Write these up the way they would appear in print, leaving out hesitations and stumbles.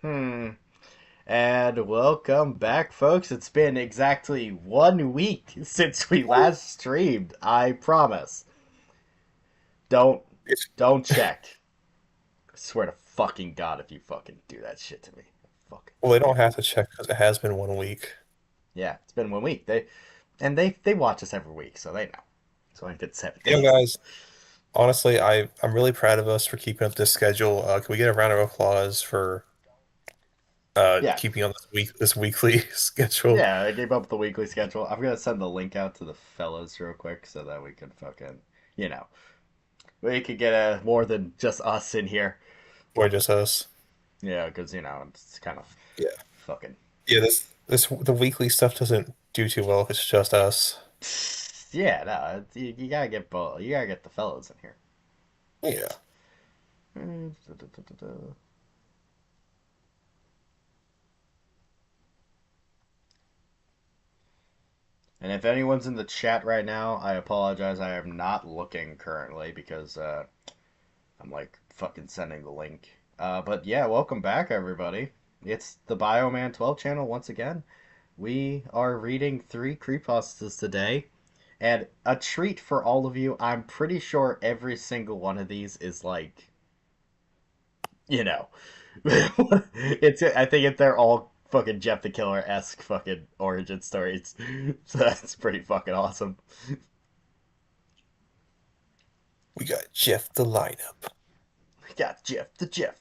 Hmm. And welcome back, folks. It's been exactly 1 week since we last streamed. I promise. Don't It's, don't check. I swear to fucking God if you fucking do that shit to me. Fuck. well, they don't have to check because it has been 1 week. Yeah, it's been 1 week. They watch us every week, so they know. It's only been seven You know, days. guys, honestly, I'm really proud of us for keeping up this schedule. Can we get a round of applause for Yeah. keeping on this weekly schedule? Yeah, I gave up the weekly schedule. I'm gonna send the link out to the fellas real quick so that we can fucking you know we could get a more than just us in here. Or just us? Yeah, because it's kind of Yeah, fucking. yeah. This the weekly stuff doesn't do too well if it's just us. Yeah, no, you gotta get both. You gotta get the fellows in here. Yeah, And if anyone's in the chat right now, I apologize. I am not looking currently because I'm like fucking sending the link. But yeah, welcome back, everybody. It's the Bioman 12 channel once again. We are reading three creepypastas today. And a treat for all of you, I'm pretty sure every single one of these is like, you know, I think they're all fucking Jeff the Killer esque fucking origin stories. So that's pretty fucking awesome. we got Jeff the lineup. We got Jeff the Jiggler.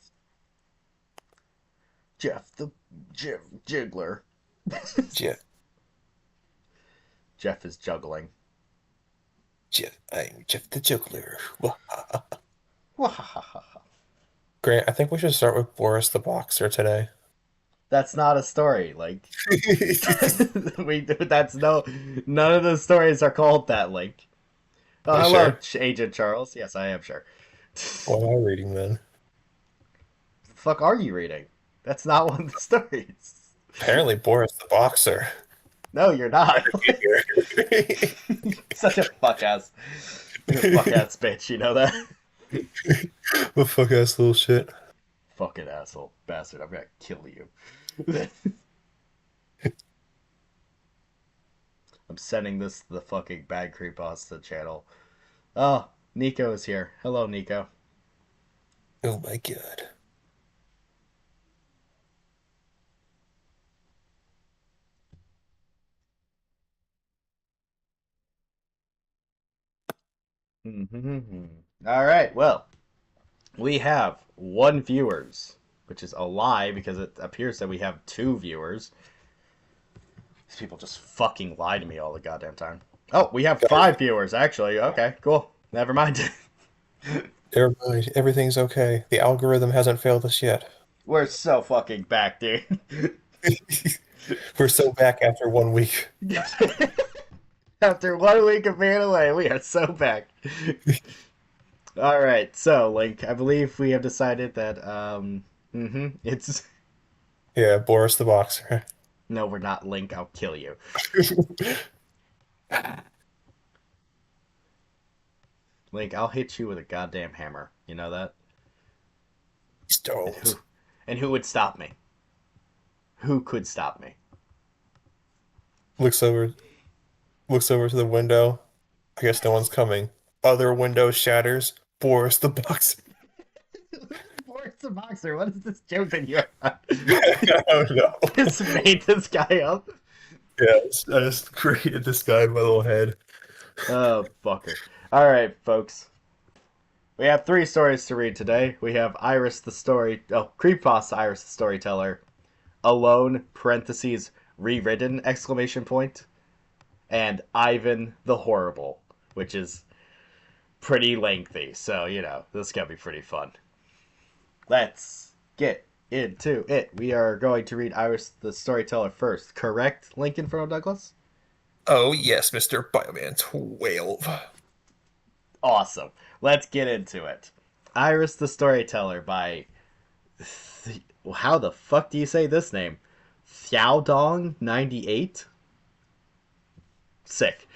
Jeff, Jeff is juggling. I'm Jeff the juggler. Wahahaha. Grant, I think we should start with Boris the boxer today. That's not a story. Like that's no none of the stories are called that. Like, oh Are you hello, sure? Agent Charles. Yes, I am sure. What am I reading then? The fuck are you reading? That's not one of the stories. Apparently, Boris the boxer. No, you're not. Here. Such a fuck ass. You're a fuck ass bitch, you know that? What fuck ass little shit. Fucking asshole bastard, I'm gonna kill you. I'm sending this to the fucking bad creepypasta channel. Oh, Nico is here. Hello, Nico. Oh my god. All right, well, we have one viewers, which is a lie because it appears that we have two viewers. These people just fucking lie to me all the goddamn time. Oh, we have Guys, five viewers, actually. Okay, cool. Never mind. everybody, everything's okay. The algorithm hasn't failed us yet. We're so fucking back, dude. We're so back after 1 week. After 1 week of being away, we are so back. All right, so Link, I believe we have decided that it's Yeah, Boris the boxer. no, we're not Link. I'll kill you, Link. I'll hit you with a goddamn hammer. You know that? And Stones. who would stop me? Who could stop me? Looks over, looks over to the window. I guess no one's coming. Other window shatters. Boris the boxer. Boris the boxer. What is this joke that you're on? Oh no. Just made this guy up. Yeah, I just created this guy in my little head. Oh, fucker. All right, folks. We have three stories to read today. We have Creepypasta Iris the Storyteller, Alone, parentheses, rewritten, exclamation point, and Ivan the Horrible, which is pretty lengthy, so, this is gonna be pretty fun. Let's get into it. We are going to read Iris the Storyteller first, correct, Lincoln Frono Douglas? Oh yes, Mr. Bioman 12. Awesome. Let's get into it. Iris the Storyteller by how the fuck do you say this name? Xiaodong 98? Sick.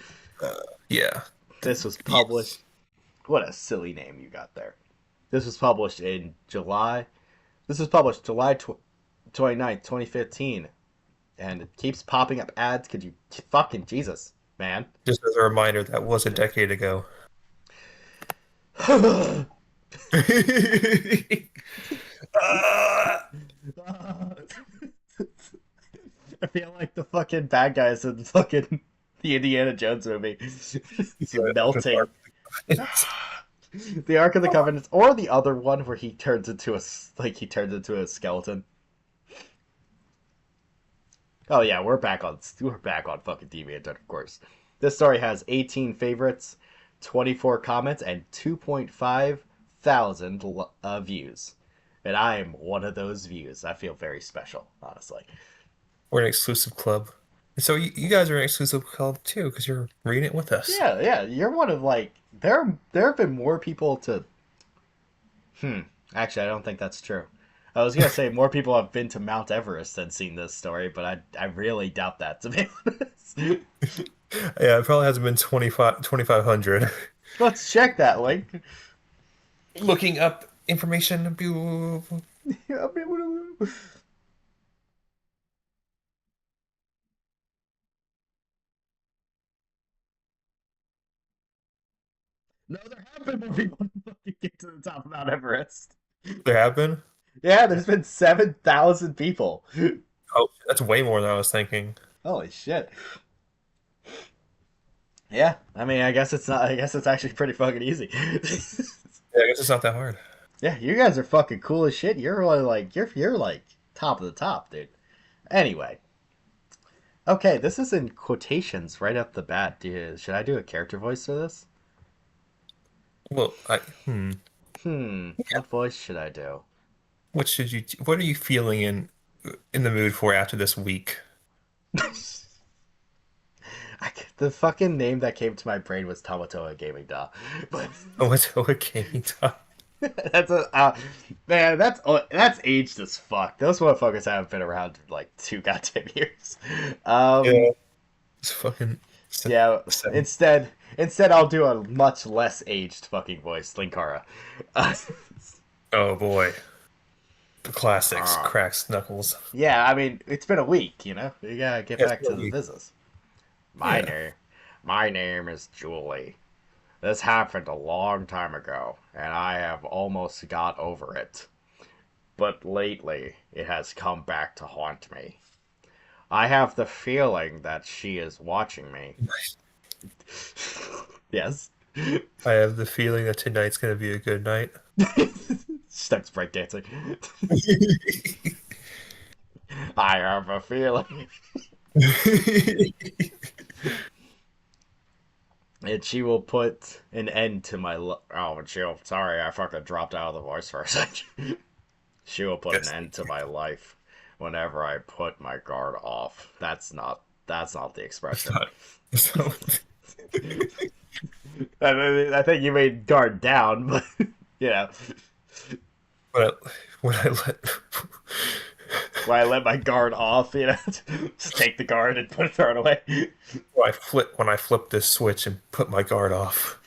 Yeah. This was published. Yes. What a silly name you got there. This was published in July. This was published July 12th. 29th, 2015. And it keeps popping up ads. Could you fucking Jesus, man? Just as a reminder, that was a decade ago. I feel like the fucking bad guys in fucking the Indiana Jones movie. It's melting. The Ark of the Covenant, or the other one where he turns into a skeleton. Oh yeah, we're back on fucking DeviantArt, of course. This story has 18 favorites, 24 comments, and 2.5 thousand views. And I am one of those views. I feel very special, honestly. We're an exclusive club. So you guys are an exclusive club too, because you're reading it with us. Yeah, yeah, you're one of like there have been more people to Hmm. Actually, I don't think that's true. I was gonna say more people have been to Mount Everest than seen this story, but I really doubt that, to be honest. Yeah, it probably hasn't been 2,500. Let's check that link. Looking up information. No, there have been more people to fucking get to the top of Mount Everest. There have been? Yeah, there's been 7,000 people. Oh, that's way more than I was thinking. Holy shit. Yeah, I mean, I guess it's not. I guess it's actually pretty fucking easy. Yeah, I guess it's not that hard. Yeah, you guys are fucking cool as shit. You're really like you're like top of the top, dude. Anyway, okay, this is in quotations right up the bat. Should I do a character voice for this? Well, What voice should I do? what are you feeling in the mood for after this week? The fucking name that came to my brain was Tamatoa Gaming Da, but Oh, what's what gaming time? that's a man. That's aged as fuck. Those motherfuckers haven't been around for like 2 goddamn years. Yeah, Um, it's fucking yeah. seven. Instead, I'll do a much less aged fucking voice, Linkara. Uh, Oh boy, the classics, uh, cracks, knuckles. yeah, I mean, it's been a week. You gotta get Yes, back to the business. My yeah. name, my name is Julie. This happened a long time ago, and I have almost got over it. But lately, it has come back to haunt me. I have the feeling that she is watching me. Yes. I have the feeling that tonight's gonna be a good night. Starts breakdancing. I have a feeling. And she will put an end to my. Oh, and she'll. Sorry, I fucking dropped out of the voice for a second. She will put an Yes. end to my life whenever I put my guard off. That's not the It's expression. not. So, I think you made guard down, but yeah. when I, when I let Why I let my guard off, just take the guard and throw it away. when I flip this switch and put my guard off.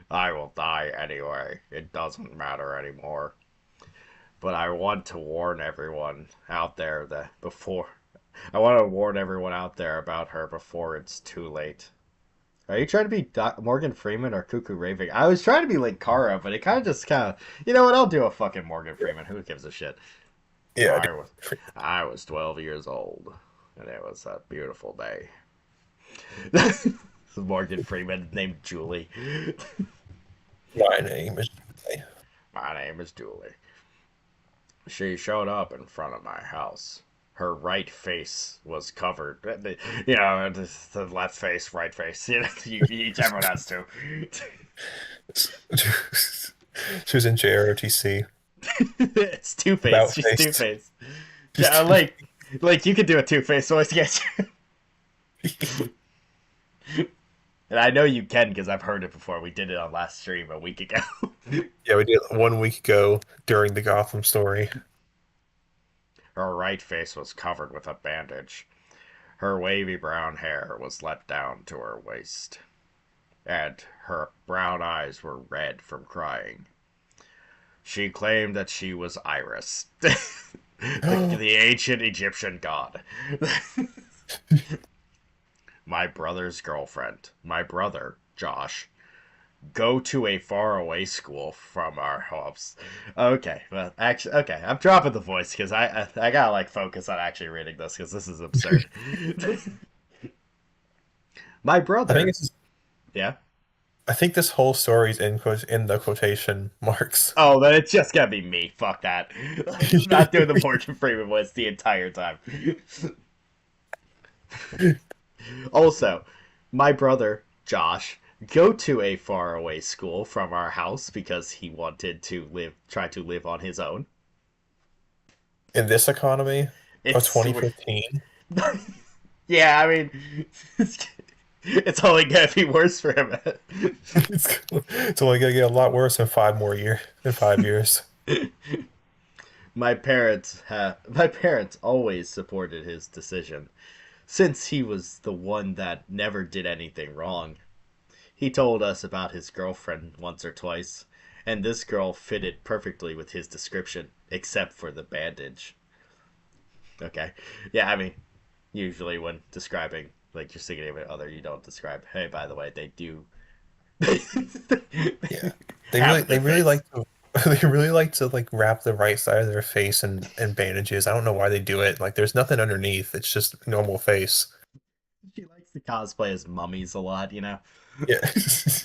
I will die anyway. It doesn't matter anymore. But I want to warn everyone out there that before I want to warn everyone out there about her before it's too late. Are you trying to be Morgan Freeman or Cuckoo Raving? I was trying to be like Kara, but it kind of. You know what? I'll do a fucking Morgan Freeman. Who gives a shit? Yeah, I was, I was 12 years old, and it was a beautiful day. Morgan Freeman named Julie. my name is. My name is Julie. She showed up in front of my house. Her right face was covered. The left face, right face. Everyone has to. She was in JROTC. It's Two Face. About She's Two face. Face. Yeah, Just like you could do a Two Face voice, yes. And I know you can because I've heard it before. We did it on last stream a week ago. yeah, we did it 1 week ago during the Gotham story. Her right face was covered with a bandage. Her wavy brown hair was let down to her waist, and her brown eyes were red from crying. She claimed that she was Iris. The ancient Egyptian god. My brother's girlfriend. My brother, Josh, go to a faraway school from our house. Okay, well, actually, okay, I'm dropping the voice because I gotta like focus on actually reading this because this is absurd. My I think brother, it's yeah. I think this whole story's in the quotation marks. Oh, then it's just gonna be me. Fuck that. I'm not doing the Morgan Freeman voice the entire time. Also, my brother Josh go to a faraway school from our house because he wanted to try to live on his own. In this economy of It's 2015, yeah, I mean, it's only gonna be worse for him. it's only gonna get a lot worse in 5 years. My parents always supported his decision, since he was the one that never did anything wrong. He told us about his girlfriend once or twice, and this girl fitted perfectly with his description, except for the bandage. Okay. Yeah, I mean, usually when describing like your significant other, you don't describe, hey, by the way, they do Yeah, half they their really face. like to they really like to like wrap the right side of their face in bandages. I don't know why they do it. Like there's nothing underneath. It's just normal face. She likes to cosplay as mummies a lot, you know. Yeah.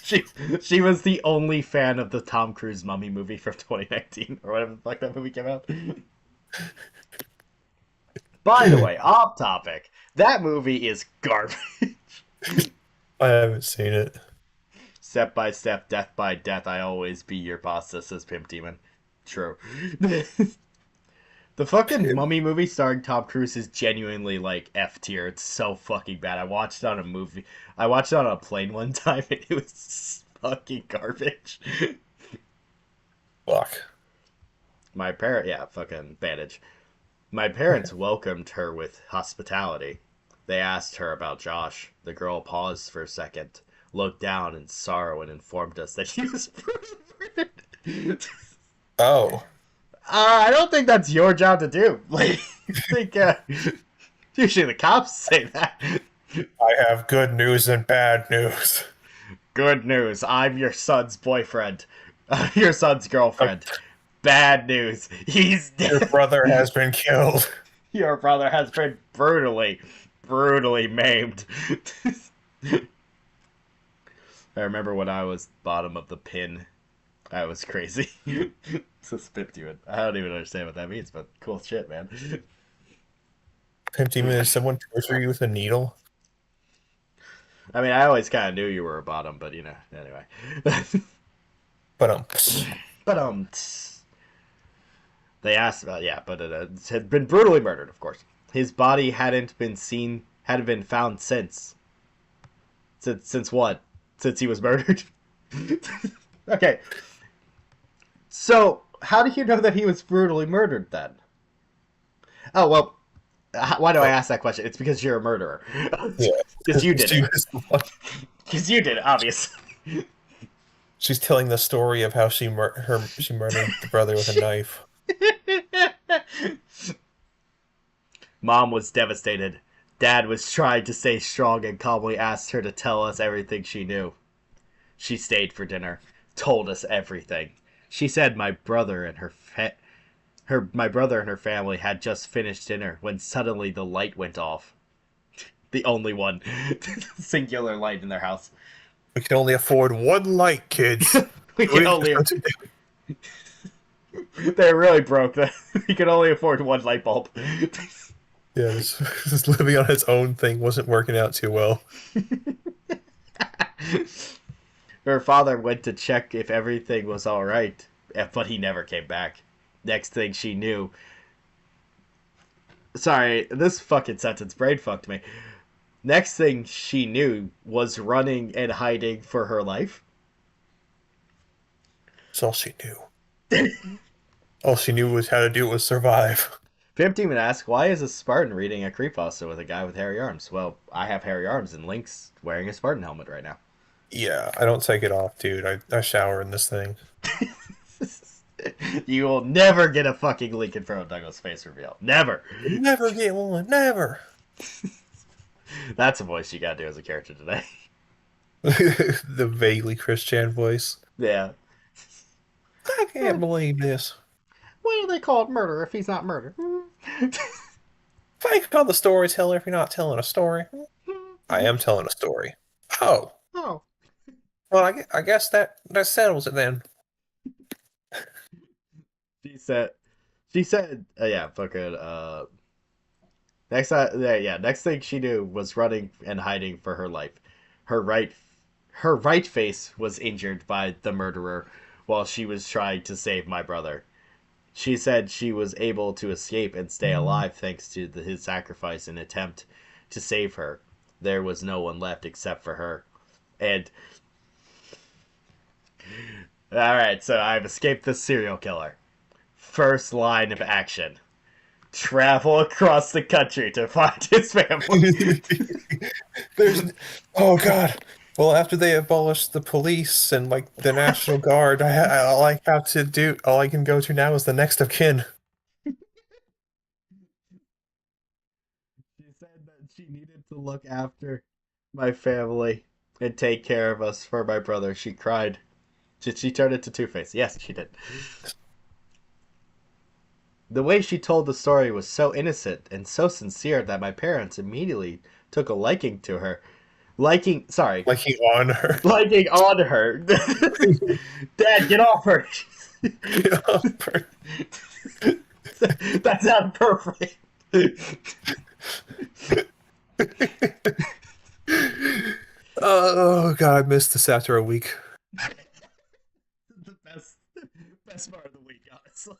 She she was the only fan of the Tom Cruise mummy movie from 2019 or whatever the fuck that movie came out. By the way, off topic. That movie is garbage. I haven't seen it. Step by step, death by death, I always be your boss. This is Pimp Demon. True. The fucking Pimp. Mummy movie starring Tom Cruise is genuinely like F tier. It's so fucking bad. I watched it on a plane one time and it was fucking garbage. Fuck. Yeah, fucking bandage. My parents welcomed her with hospitality. They asked her about Josh. The girl paused for a second, looked down in sorrow, and informed us that he was murdered. Oh, I don't think that's your job to do. Like, I think usually the cops say that. I have good news and bad news. Good news, I'm your son's boyfriend, your son's Uh, girlfriend. Bad news, he's Your dead. brother has been killed. Your brother has been brutally maimed. I remember when I was bottom of the pin. I was crazy. So spit to it. I don't even understand what that means, but cool shit, man. Pimp Demon, is someone torture you with a needle? I mean, I always kind of knew you were a bottom, but you know, anyway. But But they asked about yeah, but it had been brutally murdered, of course. His body hadn't been found since what? Since he was murdered. Okay, so how do you know that he was brutally murdered then? Oh well, why do I oh ask that question? It's because you're a murderer. yeah, Because you did she it. was the one. Because you did it, obviously. She's telling the story of how she murdered the brother with a knife. Mom was devastated. Dad was trying to stay strong and calmly asked her to tell us everything she knew. She stayed for dinner, told us everything. She said my brother and her family had just finished dinner when suddenly the light went off. The only one singular light in their house. We can only afford one light, kids. We Do can it. only They're really broke. We can only afford one light bulb. Yeah, this living on its own thing wasn't working out too well. Her father went to check if everything was all right, but he never came back. Next thing she knew, sorry, this fucking sentence brain fucked me. Next thing she knew was running and hiding for her life. That's all she knew. All she knew was how to do it was survive. Pimp Demon asks, why is a Spartan reading a creepypasta with a guy with hairy arms? Well, I have hairy arms and Link's wearing a Spartan helmet right now. Yeah, I don't take it off, dude. I shower in this thing. You will never get a fucking Lincoln Furrow Douglas face reveal. Never. Never get one, never. That's a voice you gotta do as a character today. The vaguely Christian voice. Yeah. I can't believe this. Why do they call it murder if he's not murder? If I call the storyteller if you're not telling a story, I am telling a story. Oh, Oh. well, I guess that settles it then. She said, yeah, fucking, next thing she knew was running and hiding for her life. Her right, her right face was injured by the murderer while she was trying to save my brother. She said she was able to escape and stay alive thanks to his sacrifice and attempt to save her. There was no one left except for her. And all right, so I've escaped the serial killer. First line of action: travel across the country to find his family. There's, oh God. Well, after they abolish the police and like the National Guard, all I have to do, all I can go to now is the next of kin. She said that she needed to look after my family and take care of us for my brother. She cried. Did she turn into Two Face? Yes, she did. The way she told the story was so innocent and so sincere that my parents immediately took a liking to her. Sorry, Like he on her. liking on her. Dad, get off her. That sounds perfect. Oh God, I missed this after a week. The best part of the week, honestly.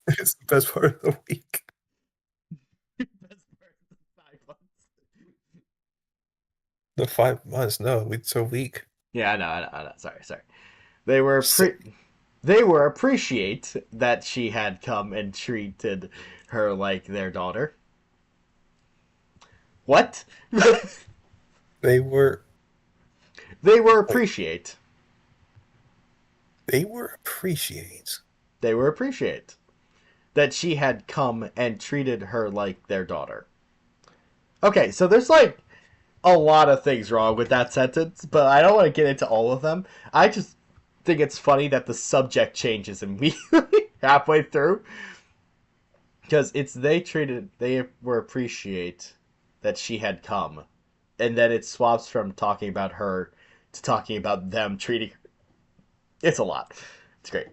It's the best part of the week. Best part of the 5 months. The 5 months, no, it's a week. Yeah, I know. Sorry. They were So they were appreciate that she had come and treated her like their daughter. What? they were They were wait, appreciate. they were appreciates. They were appreciate that she had come and treated her like their daughter. Okay, so there's like a lot of things wrong with that sentence, but I don't want to get into all of them. I just think it's funny that the subject changes immediately halfway through because they were appreciate that she had come, and then it swaps from talking about her to talking about them treating her. It's a lot. It's great.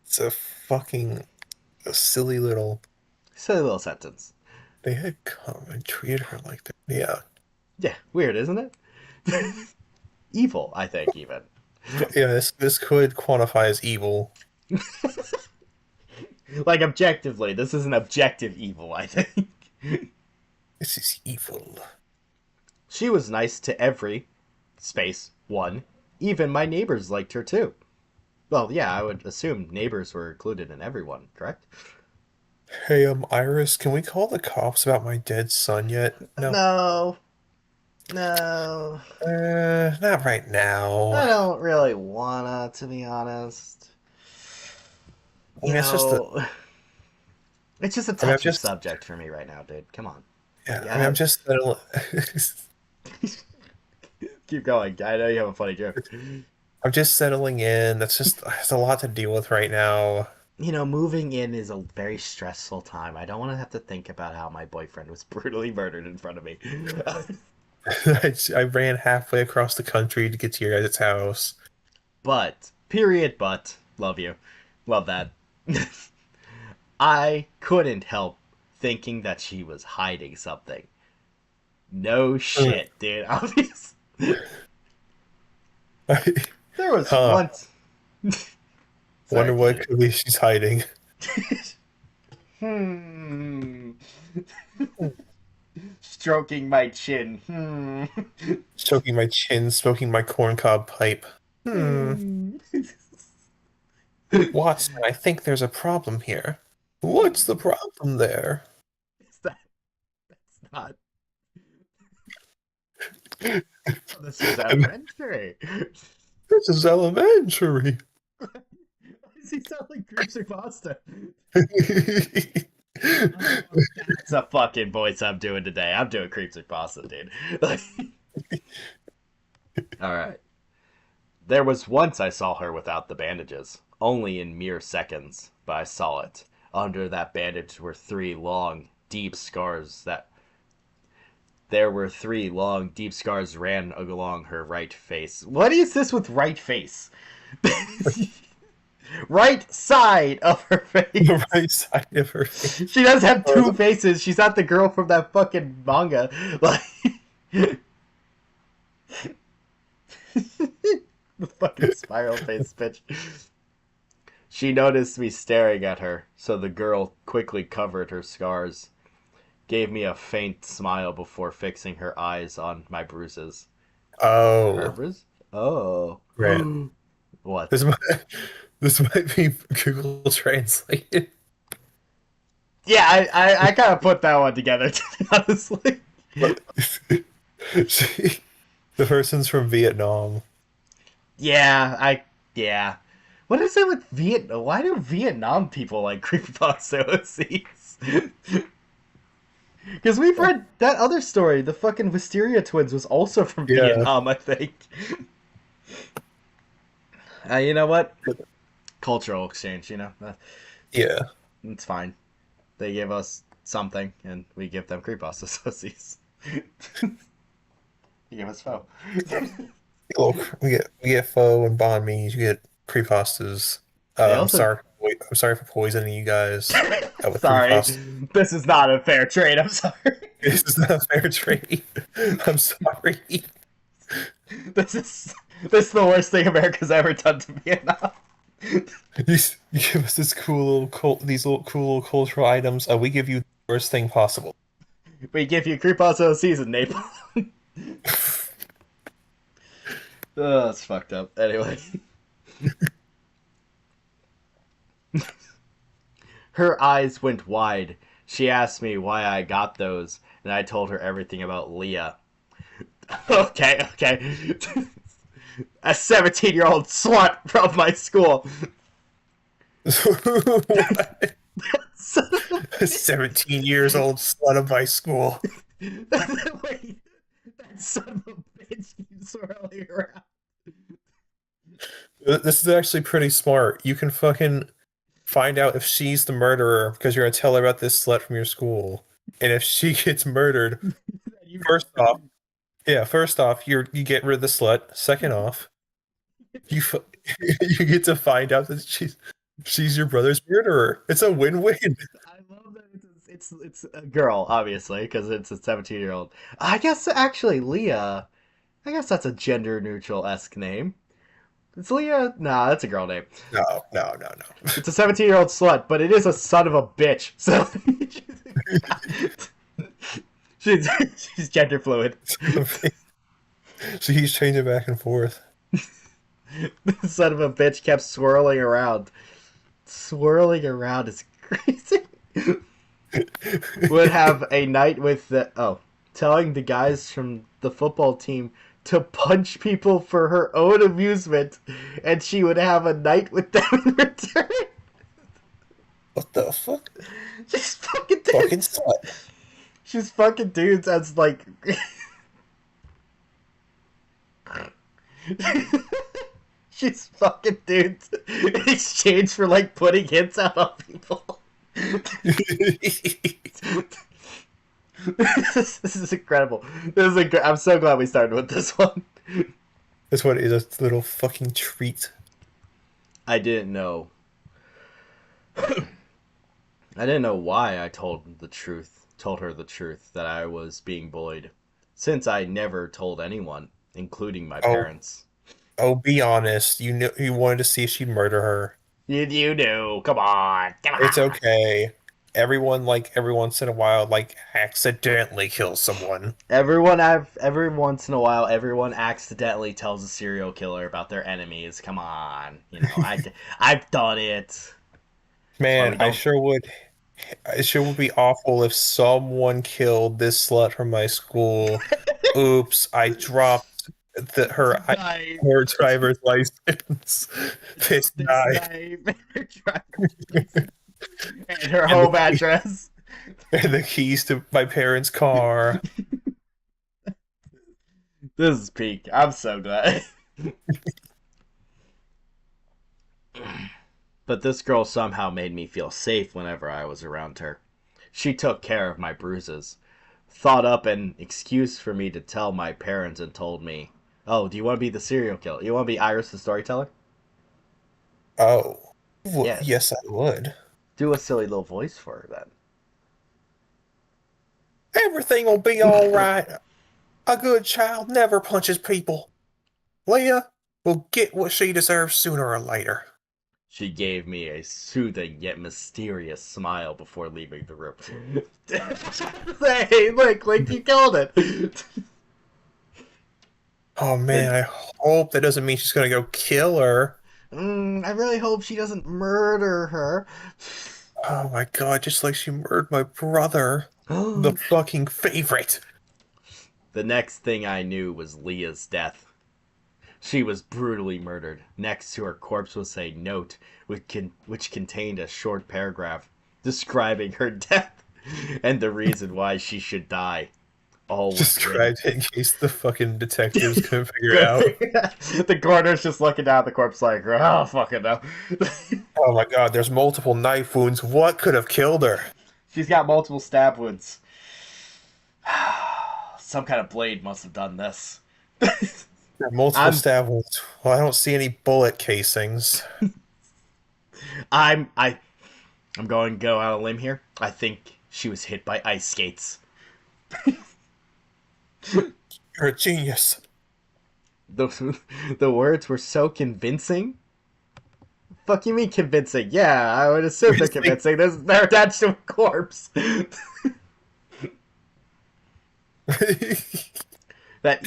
It's a fucking a silly little. Silly little sentence. They had come and treated her like that. Yeah, Yeah, weird, isn't it? Evil, I think, even. yeah. This could quantify as evil. Like, objectively, this is an objective evil, I think. This is evil. She was nice to every space one. Even my neighbors liked her too. Well, yeah, I would assume neighbors were included in everyone, correct? Hey, Iris, can we call the cops about my dead son yet? No. No, no. Not right I now. don't really wanna, to be honest. I mean, It's just a I mean, I'm touchy just, subject for me right now, dude. Come on. yeah. I mean, I'm Yeah, just keep going. I know you have a funny joke. I'm just settling in. That's just, it's a lot to deal with right now. Moving in is a very stressful time. I don't want to have to think about how my boyfriend was brutally murdered in front of me. I ran halfway across the country to get to your guys' house. but, love you. Love that. I couldn't help thinking that she was hiding something. No shit, dude. Obviously. There was Huh. once. Wonder Sorry, what continue. could be she's hiding. Hmm. Stroking my chin. Choking my chin, smoking my corncob pipe. Hmm. Hmm. Watson, I think there's a problem here. What's the problem there? Is that? That's not. Oh, this is And elementary. this is elementary. he sound like Creeps or Pasta? Oh, that's a fucking voice I'm doing today. I'm doing Creeps or Pasta, dude. Like, all right. There was once I saw her without the bandages, only in mere seconds, but I saw it. Under that bandage were three long, deep scars that there were three long, deep scars ran along her right face. What is this with right face? Right side of her The face. right side of her face. She does have Or two faces. She's not the girl from that fucking manga. Like the fucking spiral face bitch. She noticed me staring at her, so the girl quickly covered her scars, gave me a faint smile before fixing her eyes on my bruises. Her oh, bruise? Oh. Grant. What? This might this might be Google Translate. Yeah, I kind of put that one together, to be honestly. But she, the person's from Vietnam. Yeah, yeah. What is it with Vietnam? Why do Vietnam people like creepypasta OCs? Because we've read that other story. The fucking Wisteria twins was also from Yeah. Vietnam, I think. You know what? Cultural exchange, you know? Yeah. It's fine. They give us something, and we give them creepypasta OCs. You give us foe. Look, we get pho and banh mi's. You get creepastas. They I'm also. sorry. I'm sorry for poisoning you guys with Sorry. creepastas. This is not a fair trade, I'm sorry. This is not a fair trade. I'm sorry. This is this is the worst thing America's ever done to Vietnam. You give us these little cool little cultural items. We give you the worst thing possible. We give you creepypasta season, napalm. Oh, that's fucked up. Anyway, her eyes went wide. She asked me why I got those, and I told her everything about Leah. Okay, okay. A 17-year-old slut from my school. What? Son of a A bitch. 17 years old slut of my school. Wait, that son of a bitch keeps swirling around. This is actually pretty smart. You can fucking find out if she's the murderer because you're gonna tell her about this slut from your school. And if she gets murdered, You first off, yeah, first off, you get rid of the slut. Second off, you f- you get to find out that she's your brother's murderer. It's a win-win. I love that it's a girl, obviously, because it's a 17-year-old. I guess actually Leah. I guess that's a gender neutral esque name. It's Leah. Nah, that's a girl name. No, no, no, It's a 17-year-old slut, but it is a son of a bitch. So she's she's gender fluid. no. So he's changing back and forth. The son of a bitch kept swirling around. Swirling around is crazy. Would have a night with the telling the guys from the football team to punch people for her own amusement, and she would have a night with them in return. What the fuck? She's fucking Fucking dudes. slut. She's fucking dudes as like. She's fucking dudes in exchange for like putting hits out on people. This is incredible. I'm so glad we started with this one. That's what it is, a little fucking treat. I didn't know. I didn't know why I told her the truth that I was being bullied, since I never told anyone, including my Oh, parents. oh, be honest. You knew you wanted to see if she'd murder her. You knew. Come on. Come It's on. okay. Everyone, like, every once in a while, like, accidentally kills someone. Every once in a while, everyone accidentally tells a serial killer about their enemies. Come on. I've done it. That's why Man, we don't. it sure would be awful if someone killed this slut from my school. Oops, I dropped. her Knife. her driver's license, this This knife, knife. Her driver's license. And her and the home address. and the keys to my parents' car. This is peak. I'm so glad. But this girl somehow made me feel safe whenever I was around her. She took care of my bruises, thought up an excuse for me to tell my parents, and told me, "Oh, do you want to be the serial killer? You want to be Iris the storyteller?" Oh, Yeah, yes, I would. do a silly little voice for her Everything will be all then. right. A good child never punches people. Leah will get what she deserves sooner or later. She gave me a soothing yet mysterious smile before leaving the room. Hey, look, you killed it. Oh And man, I hope that doesn't mean she's gonna go kill her. I really hope she doesn't murder her. Oh my god, just like she murdered my brother. The fucking favorite. The next thing I knew was Leah's death. She was brutally murdered. Next to her corpse was a note which contained a short paragraph describing her death and the reason why she should die. All was written. Described it in case the fucking detectives couldn't figure it Good out. thing. The coroner's just looking down at the corpse like, oh, fucking no. Oh my god, there's multiple knife wounds. What could have killed her? She's got multiple stab wounds. Some kind of blade must have done this. Multiple I'm stab wounds. Well, I don't see any bullet casings. I'm I I'm going to go out on a limb here. I think she was hit by ice skates. You're a genius. The the words were so convincing. Fuck you mean convincing? Yeah, I would assume You they're think convincing. They're attached to a corpse. That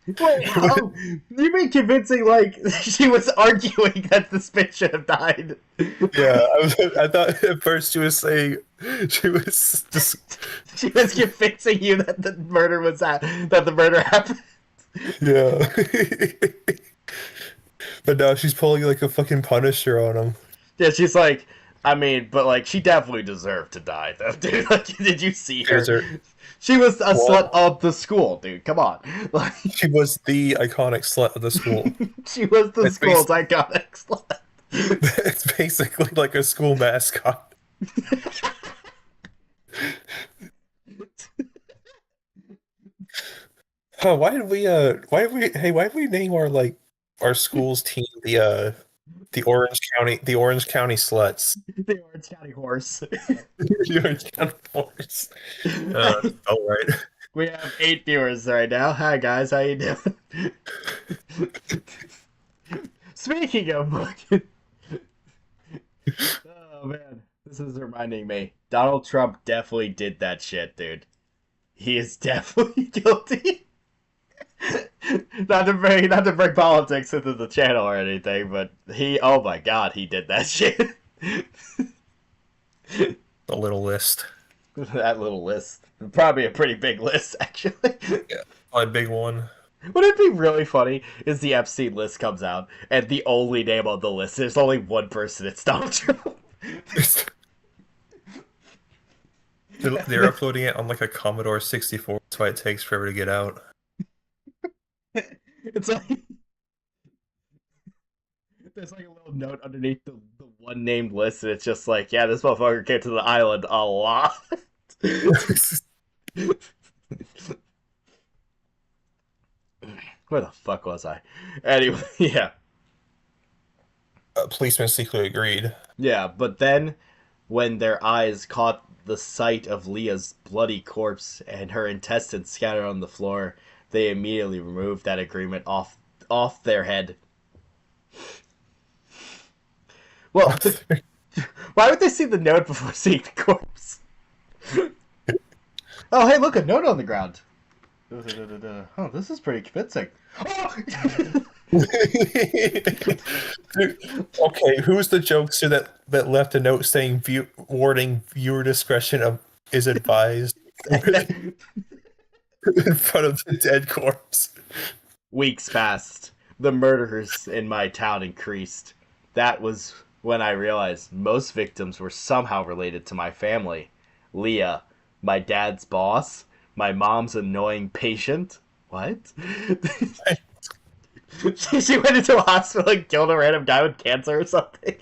wait, oh, you mean convincing like she was arguing that this bitch should have died? Yeah, I thought at first she was saying she was just She was convincing you that the murder was that the murder happened. yeah. But now she's pulling like a fucking Punisher on him. Yeah, she's like, I mean, but like, she definitely deserved to die, though, dude. Like, did you see There's her? her She was a what? slut of the school, dude. Come on, like, She was the iconic slut of the school. she was the It's school's bas- iconic slut. it's basically like a school mascot. Huh, why did we name our like our school's team the Orange County Sluts? The Orange County horse. The Orange County Horse. All right. We have 8 viewers right now. Hi guys, how you doing? Speaking of fucking, oh man, this is reminding me. Donald Trump definitely did that shit, dude. He is definitely guilty. Not to bring politics into the channel or anything, but oh my god, he did that shit. A little list. That little list. Probably a pretty big list, actually. Yeah. A big one. Would it be really funny is the Epstein list comes out and the only name on the list, there's only one person, it's Donald Trump. They're uploading it on like a Commodore 64. That's why it takes forever to get out. It's like there's like a little note underneath the one named list, and it's just like, yeah, this motherfucker came to the island a lot. Where the fuck was I? Anyway, yeah. Policeman secretly agreed. Yeah, but then when their eyes caught the sight of Leah's bloody corpse and her intestines scattered on the floor, they immediately removed that agreement off their head. Well, why would they see the note before seeing the corpse? Oh, hey, look, a note on the ground. Oh, this is pretty convincing. Oh! Okay, who's the jokester that left a note saying warning viewer discretion is advised in front of the dead corpse? Weeks passed. The murders in my town increased. That was when I realized most victims were somehow related to my family. Leah, my dad's boss, my mom's annoying patient. What? She went into a hospital and killed a random guy with cancer or something.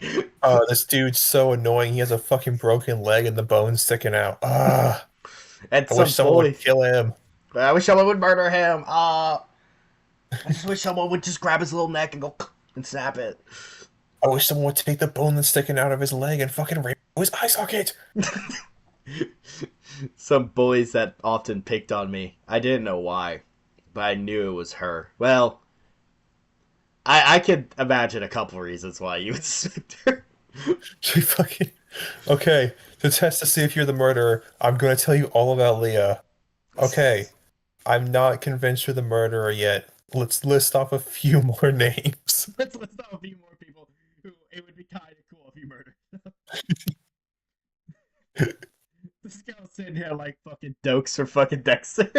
Oh, this dude's so annoying. He has a fucking broken leg and the bone's sticking out. Ah, And I wish some someone would bully. kill him. I wish someone would murder him. I just wish someone would just grab his little neck and go and snap it. I wish someone would take the bone that's sticking out of his leg and fucking rape his eye socket. Some bullies that often picked on me. I didn't know why, but I knew it was her. Well, I could imagine a couple reasons why you would suspect her. She fucking. Okay, to test to see if you're the murderer, I'm gonna tell you all about Leah. Okay, I'm not convinced you're the murderer yet. Let's list off a few more names. Let's list out a few more people who it would be kind of cool if you murdered. This girl's sitting here like fucking Dokes or fucking Dexter.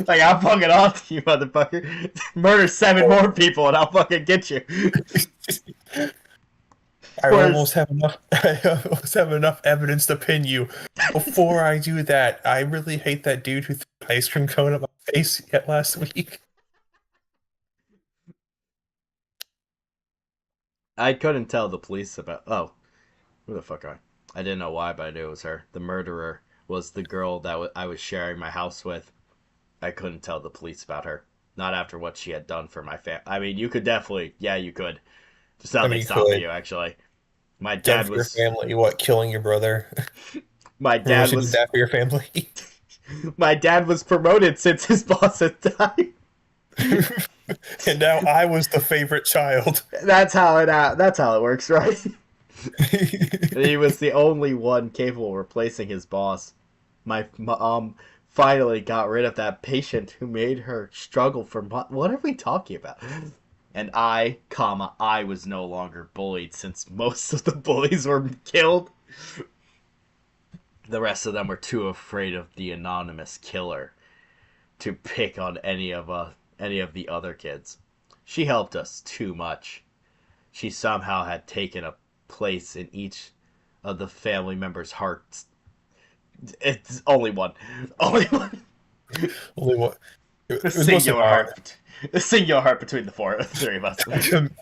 Like, I'll fucking off to you, motherfucker. Murder 7 more people and I'll fucking get you. I Whereas, almost have enough. I almost have enough evidence to pin you. Before I do that, I really hate that dude who threw an ice cream cone at my face yet last week. I couldn't tell the police about. Oh, who the fuck are I? I didn't know why, but I knew it was her. The murderer was the girl that I was sharing my house with. I couldn't tell the police about her. Not after what she had done for my family. I mean, you could definitely. Yeah, you could. Just I nothing mean, you stopping could you, actually. My done dad for your was. family. What, killing your brother? My Remember dad she did was. that for your family? My dad was promoted since his boss had died. And now I was the favorite child. That's how it. That's how it works, right? He was the only one capable of replacing his boss. My mom finally got rid of that patient who made her struggle for what are we talking about? And I was no longer bullied since most of the bullies were killed. The rest of them were too afraid of the anonymous killer to pick on any of the other kids. She helped us too much. She somehow had taken a place in each of the family members' hearts. It's only one. Only one. Only what? A It was mostly singular mine. heart. A singular heart between the three of us.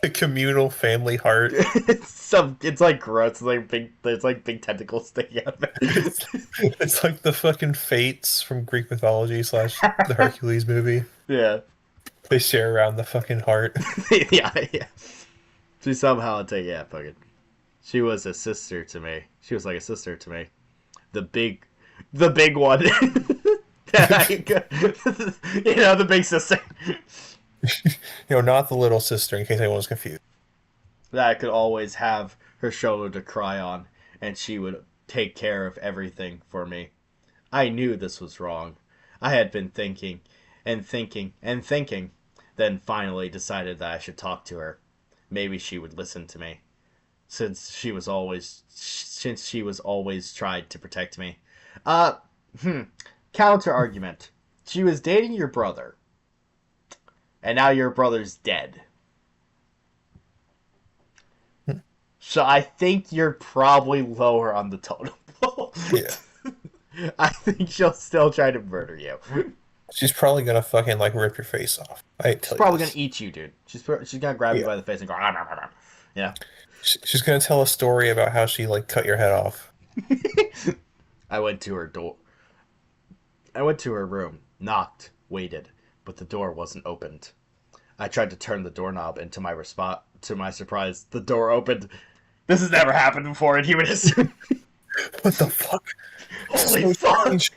A communal family heart. It's like gross. It's like big. There's like big tentacles sticking out of It's, it. it's like the fucking fates from Greek mythology slash the Hercules movie. Yeah, They share around the fucking heart. yeah, yeah. She somehow take yeah, fucking. She was a sister to me. She was like a sister to me. The big, the big one. The big sister. Not the little sister, in case anyone was confused. That I could always have her shoulder to cry on, and she would take care of everything for me. I knew this was wrong. I had been thinking and thinking and thinking, then finally decided that I should talk to her. Maybe she would listen to me, since she was always tried to protect me. Uh, hmm. Counter argument. She was dating your brother, and now your brother's dead. So I think you're probably lower on the totem pole. Yeah. I think she'll still try to murder you. She's probably gonna fucking like rip your face off. I She's tell you probably gonna this. eat you, dude. She's gonna grab you Yeah. by the face and go. "Ah, nah, nah, nah." Yeah. She's gonna tell a story about how she like cut your head off. I went to her door. I went to her room, knocked, waited, but the door wasn't opened. I tried to turn the doorknob, and to my surprise, the door opened. This has never happened before in human history. What the fuck? This is Holy so fuck! strange.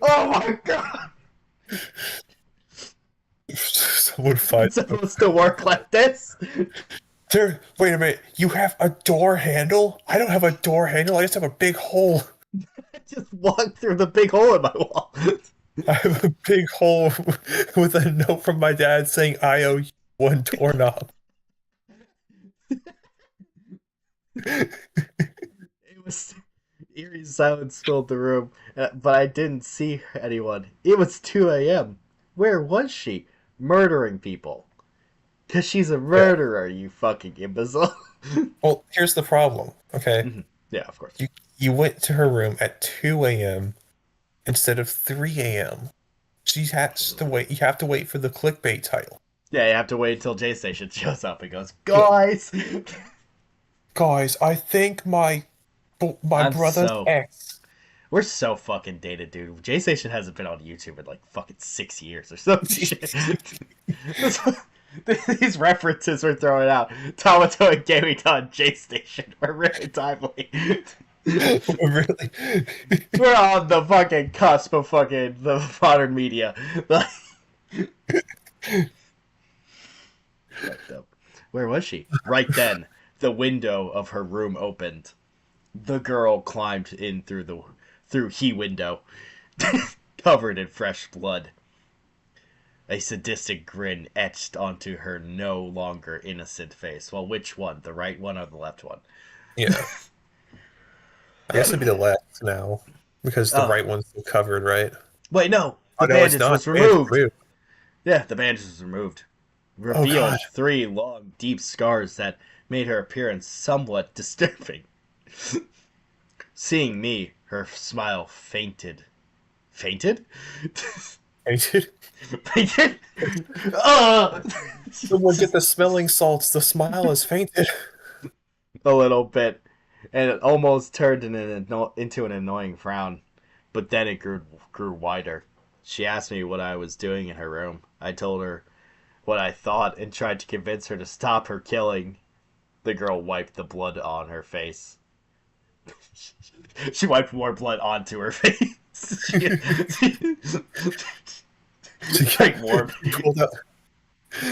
Oh my god! Someone It's finds supposed to work like this? there. Wait a minute. You have a door handle? I don't have a door handle. I just have a big hole. I just walked through the big hole in my wall. I have a big hole with a note from my dad saying, "I owe you one doorknob." It was eerie silence filled the room, but I didn't see anyone. It was 2 a.m. Where was she? Murdering people. Because she's a Yeah. murderer, you fucking imbecile. Well, here's the problem. Okay. Mhm. Yeah, of course. You went to her room at 2 a.m. instead of 3 a.m. She has to wait. You have to wait for the clickbait title. Yeah, you have to wait until J Station shows up and goes, Yeah. guys! Guys, I think my I'm brother's so. ex. We're so fucking dated, dude. J Station hasn't been on YouTube in like fucking 6 years or some shit. These references we're throwing out, Tamato and Gaming on J Station, are really timely. Really? We're on the fucking cusp of fucking the modern media. Like, fucked up. Where was she? Right then, the window of her room opened. The girl climbed in through he window, covered in fresh blood. A sadistic grin etched onto her no longer innocent face. Well, which one? The right one or the left one? Yeah. I guess it'd be the left now because the Oh, right one's still covered, right? wait, no. Oh The no, it's bandage not. was Band's removed. removed. Yeah, the bandage was removed. Oh God. Revealed three long, deep scars that made her appearance somewhat disturbing. Seeing me, her smile fainted. Fainted? Painted. Fainted? Uh, Someone get the smelling salts. The smile is fainted. a little bit, and it almost turned into an annoying frown. But then it grew wider. She asked me what I was doing in her room. I told her what I thought and tried to convince her to stop her killing. The girl wiped the blood on her face. She wiped more blood onto her face. She, Like more. she pulled out.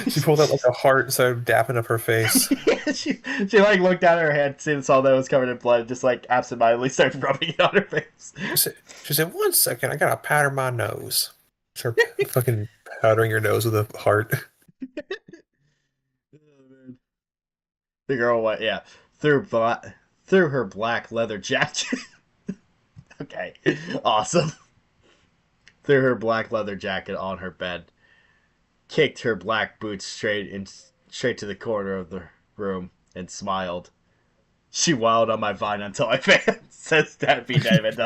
She pulled out like a heart and started dapping up her face. She like looked down at her hand, saw that it was covered in blood, and just like absentmindedly started rubbing it on her face. She said, "1 second, I gotta powder my nose." Start fucking powdering your nose with a heart. The girl went, yeah, through her black leather jacket. Okay, awesome. Threw her black leather jacket on her bed, kicked her black boots straight to the corner of the room, and smiled. She wilded on my vine until I failed, says Debbie David.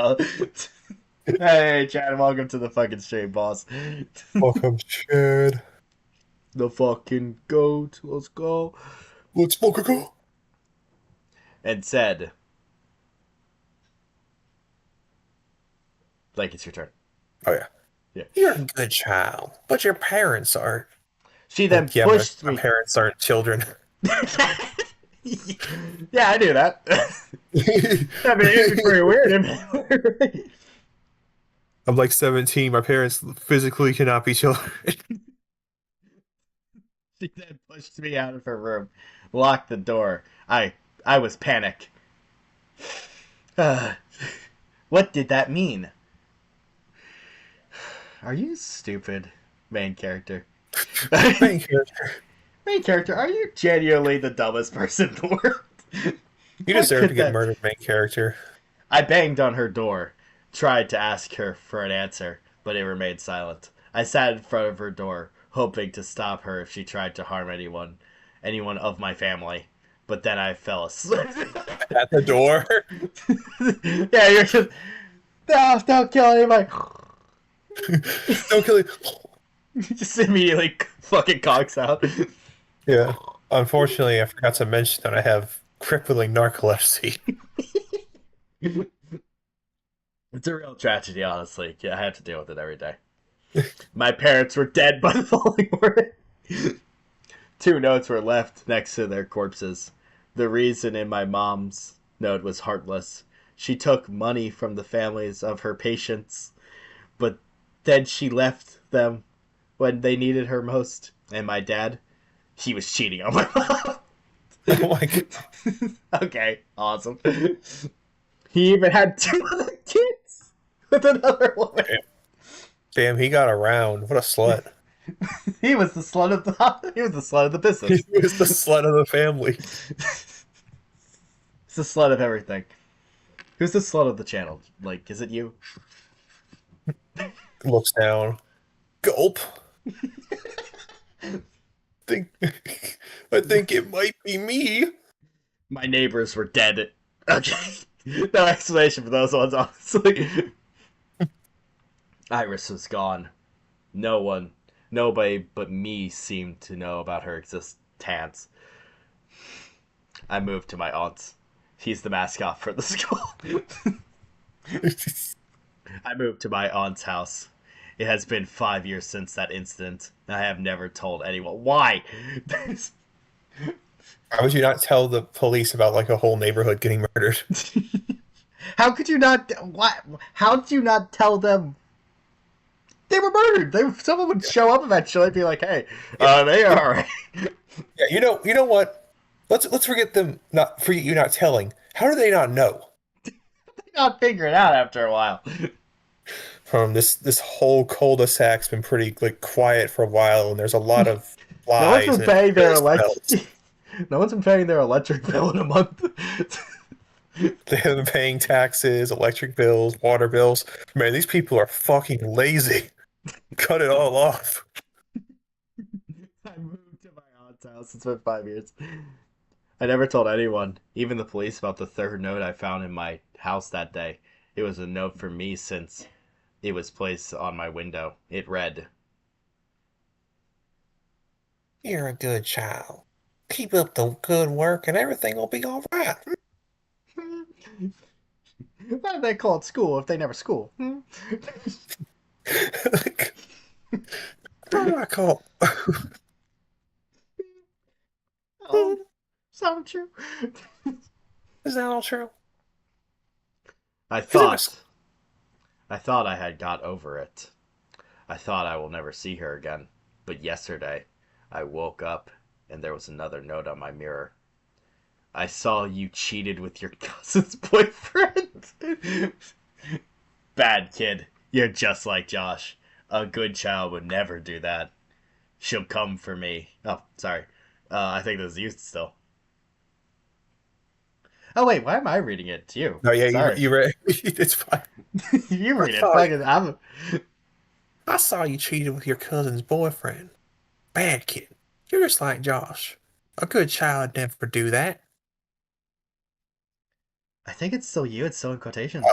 Hey, Chad, welcome to the fucking stream, boss. Welcome, Chad. The fucking goat, let's go. Let's smoke a go. And said, like, it's your turn. Oh yeah. Yeah. You're a good child, but your parents aren't. She then Like, yeah, pushed my me. parents aren't children. Yeah, I knew that. I mean, it'd be pretty weird. I'm like 17. My parents physically cannot be children. She then pushed me out of her room, locked the door. I was panicked. What did that mean? Are you stupid, main character? Thank you. Main character, are you genuinely the dumbest person in the world? You What deserve to could get that? murdered, main character. I banged on her door, tried to ask her for an answer, but it remained silent. I sat in front of her door, hoping to stop her if she tried to harm anyone of my family. But then I fell asleep. At the door. Yeah, you're just no, don't kill anybody. Don't kill it. Just immediately fucking cocks out. Yeah. Unfortunately, I forgot to mention that I have crippling narcolepsy. It's a real tragedy, honestly. Yeah, I have to deal with it every day. My parents were dead by the following morning. 2 notes were left next to their corpses. The reason in my mom's note was heartless. She took money from the families of her patients, but then she left them when they needed her most. And my dad, he was cheating on my mom. Oh my god. Okay, awesome. He even had 2 other kids with another woman. Damn, he got around. What a slut. He was the slut of the. He was the slut of the business. He was the slut of the family. He's the slut of everything. Who's the slut of the channel? Like, is it you? Looks down. Gulp. Think I think it might be me. My neighbors were dead. Okay. No explanation for those ones, honestly. Iris was gone. No one, nobody but me seemed to know about her existence. I moved to my aunt's. He's the mascot for the school. I moved to my aunt's house. It has been 5 years since that incident, and I have never told anyone. Why? How would you not tell the police about like a whole neighborhood getting murdered? How could you not? What? How did you not tell them they were murdered? Someone would show up eventually and be like, "Hey, Yeah, they you are know, all right." yeah, you know what? Let's forget them not forget you not telling. How do they not know? Not figure it out after a while. This whole cul-de-sac's been pretty like quiet for a while, and there's a lot of No one's flies, been and it paying their really elect. smells. No one's been paying their electric bill in a month. They have been paying taxes, electric bills, water bills. Man, these people are fucking lazy. Cut it all off. I moved to my aunt's house. It's been 5 years. I never told anyone, even the police, about the third note I found in my house that day. It was a note for me since it was placed on my window. It read, You're a good child. Keep up the good work, and everything will be all right. "Why do they call it school if they never school?" Like, what do I call? Oh, sound true. Is that all true? I Is it my thought, I thought I had got over it. I thought I will never see her again. But yesterday, I woke up and there was another note on my mirror. I saw you cheated with your cousin's boyfriend. Bad kid. You're just like Josh. A good child would never do that. She'll come for me. Oh, sorry. I think this is you still. Oh wait, why am I reading it to you? No, yeah, Sorry. you read. It's fine. You I read it. saw you. Fucking, I'm. I saw you cheated with your cousin's boyfriend. Bad kid. You're just like Josh. A good child never do that. I think it's still you. It's still in Oh, quotations.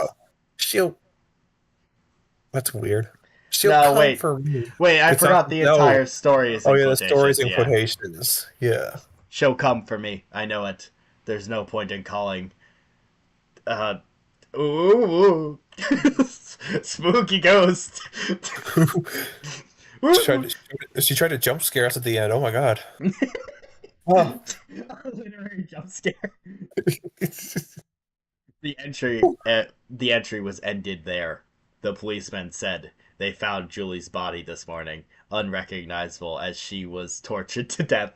she'll. That's weird. She'll No, come wait. for me. Wait, I It's not. forgot the No. entire story is Oh in yeah, the story's quotations. in Yeah. quotations. Yeah. She'll come for me. I know it. There's no point in calling. Uh, ooh. Spooky ghost. She tried she tried to jump scare us at the end. Oh my god. Oh. Literary jump scare. The entry was ended there. The policeman said they found Julie's body this morning, unrecognizable as she was tortured to death.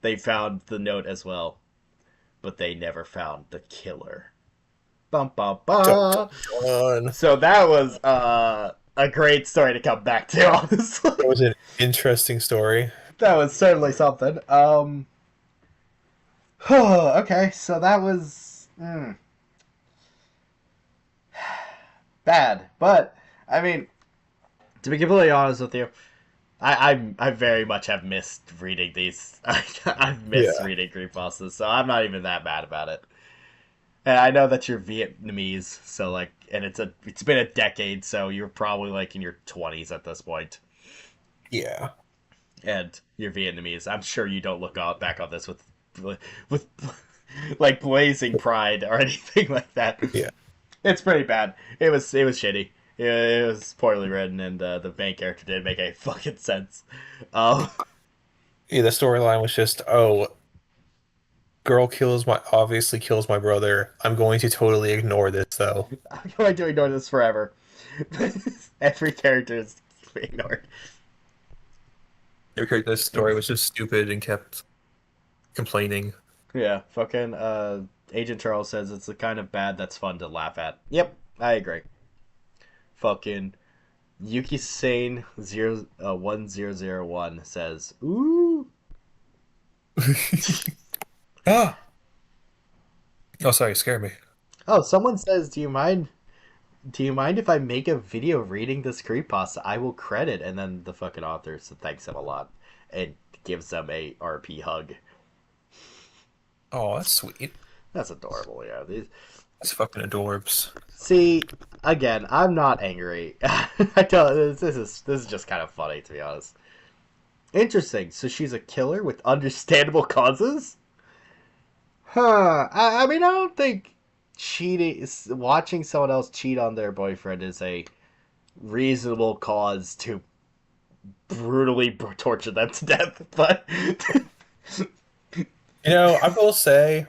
They found the note as well, but they never found the killer. Bum bum Dun, bum. dun, dun. So that was a great story to come back to, That honestly. was an interesting story. That was certainly something. Okay, so that was bad. But I mean, to be completely honest with you, I very much have missed reading these. I've missed Yeah. reading creepypastas, so I'm not even that mad about it. And I know that you're Vietnamese, so like, and it's been a decade, so you're probably like in your 20s at this point, Yeah. and you're Vietnamese. I'm sure you don't look back on this with like blazing pride or anything like that. Yeah. It's pretty bad. It was shitty. It was poorly written, and the main character didn't make any fucking sense. Um, Yeah, the storyline was just, oh, girl kills my obviously kills my brother. I'm going to totally ignore this though. I'm going to ignore this forever. Every character is ignored. This story was just stupid and kept complaining. Yeah, fucking Agent Charles says it's the kind of bad that's fun to laugh at. Yep, I agree. Fucking Yuki Sane 1001 says, "Ooh." Ah! Oh, sorry, you scared me. Oh, someone says, "Do you mind Do you mind if I make a video reading this creepypasta? I will credit, and then the fucking author thanks them a lot and gives them a RP hug. Oh, that's sweet. That's adorable. Yeah. That's fucking adorbs. See, again, I'm not angry. I tell this is just kind of funny to be honest. Interesting. So she's a killer with understandable causes. Huh. I mean, I don't think watching someone else cheat on their boyfriend is a reasonable cause to brutally torture them to death. But I will say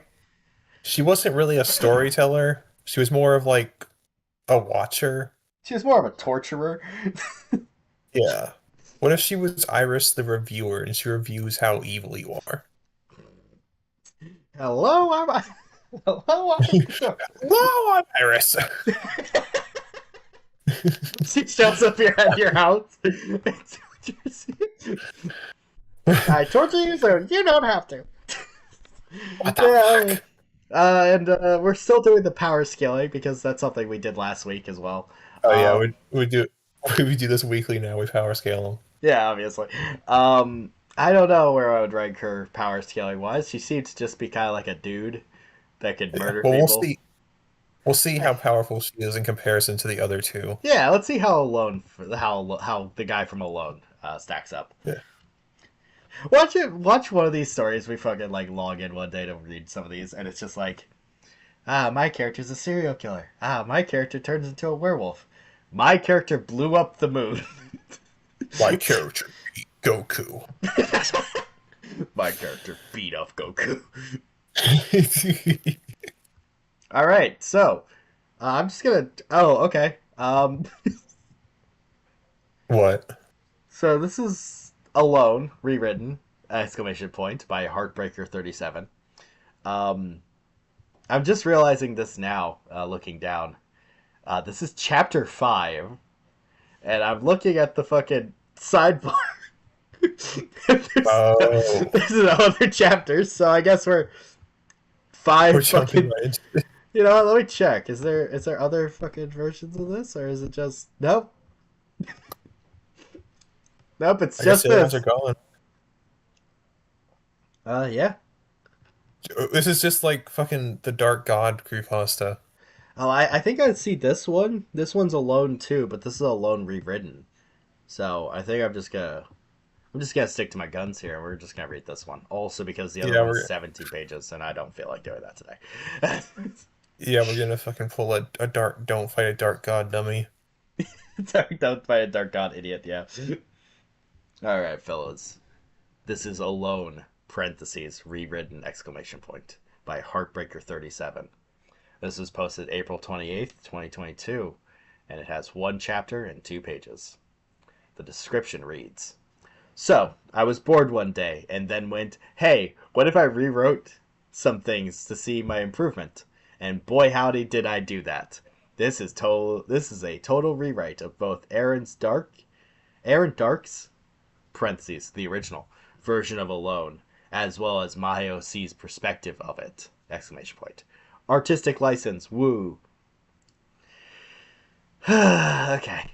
she wasn't really a storyteller. She was more of like a watcher. she was more of a torturer. Yeah. What if she was Iris the reviewer and she reviews how evil you are? Hello, I'm. Hello, I'm. Hello, I'm Iris. She shows up here at your house. I torture you, so you don't have to. What the Yeah. fuck? And we're still doing the power scaling because that's something we did last week as well. Oh yeah, Um, we do we do this weekly now. We power scale them. yeah, obviously. I don't know where I would rank her power scaling wise. She seems to just be kind of like a dude that could Yeah. murder Well, we'll people. see. We'll see how powerful she is in comparison to the other two. Yeah, let's see how alone how the guy from Alone stacks up. Yeah. Watch one of these stories. We fucking like log in one day to read some of these, and it's just like, my character's a serial killer. My character turns into a werewolf. My character blew up the moon. My character, Goku. My character beat up Goku. All right, so I'm just gonna. Oh, okay. What? So this is Alone rewritten exclamation point by Heartbreaker 37. Um, I'm just realizing this now, looking down. This is chapter 5, and I'm looking at the fucking sidebar. there's, Oh, there's no other chapters, so I guess we're we're five jumping fucking. right into it. You know what? Let me check. Is there other fucking versions of this, or is it just nope? Nope, it's I guess just the other ones are this. gone. Yeah. This is just like fucking the Dark God creepypasta. Oh, I think I see this one. This one's Alone too, but this is Alone rewritten. So I think I'm just gonna stick to my guns here. We're just gonna read this one. Also because the other Yeah, one is we're 17 pages, and I don't feel like doing that today. yeah, we're gonna fucking pull a dark don't fight a dark god dummy. Don't fight a dark god, idiot. Yeah. All right, fellas. This is Alone (parentheses rewritten exclamation point) by Heartbreaker 37. This was posted April 28th, 2022, and it has one chapter and 2 pages. The description reads: So, I was bored one day and then went, hey, what if I rewrote some things to see my improvement? And boy howdy did I do that. This is a total rewrite of both Aaron Dark's (parentheses the original) version of Alone, as well as Mahio C's perspective of it! Exclamation point. Artistic license, woo. Okay.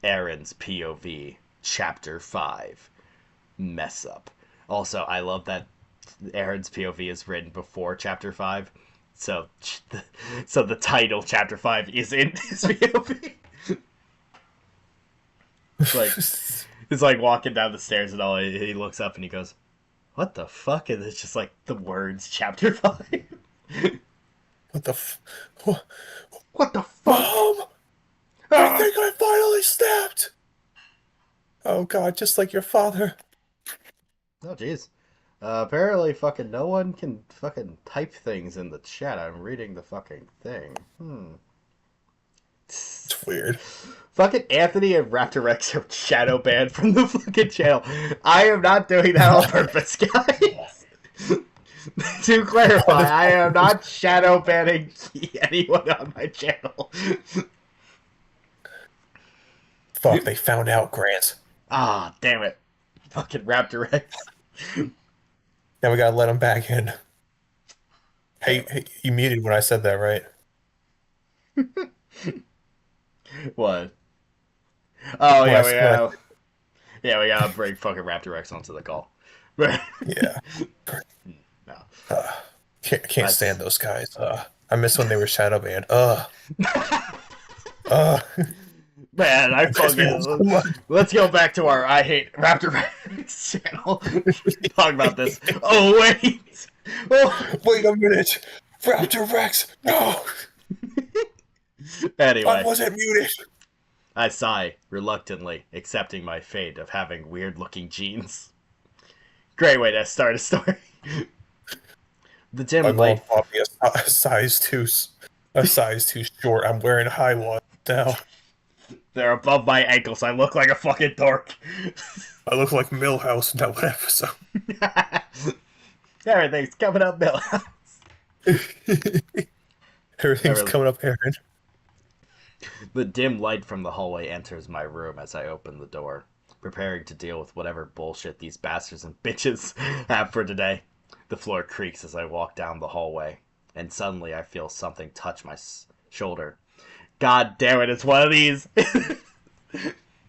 Aaron's POV, Chapter 5, Mess Up. Also, I love that Aaron's POV is written before Chapter 5, so the title Chapter 5 is in his POV. It's like he's like walking down the stairs and all. He looks up and he goes, "What the fuck?" And it's just like the words Chapter 5. What the f Wha- What the fuck? Mom! I Ah! think I finally snapped! Oh god, just like your father. Oh jeez. Apparently, fucking no one can fucking type things in the chat. I'm reading the fucking thing. It's weird. Fucking Anthony and Raptor Rex are shadow banned from the fucking channel. I am not doing that on purpose, guys. To What clarify, if I am not shadow banning anyone on my channel. fuck, they found out, Grant. Ah, damn it. Fucking Raptor Rex. Now we gotta let him back in. Damn Hey, it. hey, you muted when I said that, right? What? Oh When I yeah, we s- when I gotta yeah we gotta bring fucking Raptor Rex onto the call. no, yeah, can't I stand those guys. I miss when they were shadow banned. It man, I pissed me off so fucking much. let's go back to our I hate Raptor Rex channel. Talk about this. Oh wait. Oh. Wait a minute, Raptor Rex. No, I Anyway, wasn't muted. I sigh reluctantly, accepting my fate of having weird looking jeans. Great way to start a story. The My dim mom light. bought me a size too short. I'm wearing high ones now. They're above my ankles. I look like a fucking dork. I look like Millhouse in that one episode. Everything's coming up, Bill. Everything's coming up, Aaron. The dim light from the hallway enters my room as I open the door, preparing to deal with whatever bullshit these bastards and bitches have for today. The floor creaks as I walk down the hallway, and suddenly I feel something touch my shoulder. God damn it, it's one of these! I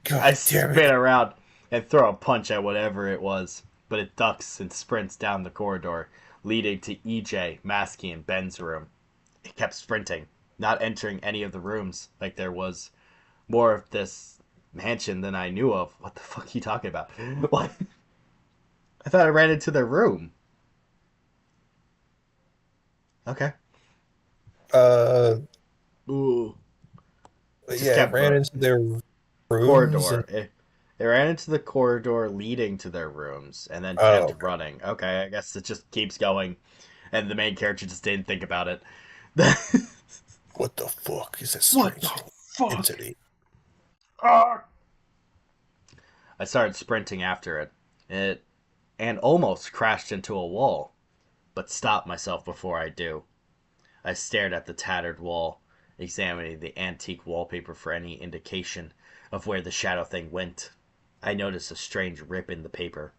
God damn spin it. around and throw a punch at whatever it was, but it ducks and sprints down the corridor, leading to EJ, Masky, and Ben's room. It kept sprinting, not entering any of the rooms, like there was more of this mansion than I knew of. What the fuck are you talking about? What? I thought I ran into their room. Okay. Uh, Ooh. It just yeah, it kept ran into their rooms and corridor. It ran into the corridor leading to their rooms and then oh, kept okay. running. Okay, I guess it just keeps going, and the main character just didn't think about it. What the fuck is this What the strange fuck? entity? Ah! I started sprinting after it. It and almost crashed into a wall, but stopped myself before I do. I stared at the tattered wall, examining the antique wallpaper for any indication of where the shadow thing went. I noticed a strange rip in the paper,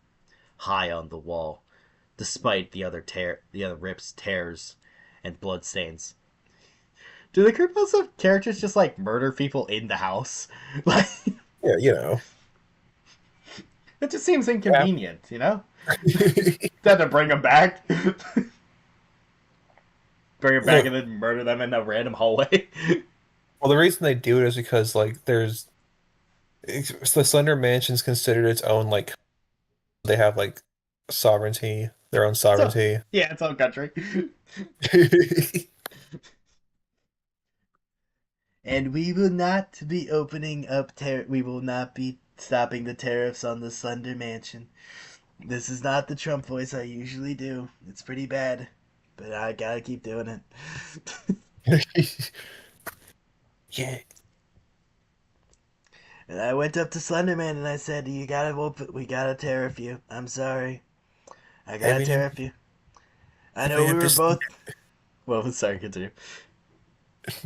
high on the wall, despite the other rips, tears, and bloodstains. Do the creepos of characters just like murder people in the house? Like Yeah, you know. it just seems Yeah. inconvenient, you know? Then to bring them back, bring them back, and then murder them in a random hallway. Well, the reason they do it is because like the Slender Mansion's considered its own like they have like sovereignty, their own So sovereignty. yeah, it's own country. And we will not be opening up we will not be stopping the tariffs on the Slender Mansion. This is not the Trump voice I usually do. It's pretty bad, but I gotta keep doing it. Yeah, And I went up to Slenderman and I said, "You gotta open. We gotta tariff you. I'm sorry. I gotta Eminem, tariff you. I know we Eminem, were this. both. Well, sorry, continue.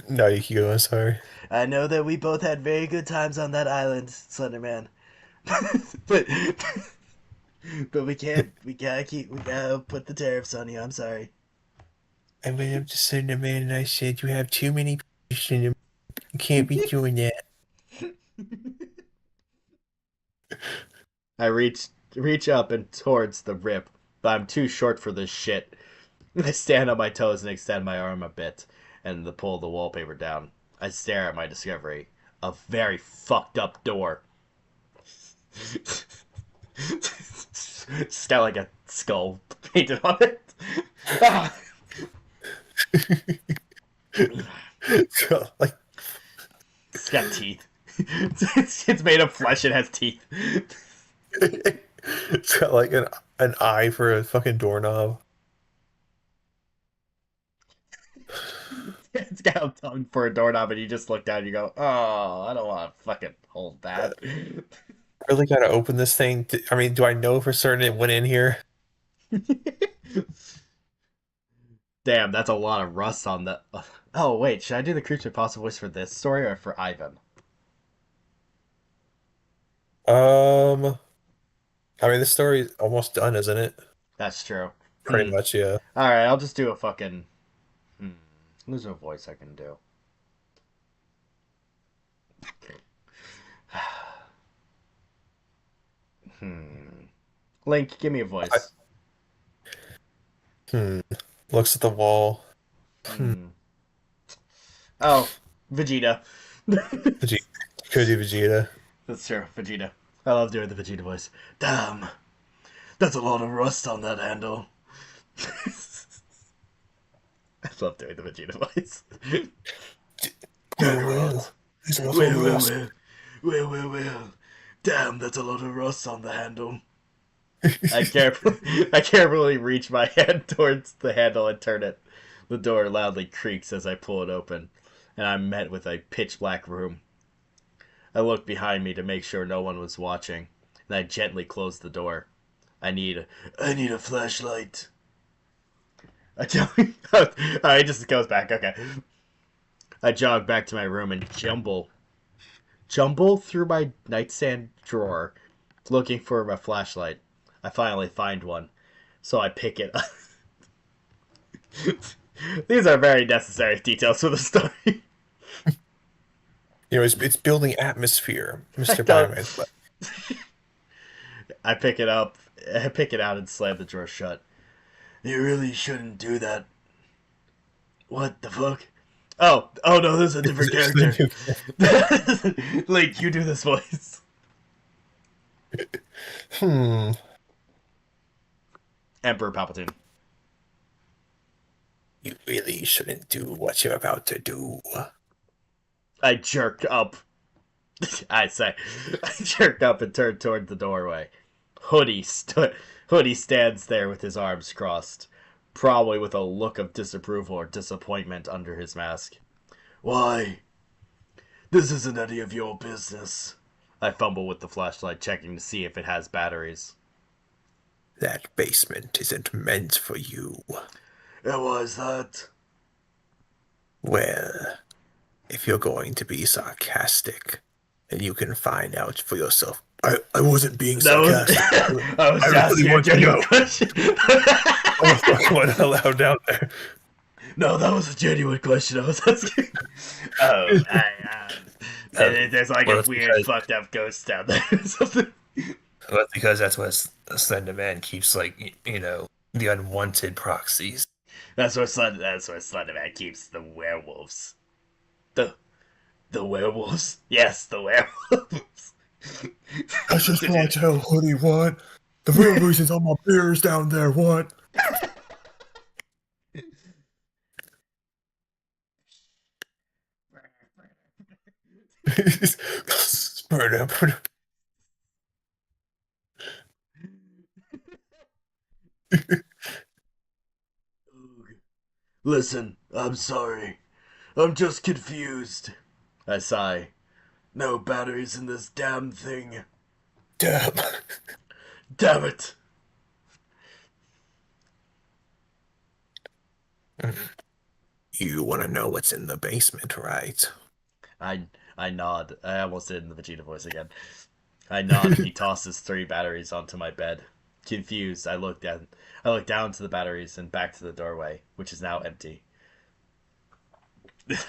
No, you go. I'm sorry. I know that we both had very good times on that island, Slenderman. but but we can't. We gotta keep. We gotta put the tariffs on you. I'm sorry." Eminem, just sitting there, man, and I said you have too many people. You can't be doing that. I reach up and towards the rip, but I'm too short for this shit. I stand on my toes and extend my arm a bit, and pull the wallpaper down. I stare at my discovery. A very fucked up door. It's got like a skull painted on it. Ah! Like It's got teeth. It's made of flesh. It has teeth. it's got like an eye for a fucking doorknob. It's got a tongue for a doorknob, and you just look down and you go, "Oh, I don't want to fucking hold that." Really gotta open this thing. I mean, do I know for certain it went in here? Damn, that's a lot of rust on the. Oh wait, should I do the creature possible voice for this story or for Ivan? Um, I mean, this story's almost done, isn't it? That's true. Pretty much, yeah. All right, I'll just do a fucking. Hmm. There's no voice I can do. Hmm. Link, give me a I, voice. hmm. Looks at the wall. Hmm. Hmm. Oh, Vegeta. Vegeta. Could do Vegeta. That's true, Vegeta. I love doing the Vegeta voice. Damn, that's a lot of rust on that handle. I love doing the Vegeta voice. Well, well. Kakarot. These are also Well, well, rust. well. Well, well, well. Damn, that's a lot of rust on the handle. I carefully, I carefully reach my hand towards the handle and turn it. The door loudly creaks as I pull it open, and I'm met with a pitch black room. I look behind me to make sure no one was watching, and I gently close the door. I need a flashlight. I tell oh, it just goes back. Okay. I jog back to my room and jumble through my nightstand drawer, looking for a flashlight. I finally find one, so I pick it up. These are very necessary details for the story. It's building atmosphere, I Mr. don't. Byron. But I pick it up, I pick it out, and slam the drawer shut. You really shouldn't do that. What the fuck? Oh no, this is a different it's the character. new. Link, you do this voice. Hmm. Emperor Palpatine. You really shouldn't do what you're about to do. I jerk up. I say, I jerk up and turn toward the doorway. Hoodie stands there with his arms crossed, probably with a look of disapproval or disappointment under his mask. Why? This isn't any of your business. I fumble with the flashlight, checking to see if it has batteries. That basement isn't meant for you. And why is that? Well, if you're going to be sarcastic, then you can find out for yourself. I wasn't being That was sarcastic. I was I really asking a want to genuine know. question. What the fuck went allowed down there? No, that was a genuine question I was asking. Oh, Uh, there's like well, a that's weird because fucked up ghost down there or something. that's what Slender Man keeps the unwanted proxies. That's where Slenderman keeps the werewolves. The the werewolves? Yes, the werewolves. That's just what I tell Hoodie what. The real reason's all my beers down there, what? Murder, murder. Listen, I'm sorry. I'm just confused. I sigh. No batteries in this damn thing. Damn. Damn it. You want to know what's in the basement, right? I I nod. I almost did in the Vegeta voice again. I nod and he tosses three batteries onto my bed. Confused, I look down to the batteries and back to the doorway, which is now empty.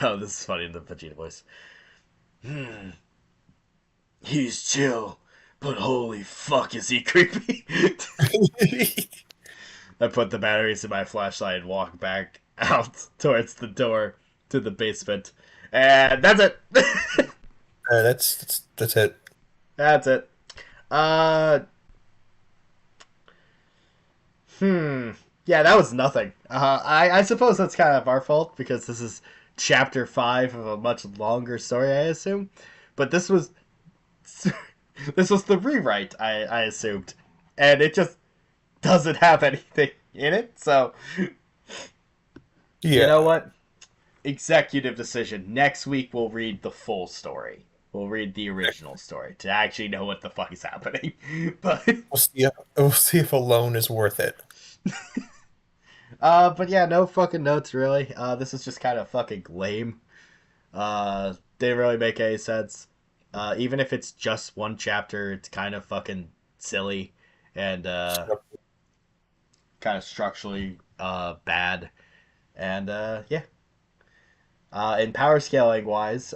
Oh, this is funny in the Vegeta voice. Hmm. He's chill, but holy fuck is he creepy. I put the batteries in my flashlight and walk back out towards the door to the basement. And that's it. That's it. That's it. Uh, hmm. Yeah, that was nothing. I suppose that's kind of our fault because this is chapter 5 of a much longer story, I assume. But this was this was the rewrite, I assumed. And it just doesn't have anything in it, so you know Yeah. what? Executive decision. Next week we'll read the full story. We'll read the original story to actually know what the fuck is happening. But We'll see if alone is worth it. but yeah, no fucking notes really. This is just kind of fucking lame. Didn't really make any sense. Even if it's just one chapter, it's kind of fucking silly and kind of structurally bad. And yeah, in power scaling wise,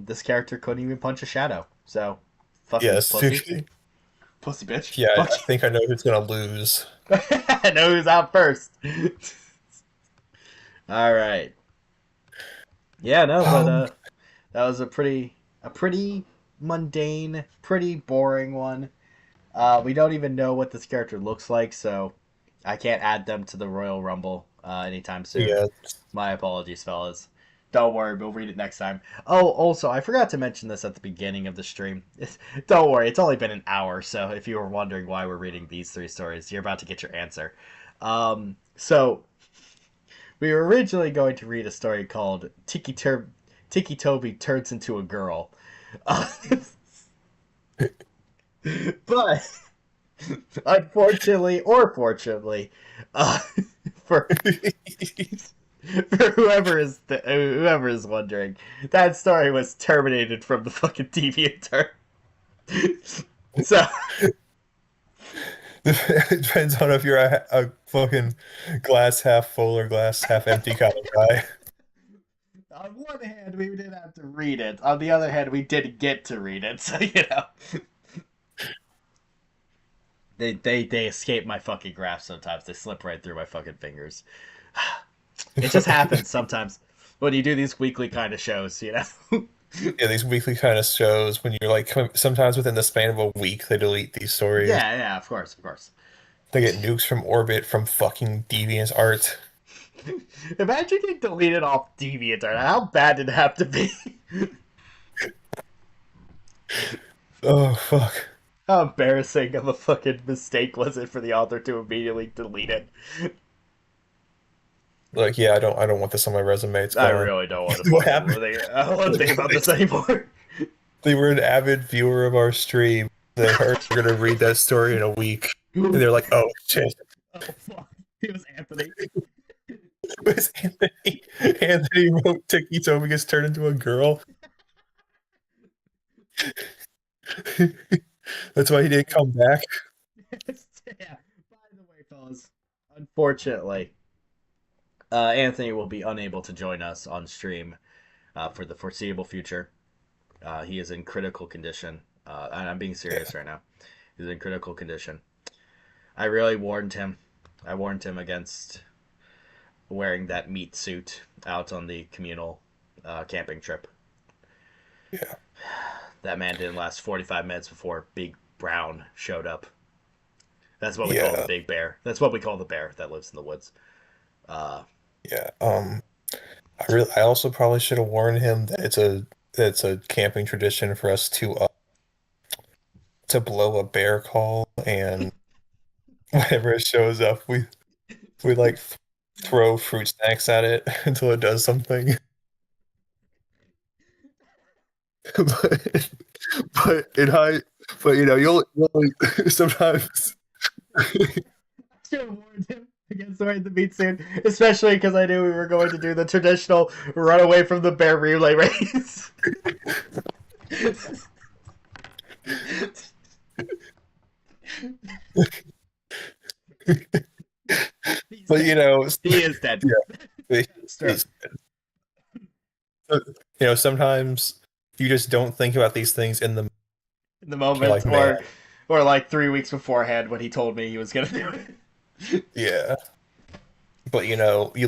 this character couldn't even punch a shadow. So, fucking Yes. pussy. Pussy bitch. Yeah, Fuck I think I know who's gonna lose. you. I know who's out first. All right. Yeah, no, but Um, that was a pretty mundane, pretty boring one. We don't even know what this character looks like, so I can't add them to the Royal Rumble anytime soon. yeah, My apologies, fellas. Don't worry, we'll read it next time. Oh, also, I forgot to mention this at the beginning of the stream. Don't worry, it's only been an hour, so if you were wondering why we're reading these three stories, you're about to get your answer. So we were originally going to read a story called Tiki Toby Turns into a Girl. Uh, but unfortunately or fortunately, uh, for for whoever is wondering, that story was terminated from the fucking DeviantArt. So it depends on if you're a fucking glass half full or glass half empty kind of guy. on one hand, we didn't have to read it. On the other hand, we did get to read it. So they escape my fucking grasp sometimes. They slip right through my fucking fingers. It just happens sometimes when you do these weekly kind of shows. Yeah, these weekly kind of shows when you're like sometimes within the span of a week they delete these stories. Yeah, yeah, of course, of course. They get nukes from orbit from fucking deviant art. Imagine getting deleted off DeviantArt. How bad did it have to be? Oh fuck. How embarrassing of a fucking mistake was it for the author to immediately delete it? Like, yeah, I don't want this on my resume. It's I gone. really don't want to What fucking. happened? I don't want to think about this anymore. They were an avid viewer of our stream. They heard we're gonna read that story in a week, and they're like, "Oh shit, Oh fuck! It was Anthony. it's Anthony." Anthony wrote Tiki Toby gets turned into a girl. That's why he didn't come back. Yeah. By the way, fellas, unfortunately, Anthony will be unable to join us on stream for the foreseeable future. He is in critical condition, and I'm being Yeah, serious right now. He's in critical condition. I really warned him. I warned him against wearing that meat suit out on the communal camping trip. yeah, That man didn't last 45 minutes before Big Brown showed up. That's what we call the yeah, big bear. That's what we call the bear that lives in the woods. Uh, yeah. I also probably should have warned him that it's a camping tradition for us to blow a bear call, and whenever it shows up, we like throw fruit snacks at it until it does something. but in high, but you'll only sometimes. should have warned him against wearing the meat suit, especially because I knew we were going to do the traditional run away from the bear relay race. He's But dead. He is dead. yeah, Straight. sometimes you just don't think about these things in the. In the You're moment, like, man, or like 3 weeks beforehand when he told me he was gonna do it. yeah. But you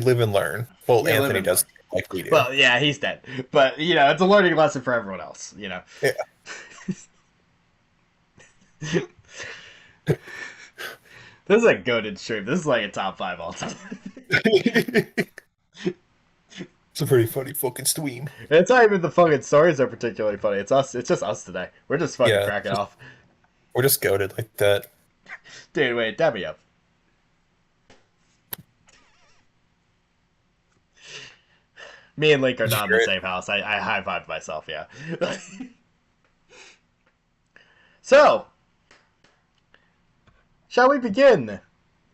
live and learn. Well, You live Anthony and learn. does like we do. Well, yeah, he's dead, but it's a learning lesson for everyone else. Yeah. This is a goated stream. This is like a top five all time. It's a pretty funny fucking stream. It's not even the fucking stories are particularly funny. It's us. It's just us today. We're just fucking Yeah, cracking off. we're just goaded like that. Dude, wait, dab me up. Me and Link are Did you not in hear the it? same house. I high fived myself. Yeah. So, shall we begin?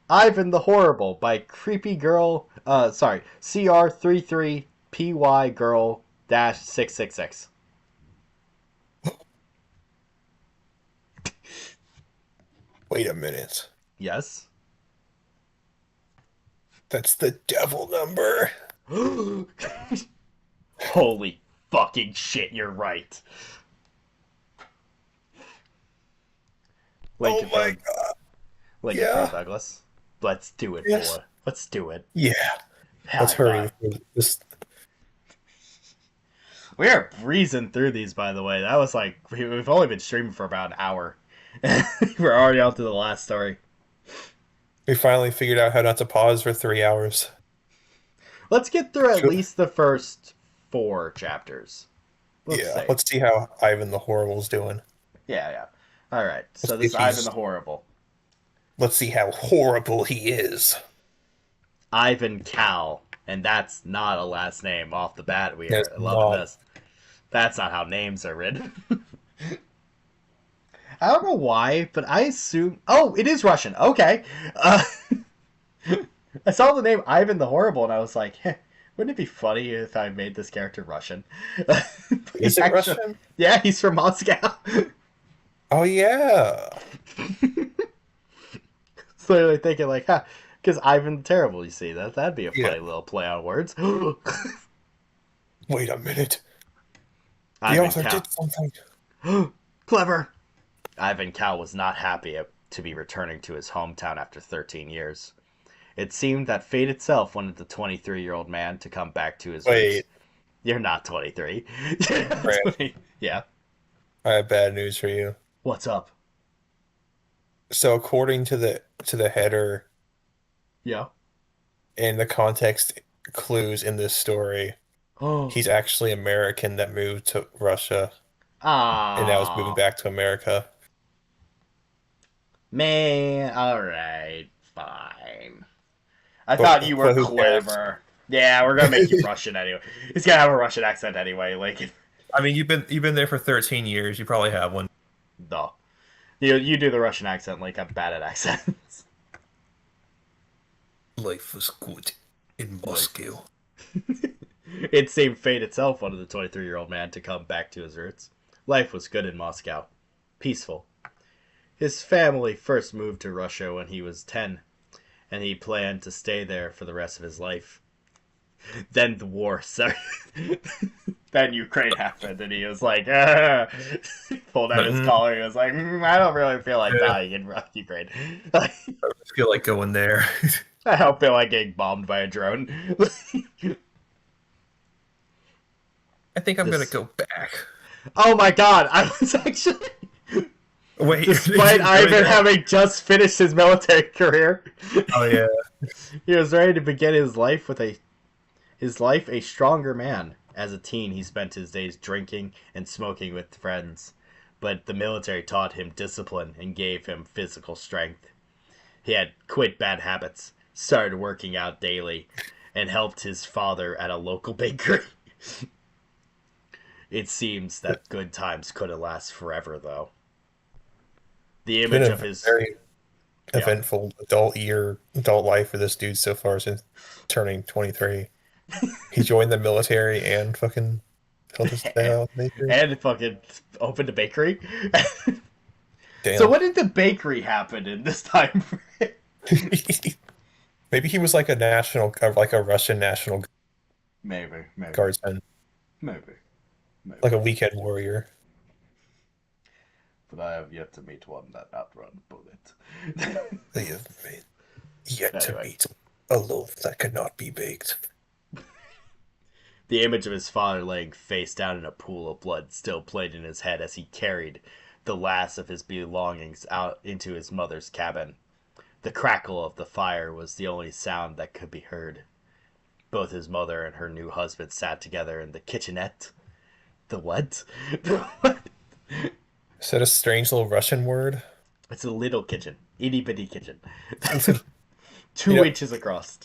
Ivan the Horrible by Creepy Girl. Sorry, CR33PY Girl dash 666. Wait a minute. Yes. That's the devil number. Holy fucking shit! You're right. Oh my Lincoln, god. Lincoln Yeah. Douglas. Let's do it, Yes. boy. Let's do it. Yeah. Let's High hurry five. before this. We are breezing through these, by the way. That was like we've only been streaming for about an hour. We're already on to the last story. We finally figured out how not to pause for 3 hours. Let's get through at Sure. least the first four chapters. Let's Yeah. see. Let's see how Ivan the Horrible's doing. Yeah, yeah. All right. Let's So see this if Ivan the he's. Horrible. Let's see how horrible he is. Ivan Cal, and that's not a last name off the bat. We That's are loving not. this. That's not how names are written. I don't know why, but I assume. Oh, it is Russian. Okay. Uh, I saw the name Ivan the Horrible, and I was like, wouldn't it be funny if I made this character Russian? Is He it actually, Russian? yeah, he's from Moscow. Oh yeah. So they're thinking like, huh, because Ivan the Terrible. You see that'd be a Yeah. funny little play on words. Wait a minute. The Ivan author Cal, did something. clever. Ivan Cal was not happy to be returning to his hometown after 13 years. It seemed that fate itself wanted the 23-year-old man to come back to his roots. Wait, You're not 23. Brad, Yeah. I have bad news for you. What's up? So according to the header Yeah. and the context clues in this story, Oh. he's actually American that moved to Russia and now is moving Ah. back to America. Man. All right. Fine. I thought you were But who cares? clever. Yeah, we're gonna make you Russian anyway. He's gonna have a Russian accent anyway. Like, I mean, you've been there for 13 years. You probably have one. no. You do the Russian accent. Like, I'm bad at accents. Life was good in Like, Moscow. it seemed fate itself wanted the 23-year-old man to come back to his roots. Life was good in Moscow. Peaceful. His family first moved to Russia when he was 10, and he planned to stay there for the rest of his life. Then the war started. Then Ukraine happened, and he was like, pulled out his Mm, collar. He was like, I don't really feel like yeah, dying in Ukraine. I feel like going there. I don't feel like getting bombed by a drone. I think I'm gonna This. go back. Oh my god! I was actually, Wait, is despite he doing Ivan that? having just finished his military career, Oh yeah. he was ready to begin his life a stronger man. As a teen, he spent his days drinking and smoking with friends, but the military taught him discipline and gave him physical strength. He had quit bad habits, started working out daily, and helped his father at a local bakery. It seems that good times couldn't last forever, though. The It's been image a of his. very Yeah. eventful adult life for this dude so far since turning 23. He joined the military and fucking built his bakery. And fucking opened a bakery. So Damn. when did the bakery happen in this time frame? Maybe he was like a like a Russian national Maybe, maybe, guardsman, maybe, maybe. like a weekend warrior. But I have yet to meet one that outrun bullet. They have made yet to Anyway, meet a loaf that cannot be baked. the image of his father laying face down in a pool of blood still played in his head as he carried the last of his belongings out into his mother's cabin. The crackle of the fire was the only sound that could be heard. Both his mother and her new husband sat together in the kitchenette. The what? The what? Is that a strange little Russian word? It's a little kitchen. Itty bitty kitchen. You Two know, inches across.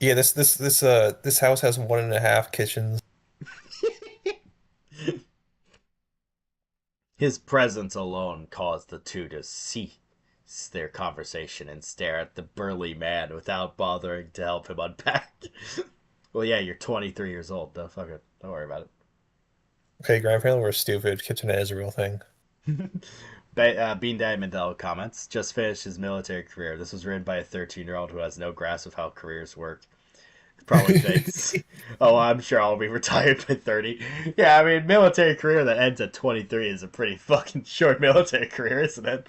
yeah, this house has 1.5 kitchens. His presence alone caused the two to cease their conversation and stare at the burly man without bothering to help him unpack. Well, yeah, you're 23 years old. Don't fuck it. Don't worry about Okay, grandparents were stupid. Kitchenette is a real thing. it. Bean Dad Mandela comments, just finished his military career. This was written by a 13-year-old who has no grasp of how careers work. Probably thinks, oh, I'm sure I'll be retired by 30. Yeah, I mean, military career that ends at 23 is a pretty fucking short military career, isn't it?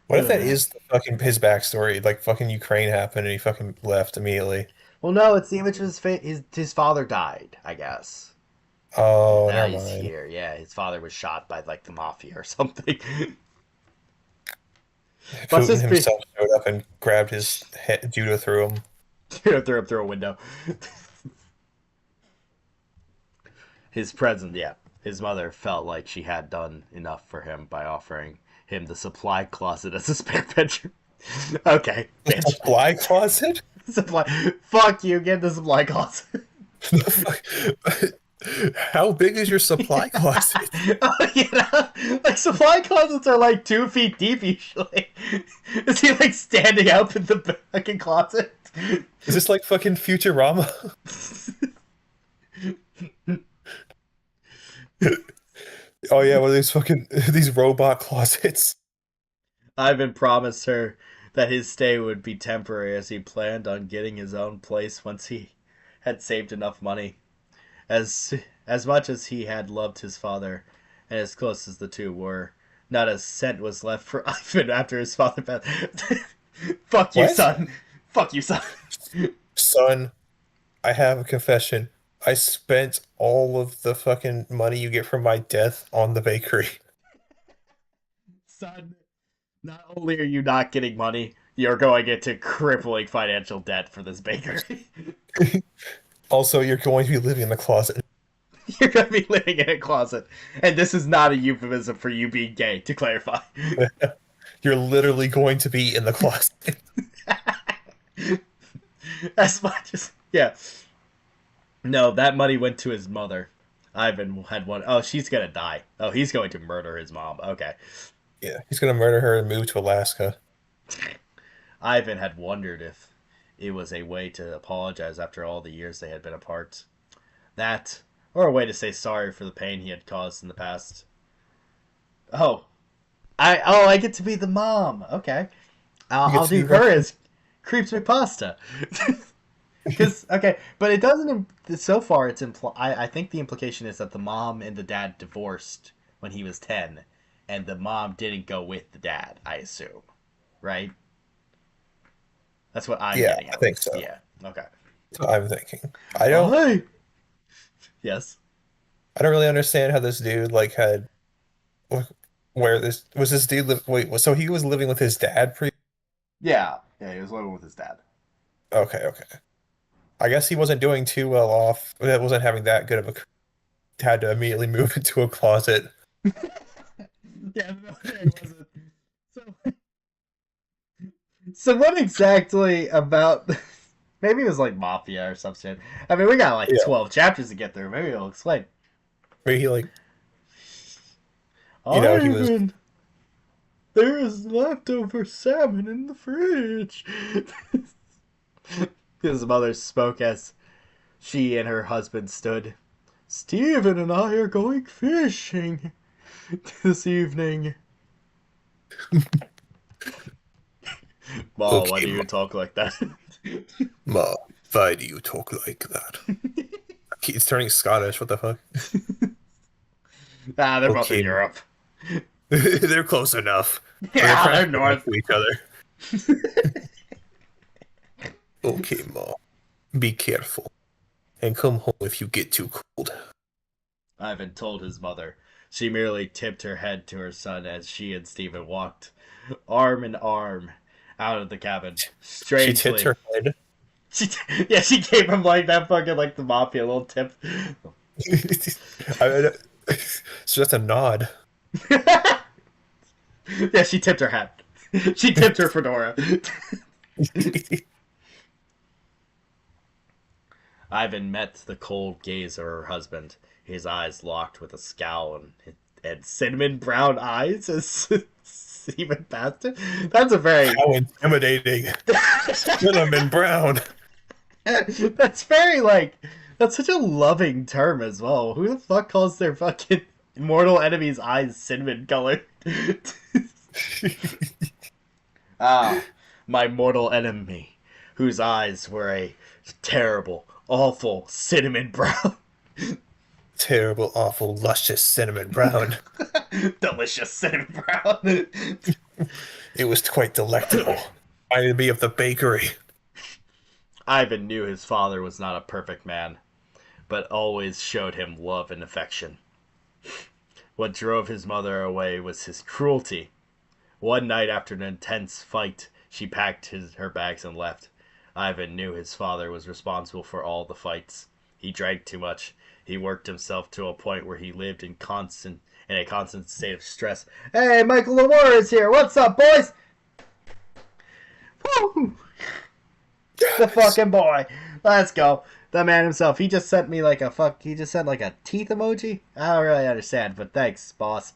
What if that is the fucking his backstory? Like fucking Ukraine happened and he fucking left immediately. Well, no, it's the image of his father died, I guess. And Oh, now never he's mind. here. Yeah, his father was shot by like the mafia or something. Must Putin just be himself showed up and grabbed his judo through him. threw him through a window. His present, yeah. His mother felt like she had done enough for him by offering him the supply closet as a spare bedroom. Okay, The bitch. supply closet? Supply. Fuck you. Get the supply closet. The fuck? How big is your supply closet? You know, like supply closets are like 2 feet deep usually. Is he like standing up in the fucking closet? Is this like fucking Futurama? Oh yeah, well these fucking these robot closets. Ivan promised her that his stay would be temporary as he planned on getting his own place once he had saved enough money. As as much as he had loved his father, and as close as the two were, not a cent was left for Ivan after his father passed. Fuck you, What? son. Fuck you, son. Son, I have a confession. I spent all of the fucking money you get from my death on the bakery. Son, not only are you not getting money, you're going into crippling financial debt for this bakery. Also, you're going to be living in the closet. You're going to be living in a closet. And this is not a euphemism for you being gay, to clarify. You're literally going to be in the closet. As much as. Yeah. No, that money went to his mother. Ivan had one. Oh, she's going to die. Oh, he's going to murder his mom. Okay. Yeah, he's gonna murder her and move to Alaska. Ivan had wondered if it was a way to apologize after all the years they had been apart. That, or a way to say sorry for the pain he had caused in the past. Oh, I get to be the mom. Okay, You get I'll to be do her fucking. as creeps me pasta. Because okay, but it doesn't. So far, it's I think the implication is that the mom and the dad divorced when he was 10, and the mom didn't go with the dad. I assume, right? That's what I'm Yeah, getting I at think least. so. Yeah. Okay. That's what I'm thinking. I Oh don't. hey. Yes. I don't really understand how this dude like had wh- where this was this dude live. Wait, so he was living with his dad pre. Yeah. Yeah. He was living with his dad. Okay, okay. I guess he wasn't doing too well off. That wasn't having that good of a. Had to immediately move into a closet. Yeah. No, it wasn't. So, so what exactly about? Maybe it was like mafia or some shit. I mean, we got like Yeah, 12 chapters to get through. Maybe it'll explain. maybe he like he was. Ivan, there is leftover salmon in the fridge. His mother spoke as she and her husband stood. Stephen and I are going fishing this evening. Ma, why Okay, do you talk like that? Ma, why do you talk like that? He's turning Scottish. What the fuck? Ah, they're both in Okay, Europe. they're close enough. Or they're Yeah, they're practically north. next to each other. Okay, Ma, be careful and come home if you get too cold. Ivan told his mother. She merely tipped her head to her son as she and Stephen walked arm in arm out of the cabin. She tipped Strangely, her head. she yeah, she gave him like that fucking like the mafia little tip. It's just a nod. Yeah, she tipped her hat. She tipped her fedora. Ivan met the cold gaze of her husband, his eyes locked with a scowl and cinnamon brown eyes as Stephen passed it. That's a very How intimidating. Cinnamon brown. that's very like that's such a loving term as well. Who the fuck calls their fucking mortal enemy's eyes cinnamon colored? Ah, my mortal enemy. whose eyes were a terrible, awful cinnamon brown. Terrible, awful, luscious cinnamon brown. Delicious cinnamon brown. It was quite delectable. Reminded me of the bakery. Ivan knew his father was not a perfect man, but always showed him love and affection. What drove his mother away was his cruelty. One night after an intense fight, she packed her bags and left. Ivan knew his father was responsible for all the fights. He drank too much. He worked himself to a point where he lived in a constant state of stress. Hey, Michael Lamore is here. What's up, boys? Woo! The Yes. fucking boy. Let's go. The man himself. He just sent me like a fuck. He just sent like a teeth emoji. I don't really understand, but thanks, boss.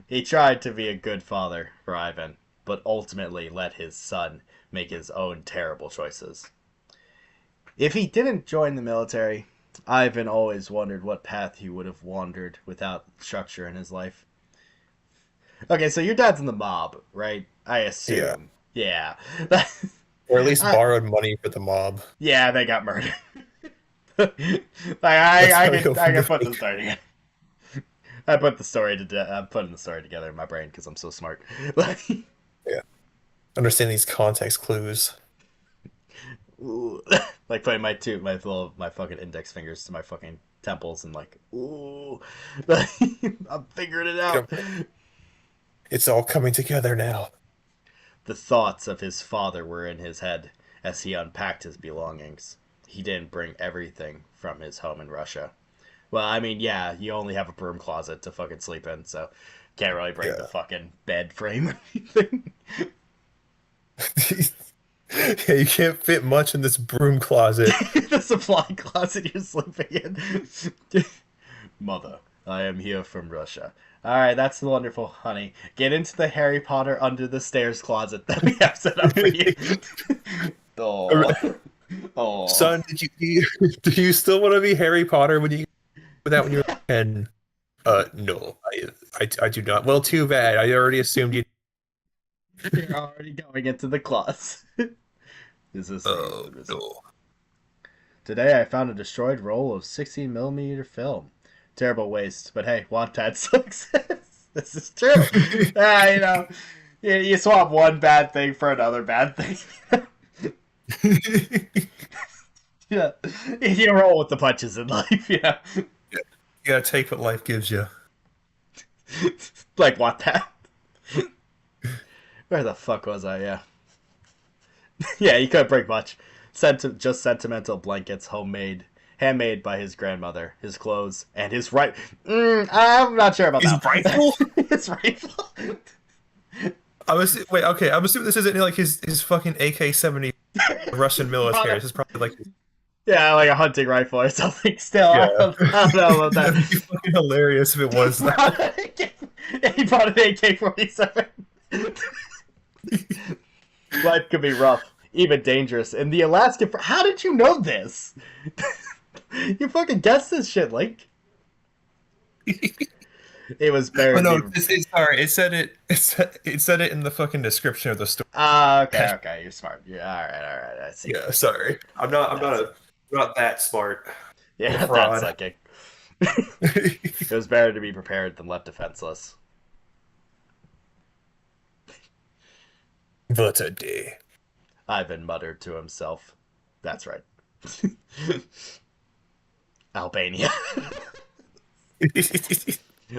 He tried to be a good father for Ivan, but ultimately let his son make his own terrible choices. If he didn't join the military, Ivan always wondered what path he would have wandered without structure in his life. Okay, so your dad's in the mob, right? I Yeah. assume. Yeah. Or at least I, borrowed money for the mob. yeah, they got murdered. That's I how we could opened the put the link. story together. I'm putting the story together in my brain because I'm so smart. Yeah. Understand these context clues. Ooh. Like putting my fucking index fingers to my fucking temples and like, ooh, I'm figuring it You know, out. it's all coming together now. The thoughts of his father were in his head as he unpacked his belongings. He didn't bring everything from his home in Russia. Well, I mean, yeah, you only have a broom closet to fucking sleep in, so can't really bring the Yeah. fucking bed frame or anything. Yeah, you can't fit much in this broom closet. The supply closet you're sleeping in. Mother, I am here from Russia. Alright, that's wonderful, honey. Get into the Harry Potter under the stairs closet that we have set up for you. Oh, oh. Son, do you still want to be Harry Potter when you're 10? No, I do not. Well, too bad. I already assumed you. You're already going into the closet. Is this me with the Oh result? no. Today I found a destroyed roll of 16mm film. Terrible waste, but hey, Wattpad success. This is true. You know, you swap one bad thing for another bad thing. Yeah, you roll with the punches in life. Yeah, You gotta take what life gives you. like Wattpad. Where the fuck was I? Yeah, yeah. You couldn't bring much. Just sentimental blankets, handmade by his grandmother, his clothes, and his right. I'm not sure about His that. rifle? His rifle. Wait, okay. I'm assuming this isn't like his fucking AK-70 Russian military. This is probably like Yeah, like a hunting rifle or something. Still, yeah. I don't know about that. That'd be fucking hilarious if it was that. He brought an AK-47. Life could be rough, even dangerous. In the Alaska, how did you know this? You fucking guessed this shit, Link. It was Oh buried. no, sorry. It said it in the fucking description of the story. Okay, you're smart. Yeah, all right, I see. Yeah, sorry. That's I'm not that smart. I'm a yeah, that's fraud. psychic. It was better to be prepared than left defenseless. But a day. Ivan muttered to himself. That's right. Albania.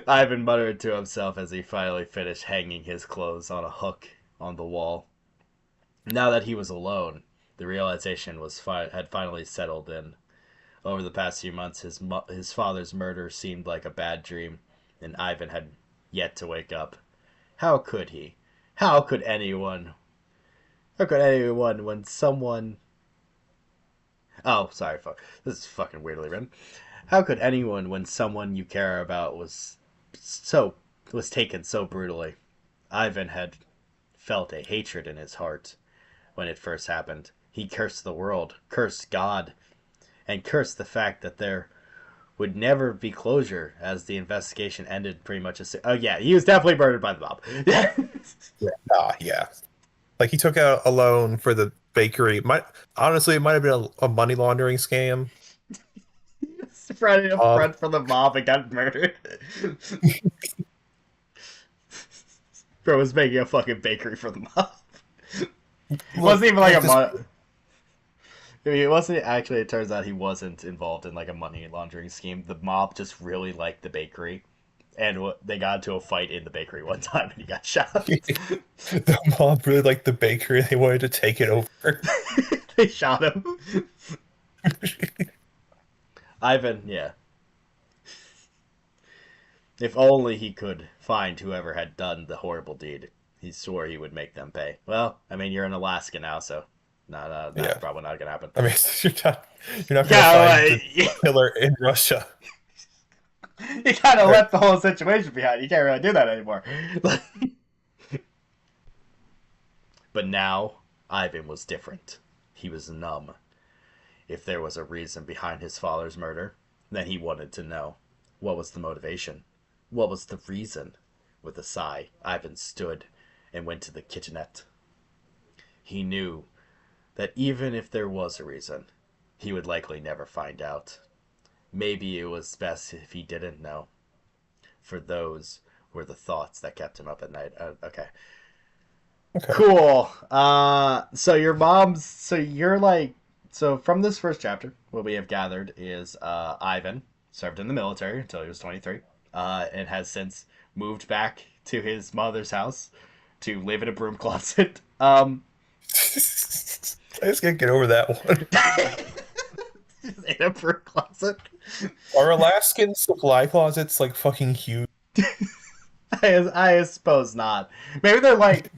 Ivan muttered to himself as he finally finished hanging his clothes on a hook on the wall. Now that he was alone, the realization had finally settled in. Over the past few months, his father's murder seemed like a bad dream, and Ivan had yet to wake up. How could he? How could anyone? How could anyone when someone? Oh, sorry, fuck. This is fucking weirdly written. How could anyone when someone you care about so was taken so brutally? Ivan had felt a hatred in his heart when it first happened. He cursed the world, cursed God, and cursed the fact that there would never be closure as the investigation ended pretty much as. Oh, yeah, he was definitely murdered by the mob. Yeah. Yeah. Ah, yeah. Like he took out a loan for the bakery. Might honestly, it might have been a money laundering scam. Spreading a Um, front for the mob and got murdered. Bro was making a fucking bakery for the mob. It look, wasn't even like like a this. mob. I mean, it wasn't actually. It turns out he wasn't involved in like a money laundering scheme. The mob just really liked the bakery, and they got into a fight in the bakery one time, and he got shot. The mob really liked the bakery. They wanted to take it over. They shot him. Ivan, yeah. If only he could find whoever had done the horrible deed. He swore he would make them pay. Well, I mean, you're in Alaska now, so that's Yeah, probably not gonna happen. I mean, you're not gonna find Yeah, the killer in Russia. you kind of Right. left the whole situation behind. You can't really do that anymore. But now, Ivan was different. He was numb. If there was a reason behind his father's murder, then he wanted to know. What was the motivation? What was the reason? With a sigh, Ivan stood and went to the kitchenette. He knew that even if there was a reason, he would likely never find out. Maybe it was best if he didn't know, for those were the thoughts that kept him up at night. Okay. Okay. Cool. So your mom's. So you're like. So from this first chapter, what we have gathered is Ivan served in the military until he was 23, and has since moved back to his mother's house to live in a broom closet. I just can't get over that one. In a broom closet. Are Alaskan supply closets like fucking huge? I suppose not. Maybe they're like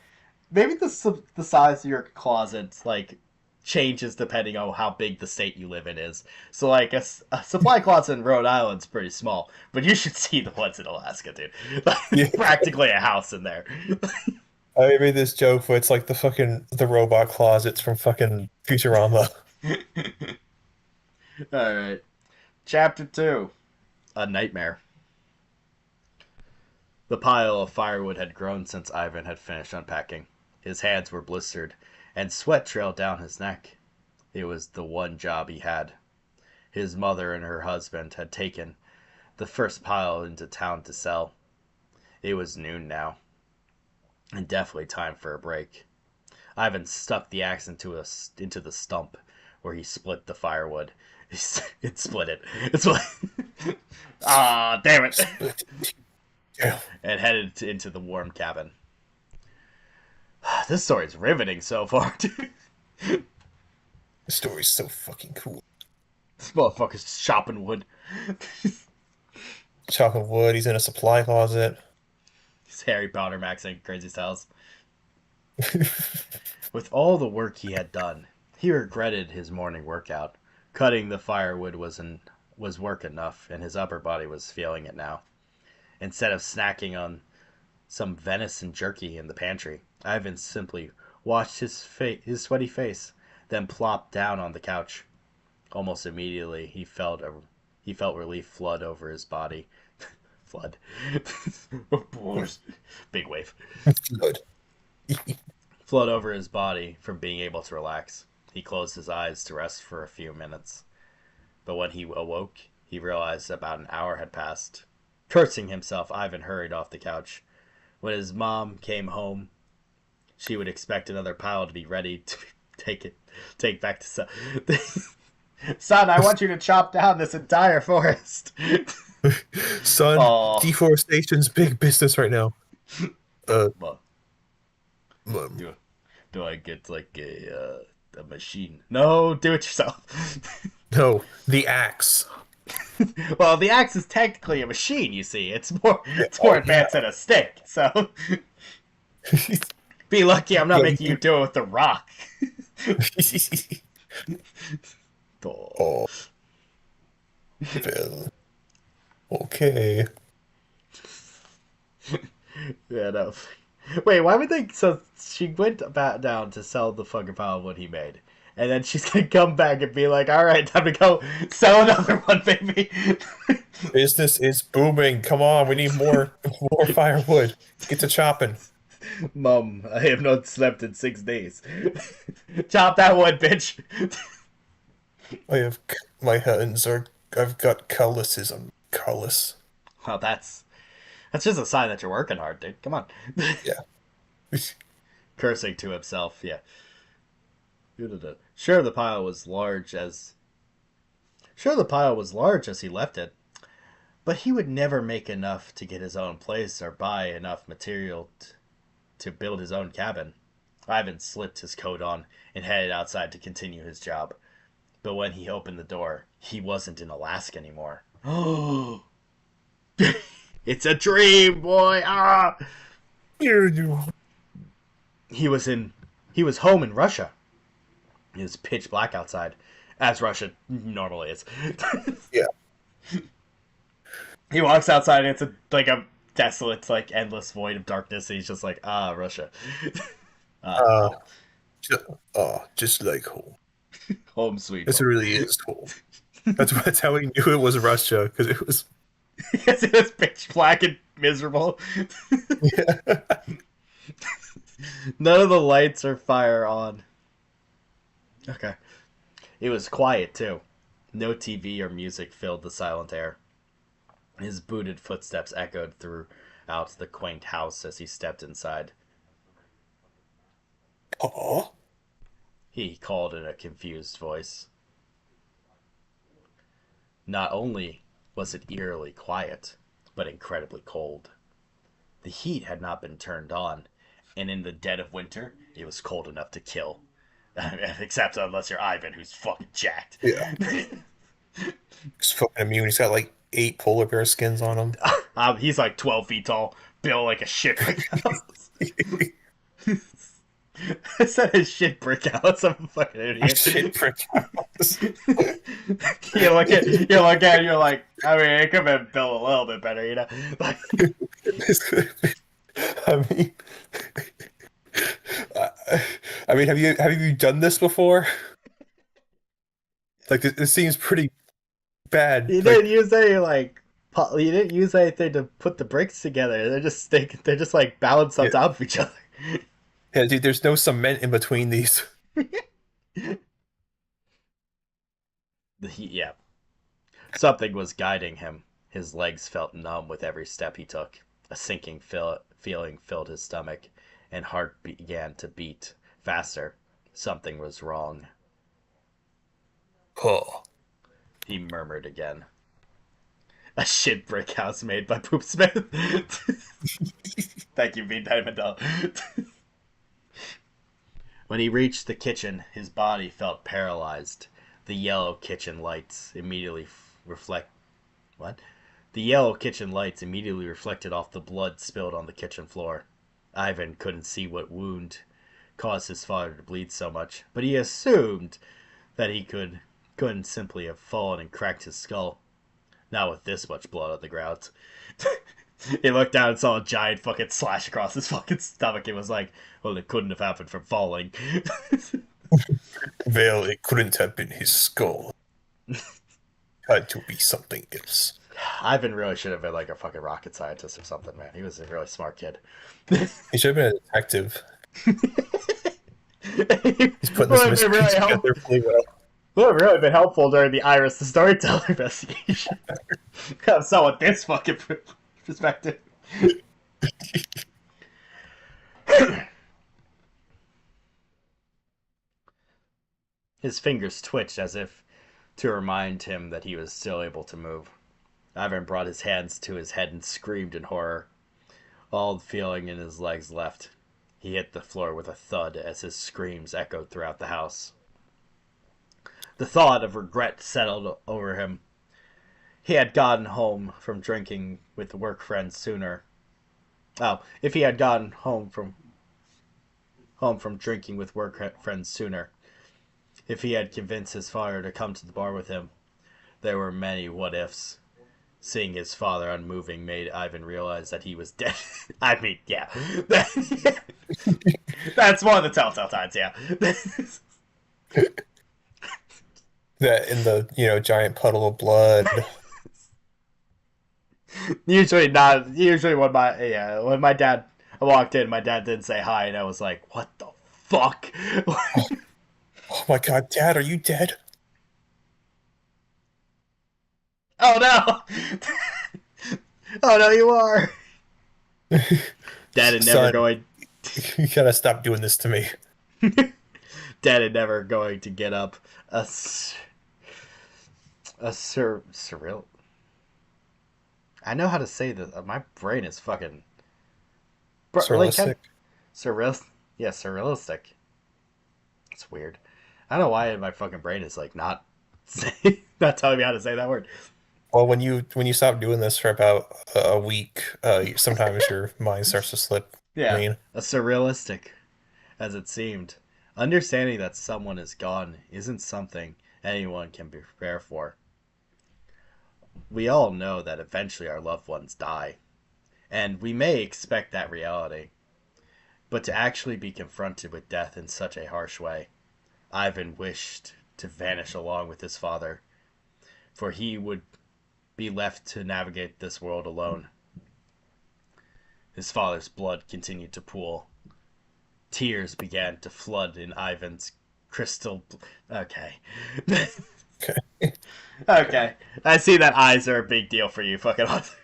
maybe the size of your closet like changes depending on how big the state you live in is. So like a supply closet in Rhode Island's pretty small, but you should see the ones in Alaska, dude. Yeah. Like, practically a house in there. I made this joke where it's like the robot closets from fucking Futurama. All right. Chapter 2. A nightmare. The pile of firewood had grown since Ivan had finished unpacking. His hands were blistered, and sweat trailed down his neck. It was the one job he had. His mother and her husband had taken the first pile into town to sell. It was noon now, and definitely time for a break. Ivan stuck the axe into the stump where he split the firewood. It split it. It's like ah, damn it! Yeah. And headed into the warm cabin. This story's riveting so far, dude. The story's so fucking cool. This motherfucker's chopping wood. Chopping wood, he's in a supply closet. He's Harry Potter maxing crazy styles. With all the work he had done, he regretted his morning workout. Cutting the firewood was work enough, and his upper body was feeling it now. Instead of snacking on some venison jerky in the pantry, Ivan simply washed his sweaty face, then plopped down on the couch. Almost immediately, he felt relief flood over his body. Flood. Big wave. Good. Flood over his body from being able to relax. He closed his eyes to rest for a few minutes. But when he awoke, he realized about an hour had passed. Cursing himself, Ivan hurried off the couch. When his mom came home, she would expect another pile to be ready to take back to son. Son, I want you to chop down this entire forest. Son, Oh, deforestation's big business right now. Uh, well, um, do I get like a machine? No, do it yourself. no, the axe. Well, the axe is technically a machine. You see, Yeah, it's more oh yeah. advanced than a stick. So be lucky I'm not making you do it with the rock. Oh. Oh, well, okay. Yeah, no. Wait, why would they? So she went back down to sell the fucking pile of wood he made, and then she's gonna come back and be like, "All right, time to go sell another one, baby." Business is booming. Come on, we need more firewood. Get to chopping. Mom, I have not slept in 6 days. Chop that wood, bitch. I have my hands are. I've got calluses. I'm callous. Well, that's just a sign that you're working hard, dude. Come on. Yeah. Cursing to himself, yeah. Sure, the pile was large as he left it, but he would never make enough to get his own place or buy enough material to build his own cabin. Ivan slipped his coat on and headed outside to continue his job. But when he opened the door, he wasn't in Alaska anymore. Oh, it's a dream, boy! Ah! You. He was in. He was home in Russia. It was pitch black outside, as Russia normally is. Yeah. He walks outside, and it's like a desolate, like endless void of darkness. And he's just like, Russia. Uh, Home. just like home. Home sweet This home. really is home. That's how we knew it was Russia because it was. Yes, it was pitch black and miserable. Yeah. None of the lights or fire on. Okay. It was quiet, too. No TV or music filled the silent air. His booted footsteps echoed throughout the quaint house as he stepped inside. Aw. He called in a confused voice. Not only was it eerily quiet, but incredibly cold. The heat had not been turned on, and in the dead of winter, it was cold enough to kill. Except unless you're Ivan, who's fucking jacked. Yeah. He's fucking immune. He's got like 8 polar bear skins on him. He's like 12 feet tall, built like a shit brick house. I said a shit brick house. I'm a fucking idiot. Shit brick house. You look at it, you're like, I mean, it could have been built a little bit better, you know? Like, I mean, I mean, have you done this before? Like, it seems pretty bad. you Like, didn't use any like, you didn't use anything to put the bricks together. They're just like balanced on yeah, top of each other. yeah, dude, there's no cement in between these. The heat, yeah. Something was guiding him. His legs felt numb with every step he took. A sinking feeling filled his stomach, and heart began to beat faster. Something was wrong. Oh, He murmured again. A shit brick house made by Poop Smith. Thank you, Bean Diamondell. When he reached the kitchen, his body felt paralyzed. The yellow kitchen lights immediately reflect what? The yellow kitchen lights immediately reflected off the blood spilled on the kitchen floor. Ivan couldn't see what wound caused his father to bleed so much, but he assumed that couldn't simply have fallen and cracked his skull. Not with this much blood on the ground. He looked down and saw a giant fucking slash across his fucking stomach. It was like, well, it couldn't have happened from falling. well, it couldn't have been his skull. Had to be something else. Ivan really should have been like a fucking rocket scientist or something, man. He was a really smart kid. He should have been a detective. It He's putting would this have been mystery really together really well. would have really been helpful during the Iris the Storyteller investigation. Have someone this fucking perspective. His fingers twitched as if to remind him that he was still able to move. Ivan brought his hands to his head and screamed in horror. All the feeling in his legs left. He hit the floor with a thud as his screams echoed throughout the house. The thought of regret settled over him. He had gotten home from drinking with work friends sooner. Oh, if he had gotten home from drinking with work friends sooner. If he had convinced his father to come to the bar with him. There were many what ifs. Seeing his father unmoving made Ivan realize that he was dead. I mean, yeah. That's one of the telltale signs, yeah. That in the, giant puddle of blood. Usually not. Usually when my dad, I walked in, my dad didn't say hi, and I was like, "What the fuck?" Oh, oh my God, Dad, are you dead? Oh no! Oh no, you are. Dad had never Son, going. you gotta stop doing this to me. Dad had never going to get up a surreal. I know how to say this. My brain is fucking like Surrealistic. surreal. Yeah, surrealistic. It's weird. I don't know why my fucking brain is like not not telling me how to say that word. Well, when you stop doing this for about a week, sometimes your mind starts to slip Yeah, green. a surrealistic as it seemed. Understanding that someone is gone isn't something anyone can be prepared for. We all know that eventually our loved ones die, and we may expect that reality. But to actually be confronted with death in such a harsh way, Ivan wished to vanish along with his father, for he would be left to navigate this world alone. His father's blood continued to pool. Tears began to flood in Ivan's crystal. Okay. Okay. Okay. I see that eyes are a big deal for you, fucking author.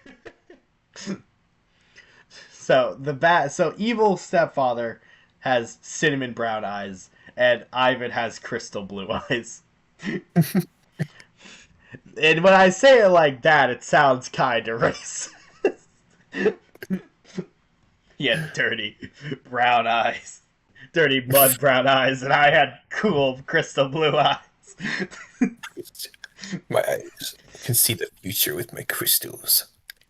So evil stepfather has cinnamon brown eyes, and Ivan has crystal blue eyes. And when I say it like that, it sounds kind of racist. He had dirty brown eyes, dirty mud brown eyes, and I had cool crystal blue eyes. My eyes can see the future with my crystals.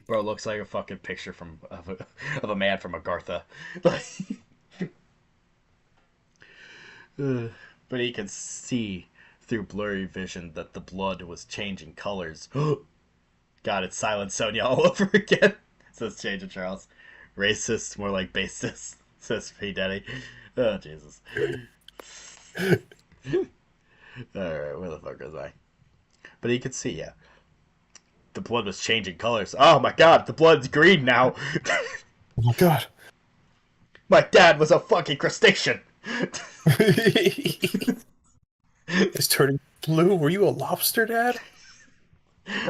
Bro looks like a fucking picture of a man from Agartha. Like, but he could see through blurry vision that the blood was changing colors. God, it's Silent Sonia all over again. Says Change of Charles. Racist, more like bassist, says P. Daddy. Oh, Jesus. Alright, where the fuck was I? But he could see, yeah. The blood was changing colors. Oh my god, the blood's green now. Oh my God. My dad was a fucking crustacean. It's turning blue. Were you a lobster, Dad?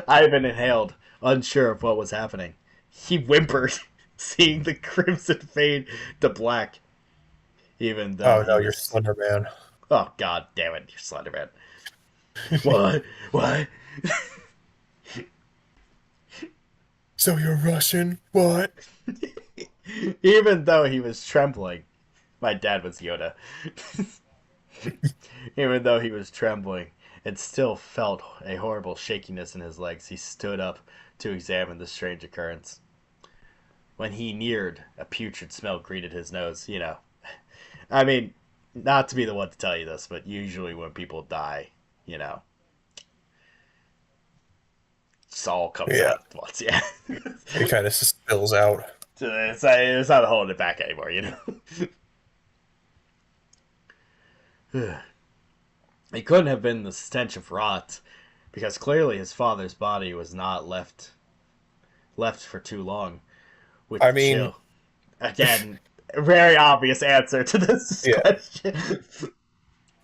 Ivan inhaled, unsure of what was happening. He whimpered, seeing the crimson fade to black, even though Oh he no, you're was. Slender Man. Oh, god damn it, you're Slenderman. What? What? So you're Russian? What? Even though he was trembling, my dad was Yoda. Even though he was trembling and still felt a horrible shakiness in his legs, he stood up to examine the strange occurrence. When he neared, a putrid smell greeted his nose. I mean, not to be the one to tell you this, but usually when people die, you know, it all comes Yeah, out at once. Yeah, it kind of spills out. it's not holding it back anymore. It couldn't have been the stench of rot, because clearly his father's body was not left for too long with I the mean, chill. Again, a very obvious answer to this yeah. question.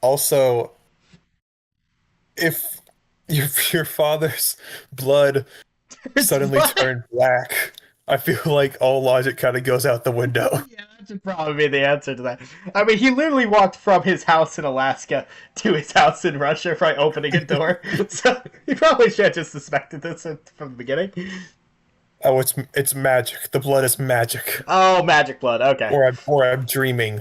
Also, if your father's blood It's suddenly fine. turned black, I feel like all logic kind of goes out the window. Yeah, that should probably be the answer to that. I mean, he literally walked from his house in Alaska to his house in Russia by opening a door. So he probably should have just suspected this from the beginning. Oh, it's magic. The blood is magic. Oh, magic blood. Okay. Or I'm dreaming.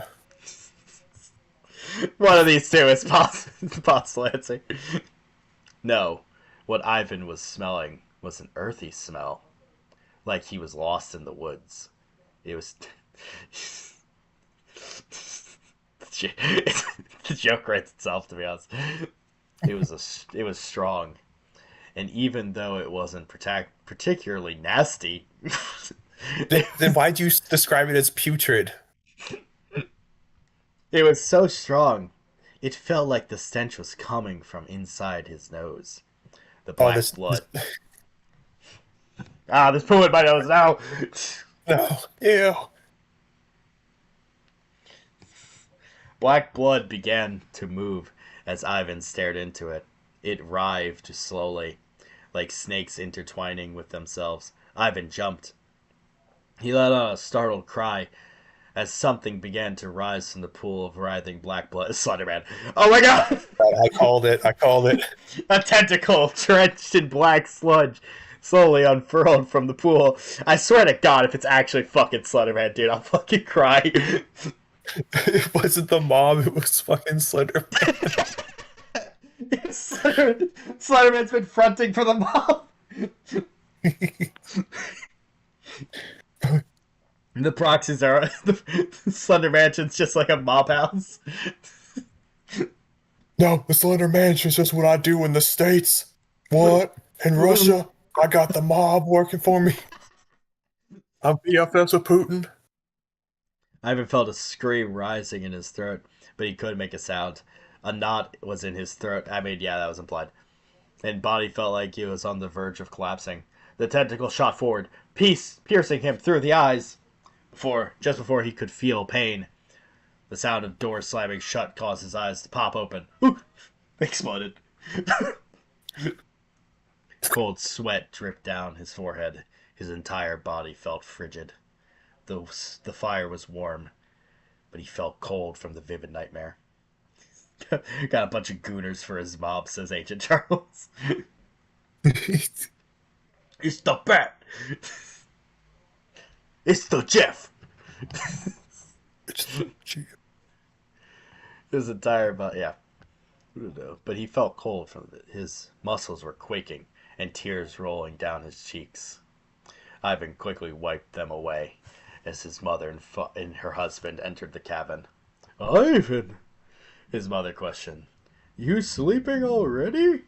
One of these two is possible answer. No, what Ivan was smelling was an earthy smell, like he was lost in the woods. It was. The joke writes itself, to be honest. It was strong, and even though it wasn't particularly nasty, Then why'd you describe it as putrid? it was so strong. It felt like the stench was coming from inside his nose. The Oh, black blood. Ah, there's poo in my nose now. no, ew. Black blood began to move as Ivan stared into it. It writhed slowly, like snakes intertwining with themselves. Ivan jumped. He let out a startled cry as something began to rise from the pool of writhing black blood. Slenderman. Oh my god! I called it. I called it. A tentacle drenched in black sludge slowly unfurled from the pool. I swear to God, if it's actually fucking Slenderman, dude, I'll fucking cry. It wasn't the mob. It was fucking Slender. Slenderman's been fronting for the mob. The proxies are the Slender Mansion's just like a mob house. No, the Slender Mansion's just what I do in the States. What? In Russia, I got the mob working for me. I'm BFFs with Putin. Ivan felt a scream rising in his throat, but he couldn't make a sound. A knot was in his throat. I mean, yeah, that was implied. And body felt like he was on the verge of collapsing. The tentacle shot forward, piercing him through the eyes. Just before he could feel pain, the sound of doors slamming shut caused his eyes to pop open. Ooh! Exploded. Cold sweat dripped down his forehead. His entire body felt frigid. The fire was warm, but he felt cold from the vivid nightmare. Got a bunch of gooners for his mob, says Ancient Charles. It's the bat! It's the Jeff! His entire body, yeah. But he felt cold from it. His muscles were quaking and tears rolling down his cheeks. Ivan quickly wiped them away as his mother and her husband entered the cabin. Ivan, his mother questioned. You sleeping already?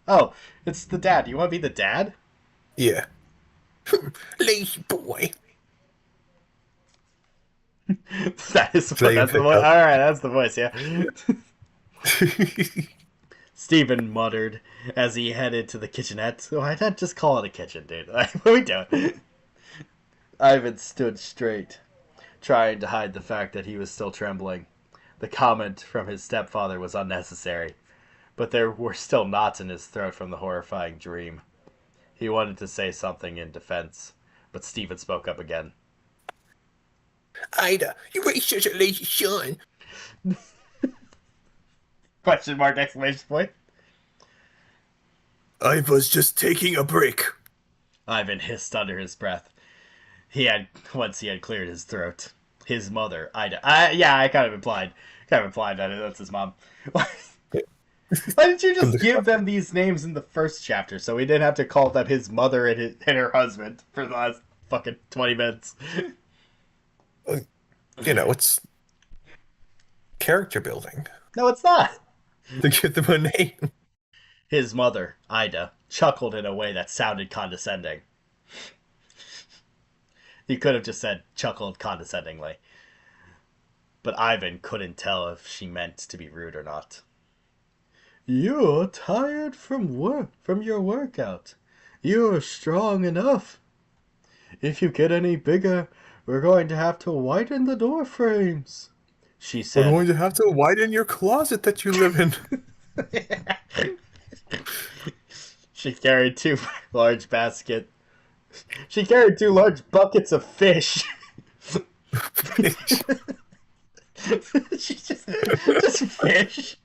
Oh, it's the dad. You want to be the dad? Yeah. Lazy boy. That's the voice. Alright, that's the voice, yeah. Stephen muttered as he headed to the kitchenette. Why not just call it a kitchen, dude? Like, what are we doing? Ivan stood straight, trying to hide the fact that he was still trembling. The comment from his stepfather was unnecessary, but there were still knots in his throat from the horrifying dream. He wanted to say something in defense, but Stephen spoke up again. Ida, you raised such a lazy son. Question mark, exclamation point. I was just taking a break. Ivan hissed under his breath. Once he had cleared his throat. His mother, Ida. I kind of implied that that's his mom. Why didn't you just give them these names in the first chapter so we didn't have to call them his mother and her husband for the last fucking 20 minutes? You know, it's character building. No, it's not. To give them a name. His mother, Ida, chuckled in a way that sounded condescending. He could have just said chuckled condescendingly. But Ivan couldn't tell if she meant to be rude or not. You're tired from your workout. You're strong enough. If you get any bigger, we're going to have to widen the door frames, she said. We're going to have to widen your closet that you live in. She carried two large buckets of fish. She just fish.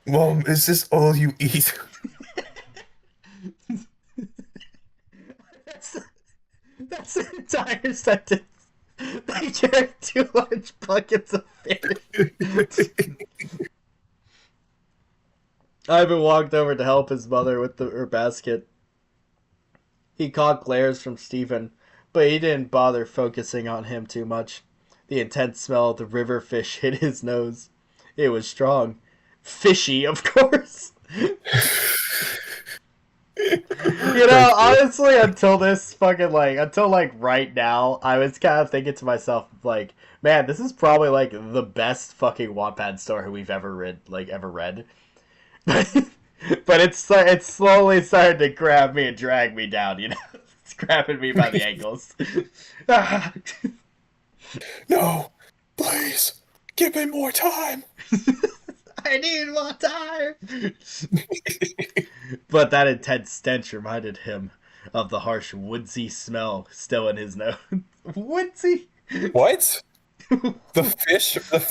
Mom, is this all you eat? That's the entire sentence. They carried two large buckets of fish. Ivan walked over to help his mother with her basket. He caught glares from Stephen, but he didn't bother focusing on him too much. The intense smell of the river fish hit his nose. It was strong. Fishy, of course. You know, honestly, until right now, I was kind of thinking to myself, like, man, this is probably, like, the best fucking Wattpad story we've ever read. But it's slowly starting to grab me and drag me down, you know? It's grabbing me by the ankles. No, please, Give me more time. I need more time. But that intense stench reminded him of the harsh woodsy smell still in his nose. Woodsy? What? The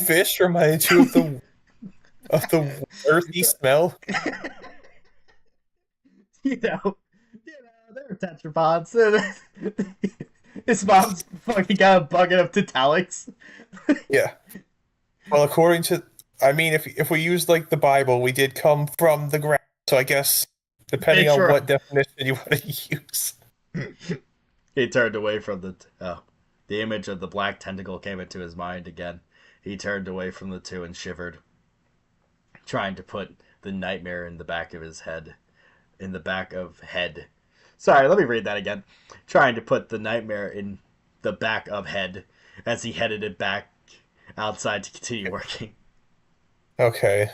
fish reminded you of the earthy smell. They're tetrapods. His mom's fucking got a bucket of Titalics. Yeah. Well, according to, I mean, if we use like the Bible, we did come from the ground. So I guess depending on Sure. what definition you want to use. He turned away from the image of the black tentacle came into his mind again. He turned away from the two and shivered, trying to put the nightmare in the back of his head. In the back of head. Sorry, let me read that again. Trying to put the nightmare in the back of head as he headed it back outside to continue working. Okay,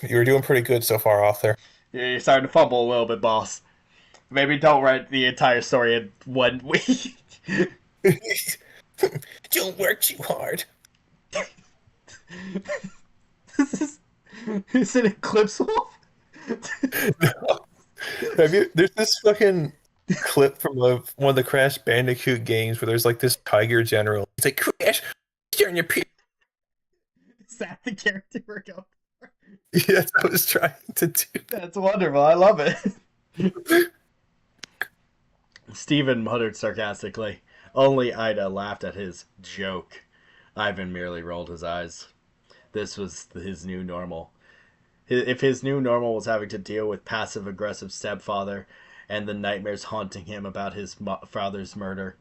you were doing pretty good so far, author. You're starting to fumble a little bit, boss. Maybe don't write the entire story in 1 week. Don't work too hard. Is it Eclipse Wolf? Have you? There's this fucking clip from one of the Crash Bandicoot games where there's like this tiger general. He's like, Crash, turn your pee. Is that the character we're going for? Yeah, that's what I was trying to do. That's wonderful. I love it. Stephen muttered sarcastically. Only Ida laughed at his joke. Ivan merely rolled his eyes. This was his new normal. If his new normal was having to deal with passive aggressive stepfather and the nightmares haunting him about his father's murder,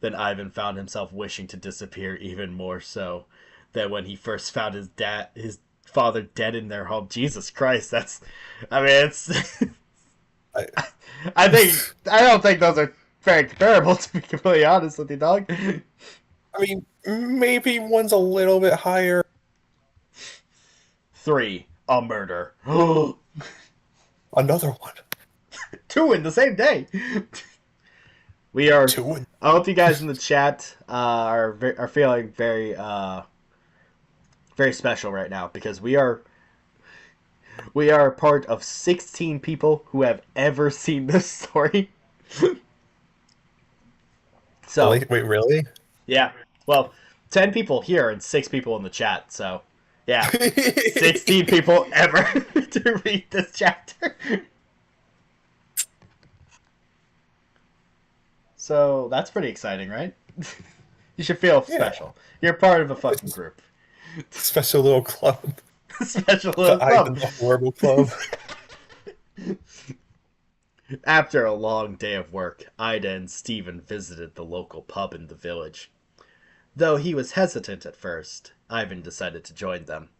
then Ivan found himself wishing to disappear even more so than when he first found his father dead in their home. Jesus Christ, I mean, it's. I, I don't think those are very comparable, to be completely honest with you, dog. I mean, maybe one's a little bit higher. 3, a murder. Another one. 2 in the same day. We are. Two. I hope you guys in the chat are feeling very special right now because we are part of 16 people who have ever seen this story. So Wait, really? yeah, well, 10 people here and 6 people in the chat. So yeah, 16 people ever to read this chapter. So that's pretty exciting, right? You should feel Yeah. special. You're part of a fucking group. Special little club. Special The little Ivan club. the Horrible Club. After a long day of work, Ida and Stephen visited the local pub in the village. Though he was hesitant at first, Ivan decided to join them.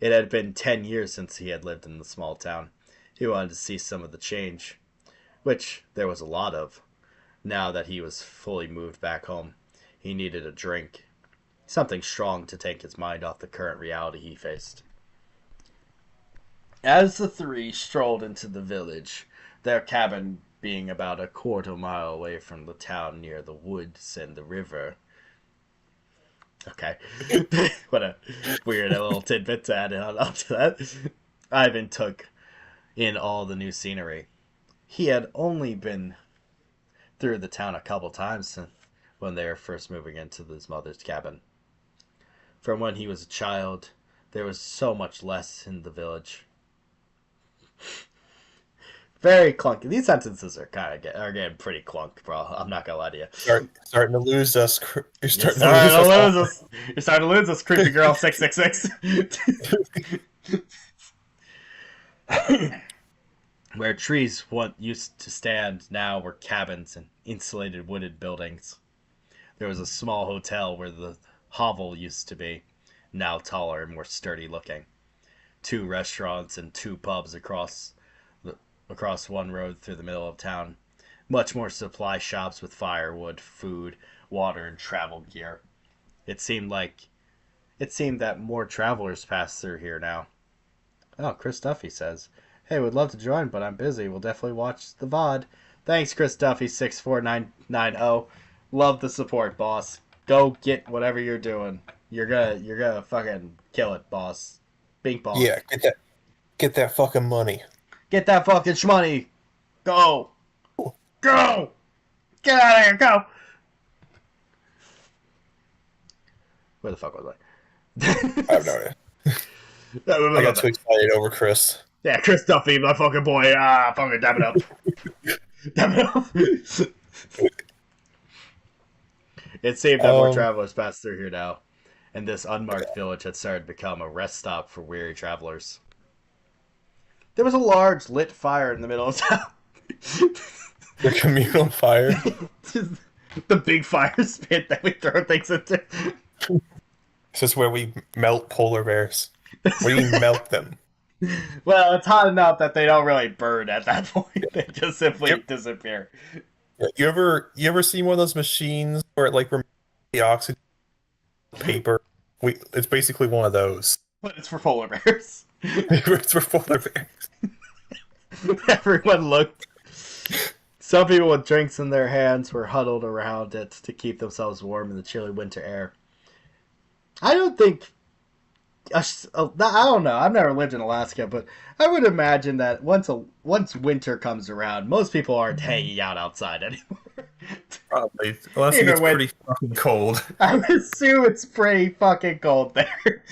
It had been 10 years since he had lived in the small town. He wanted to see some of the change, which there was a lot of. Now that he was fully moved back home, he needed a drink. Something strong to take his mind off the current reality he faced. As the three strolled into the village, their cabin being about a quarter mile away from the town near the woods and the river. Okay. What a weird little tidbit to add on up to that. Ivan took in all the new scenery. He had only been through the town a couple times since when they were first moving into his mother's cabin. From when he was a child, there was so much less in the village. Very clunky. These sentences are getting pretty clunk, bro. I'm not gonna lie to you. Starting to lose us. You're You're starting to lose starting us. to lose us. You're starting to lose us, creepy girl 666. Where trees once used to stand now were cabins and insulated wooded buildings. There was a small hotel where the hovel used to be, now taller and more sturdy looking. 2 restaurants and 2 pubs across one road through the middle of town. Much more supply shops with firewood, food, water, and travel gear. It seemed that more travelers pass through here now. Oh, Chris Duffy says, "Hey, would love to join, but I'm busy. We'll definitely watch the VOD." Thanks, Chris Duffy 64990. Love the support, boss. Go get whatever you're doing. You're gonna fucking kill it, boss. Bing bong. Yeah, get that fucking money. Get that fucking shmoney. Go. Go. Get out of here. Go. Where the fuck was I have no idea. I got too I? excited over Chris. Yeah, Chris Duffy, my fucking boy. Ah, fucking dab it up. Dab it up. It seemed that more Um, travelers passed through here now, and this unmarked village had started to become a rest stop for weary travelers. There was a large lit fire in the middle of town. the communal fire. Just the big fire spit that we throw things into. This is where we melt polar bears. We melt them. Well, it's hot enough that they don't really burn at that point. They just simply Yep. disappear. You ever seen one of those machines where it like removes the oxygen paper? It's basically one of those. But it's for polar bears. It's for polar bears. Everyone looked. Some people with drinks in their hands were huddled around it to keep themselves warm in the chilly winter air. I don't think. I don't know. I've never lived in Alaska, but I would imagine that once winter comes around, most people aren't hanging out outside anymore. Probably. Unless it Even gets when pretty fucking cold. I assume it's pretty fucking cold there.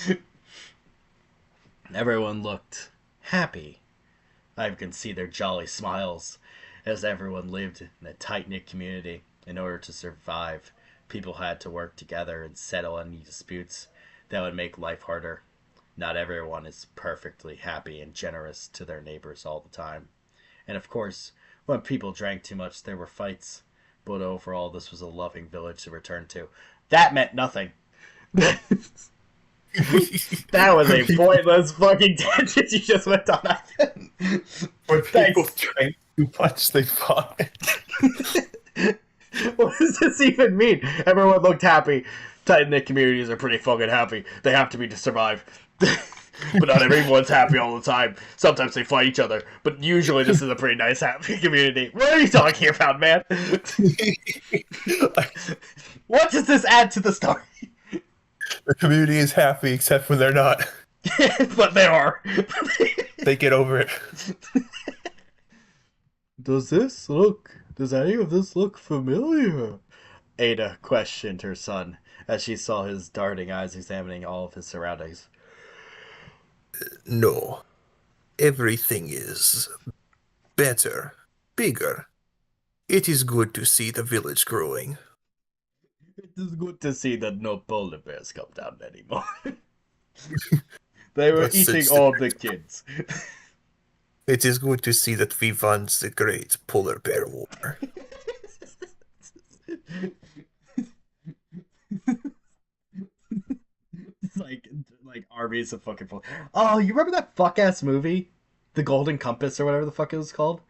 Everyone looked happy. I can see their jolly smiles as everyone lived in a tight knit community. In order to survive, people had to work together and settle any disputes that would make life harder. Not everyone is perfectly happy and generous to their neighbors all the time. And of course, when people drank too much, there were fights. But overall, this was a loving village to return to. That meant nothing. That was a pointless fucking tangent you just went on. When people Thanks. drink too much, they fought. What does this even mean? Everyone looked happy. Tight knit communities are pretty fucking happy. They have to be to survive. But not everyone's happy all the time. Sometimes they fight each other, but usually this is a pretty nice, happy community. What are you talking about, man? What does this add to the story? The community is happy except when they're not. But they are. They get over it. Does any of this look familiar? Ada questioned her son as she saw his darting eyes examining all of his surroundings. No, everything is better, bigger. It is good to see the village growing. It is good to see that no polar bears come down anymore. They were But eating since all the kids. it is good to see that we won the great polar bear war. It's like armies of fucking. Oh, you remember that fuck ass movie, The Golden Compass or whatever the fuck it was called?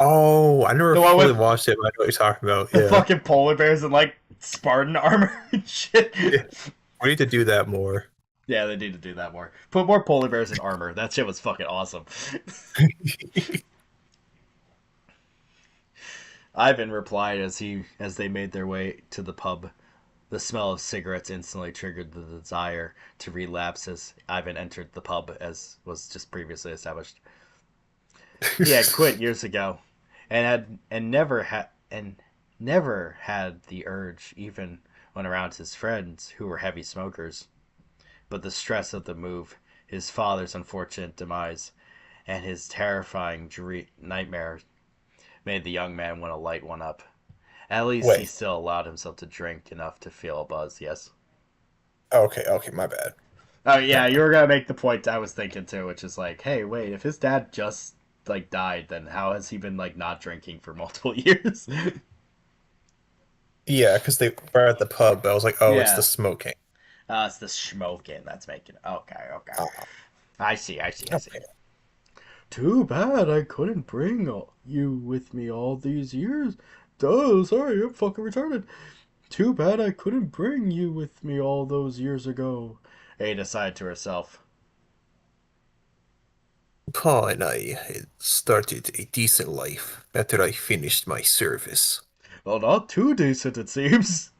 Oh, I never The one fully with watched it, but I know what you're talking about. the Yeah. fucking polar bears and like Spartan armor and shit. Yeah. We need to do that more. Yeah, they need to do that more. Put more polar bears in armor. That shit was fucking awesome. Ivan replied as they made their way to the pub. The smell of cigarettes instantly triggered the desire to relapse as Ivan entered the pub, as was just previously established. He had quit years ago, and never had the urge, even when around his friends who were heavy smokers. But the stress of the move, his father's unfortunate demise, and his terrifying nightmare made the young man want to light one up. At least he Wait. still allowed himself to drink enough to feel a buzz, yes? Okay, my bad. Oh, yeah, My you bad. were gonna make the point I was thinking too, which is like, hey, wait, if his dad just, like, died, then how has he been, like, not drinking for multiple years? Yeah, because they were at the pub. I was like, oh, it's the Yeah. smoking. It's the smoking that's making it. Okay, okay. Ah, I see. okay. Too bad I couldn't bring you with me all these years. Duh, sorry, I'm fucking retarded. Too bad I couldn't bring you with me all those years ago. Ada sighed to herself. Pa and I had started a decent life after I finished my service. Well, not too decent, it seems.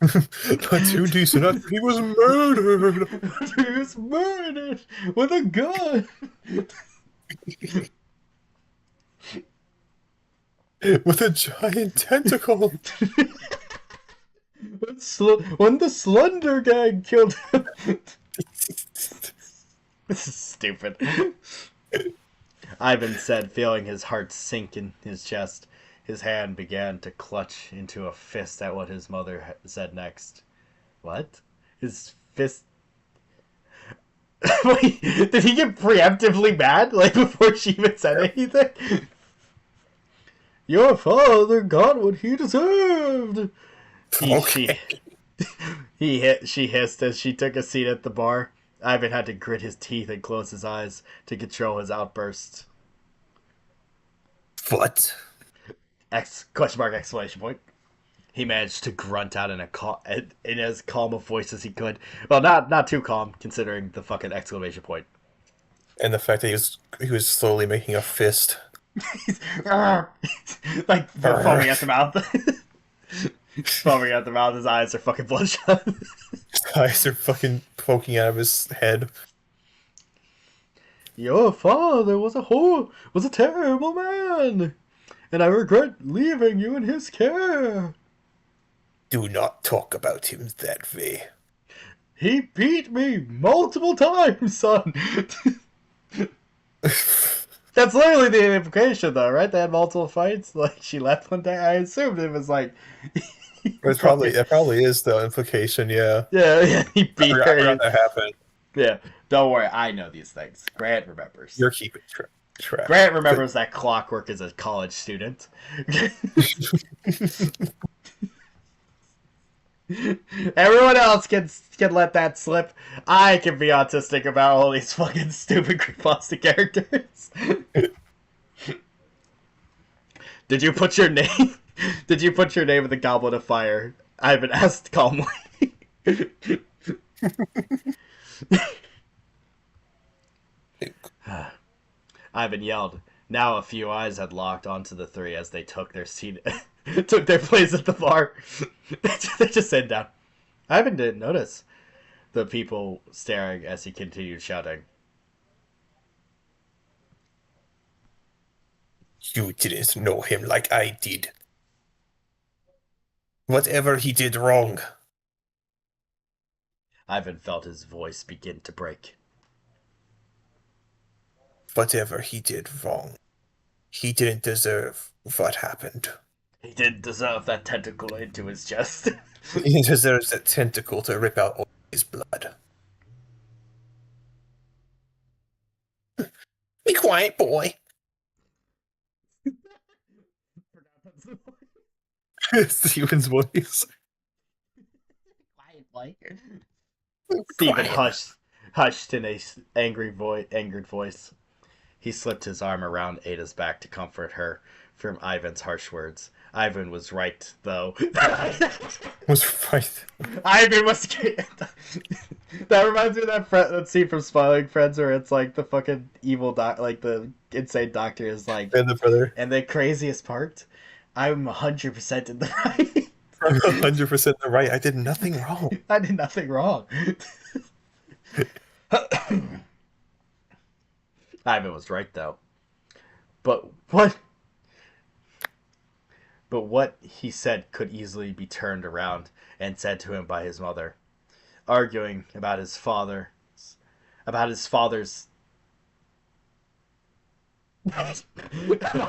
But too decent after he was murdered He was murdered with a gun. with a giant tentacle. When the Slender Gang killed him. This is stupid. Ivan said, feeling his heart sink in his chest. His hand began to clutch into a fist at what his mother said next. What? His fist. Wait, did he get preemptively mad, like, before she even said anything? Your father got what he deserved. He, she, Okay. she hissed as she took a seat at the bar. Ivan had to grit his teeth and close his eyes to control his outburst. What? Question mark exclamation point. He managed to grunt out in as calm a voice as he could. Well, not too calm considering the fucking exclamation point. And the fact that he was slowly making a fist. Like Arr. foaming at the mouth. Foaming at the mouth. His eyes are fucking bloodshot. His eyes are fucking poking out of his head. Your father was a terrible man, and I regret leaving you in his care. Do not talk about him that way. He beat me multiple times, son. That's literally the implication, though, right? They had multiple fights. Like she left one day. I assumed it was like, That probably is the implication, yeah. yeah. He beat I her. forgot that happened. Yeah, don't worry. I know these things. Grant remembers. You're keeping track. Grant But remembers that clockwork as a college student. Everyone else can let that slip. I can be autistic about all these fucking stupid creepypasta characters. Did you put your name? Did you put your name in the Goblet of Fire? I've been asked calmly. Ivan yelled. Now a few eyes had locked onto the three as they took their seat, took their place at the bar. They just sat down. Ivan didn't notice the people staring as he continued shouting. you didn't know him like I did. Whatever he did wrong. Ivan felt his voice begin to break. Whatever he did wrong. He didn't deserve what happened. He didn't deserve that tentacle into his chest. He deserves that tentacle to rip out all his blood. Be quiet, boy. Steven's voice. Quiet, boy. Be Stephen quiet. hushed in a angered voice. He slipped his arm around Ada's back to comfort her from Ivan's harsh words. Ivan was right, though. Was right. Ivan was. That reminds me of that scene from Spoiling Friends where it's like the fucking evil like the insane doctor is like, And the brother. and the craziest part, I'm 100% in the right. I'm 100% the right. I did nothing wrong. I did nothing wrong. Ivan was right though. But what? But what he said could easily be turned around and said to him by his mother, arguing about his father's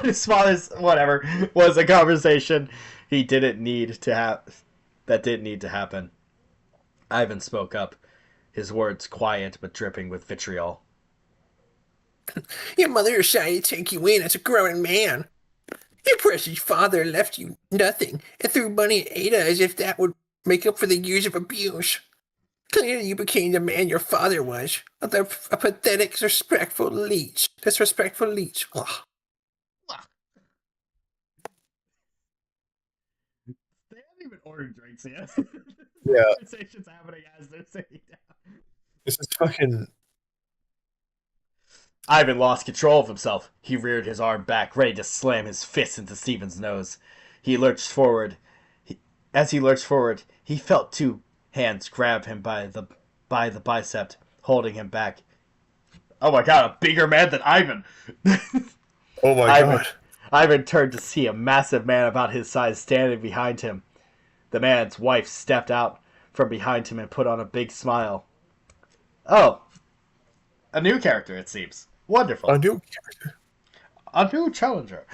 his father's whatever was a conversation he didn't need to have that didn't need to happen. Ivan spoke up, his words quiet but dripping with vitriol. Your mother is shy to take you in as a grown man. Your precious father left you nothing and threw money at Ada as if that would make up for the years of abuse. Clearly you became the man your father was, a pathetic, disrespectful leech. Ugh. They haven't even ordered drinks yet. Yeah. Conversation's happening as they're sitting down. This is fucking. Ivan lost control of himself. He reared his arm back, ready to slam his fist into Steven's nose. He lurched forward. As he lurched forward, he felt two hands grab him by the bicep, holding him back. Oh my god, a bigger man than Ivan! Oh my Ivan God. Ivan turned to see a massive man about his size standing behind him. The man's wife stepped out from behind him and put on a big smile. Oh, a new character, it seems. A Wonderful. new character. A new challenger.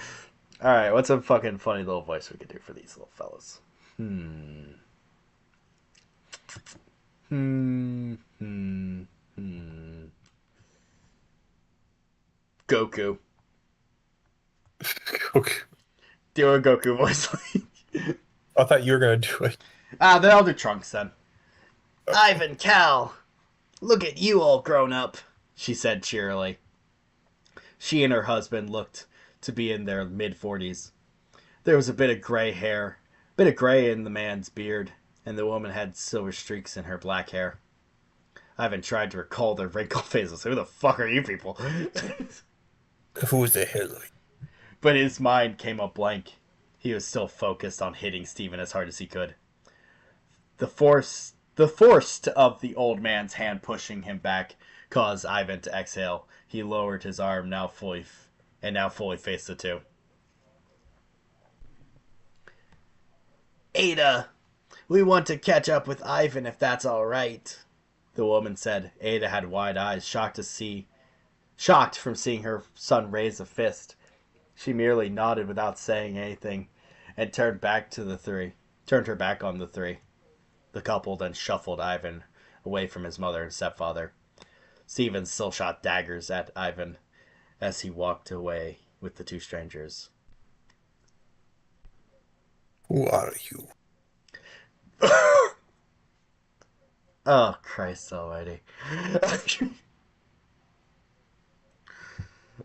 Alright, what's a fucking funny little voice we could do for these little fellas? Hmm. Hmm. Hmm. Hmm. Goku. Okay. Do a Goku voice. I thought you were gonna do it. Then I'll do Trunks then. Ivan, Cal, look at you all grown up, she said cheerily. She and her husband looked to be in their mid-40s. There was a bit of gray in the man's beard, and the woman had silver streaks in her black hair. Ivan tried to recall their wrinkled faces. Who the fuck are you people? Who's the hell? But his mind came up blank. He was still focused on hitting Stephen as hard as he could. The force of the old man's hand pushing him back caused Ivan to exhale. He lowered his arm, now fully faced the two. Ada, we want to catch up with Ivan if that's all right, the woman said. Ada had wide eyes, shocked from seeing her son raise a fist. She merely nodded without saying anything and turned her back on the three. The couple then shuffled Ivan away from his mother and stepfather. Stephen still shot daggers at Ivan as he walked away with the two strangers. Who are you? Oh, Christ almighty.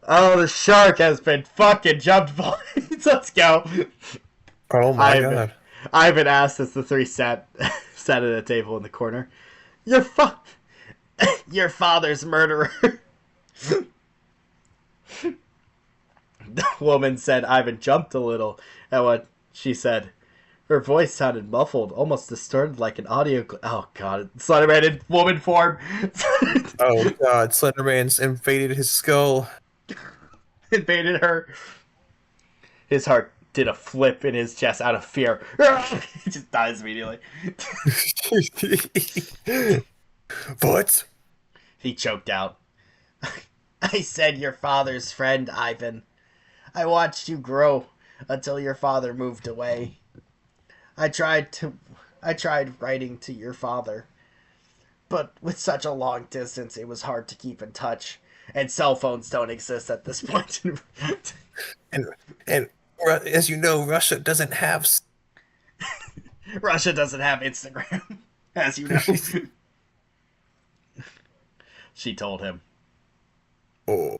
Oh, the shark has been fucking jumped by. Let's go. Oh my Ivan. God. Ivan asked as the three sat at a table in the corner. Your your father's murderer. The woman said. Ivan jumped a little at what she said. Her voice sounded muffled, almost distorted like an audio. Oh god, Slenderman in woman form. Oh God. Slenderman's invaded his skull. Invaded her. His heart did a flip in his chest out of fear. He just dies immediately. What? He choked out. I said your father's friend, Ivan. I watched you grow until your father moved away. I tried writing to your father, but with such a long distance, it was hard to keep in touch. And cell phones don't exist at this point. And and as you know, Russia doesn't have. Russia doesn't have Instagram, as you know. She told him. Oh.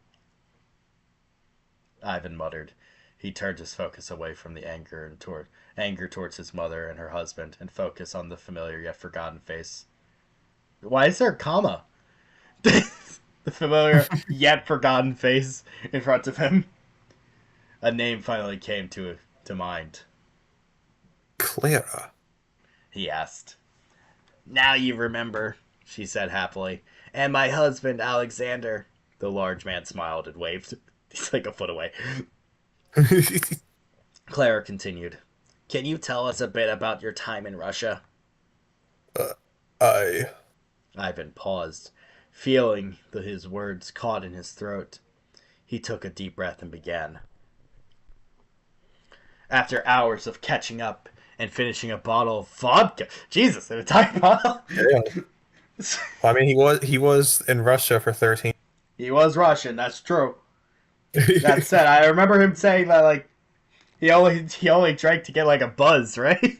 Ivan muttered. He turned his focus away from the anger towards his mother and her husband, and focused on the familiar yet forgotten face. Why is there a comma? The familiar yet forgotten face in front of him. A name finally came to mind. Clara. He asked. Now you remember, she said happily. And my husband, Alexander. The large man smiled and waved. He's like a foot away. Clara continued. Can you tell us a bit about your time in Russia? I. Ivan paused, feeling that his words caught in his throat. He took a deep breath and began. After hours of catching up and finishing a bottle of vodka. Jesus, an entire bottle? Yeah. I mean, he was in Russia for 13. He was Russian, that's true. That said, I remember him saying that, like, he only drank to get, like, a buzz, right?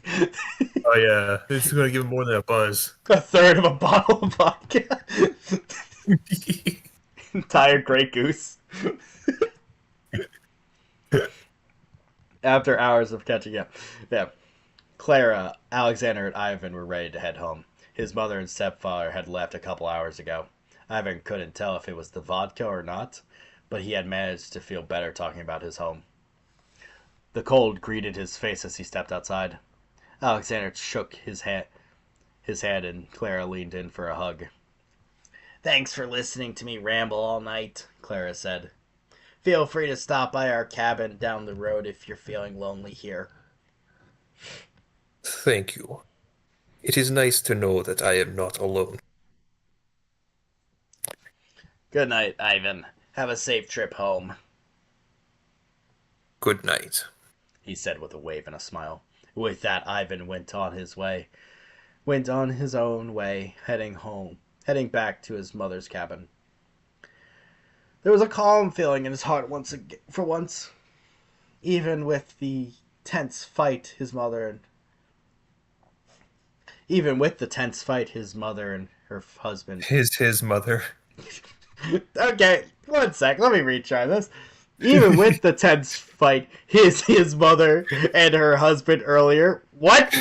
Oh yeah, it's gonna give him more than a buzz. A third of a bottle of vodka. Entire Grey Goose. After hours of catching up. Yeah. Clara, Alexander, and Ivan were ready to head home. His mother and stepfather had left a couple hours ago. Ivan couldn't tell if it was the vodka or not, but he had managed to feel better talking about his home. The cold greeted his face as he stepped outside. Alexander shook his head, and Clara leaned in for a hug. Thanks for listening to me ramble all night, Clara said. Feel free to stop by our cabin down the road if you're feeling lonely here. Thank you. It is nice to know that I am not alone. Good night, Ivan. Have a safe trip home, Good night. he said with a wave and a smile. With that, Ivan went on his own way, heading back to his mother's cabin. There was a calm feeling in his heart for once, even with the tense fight his mother and even with the tense fight his mother and her husband. His mother. Okay, one sec. Let me retry this. Even with the tense fight, his mother and her husband earlier. What?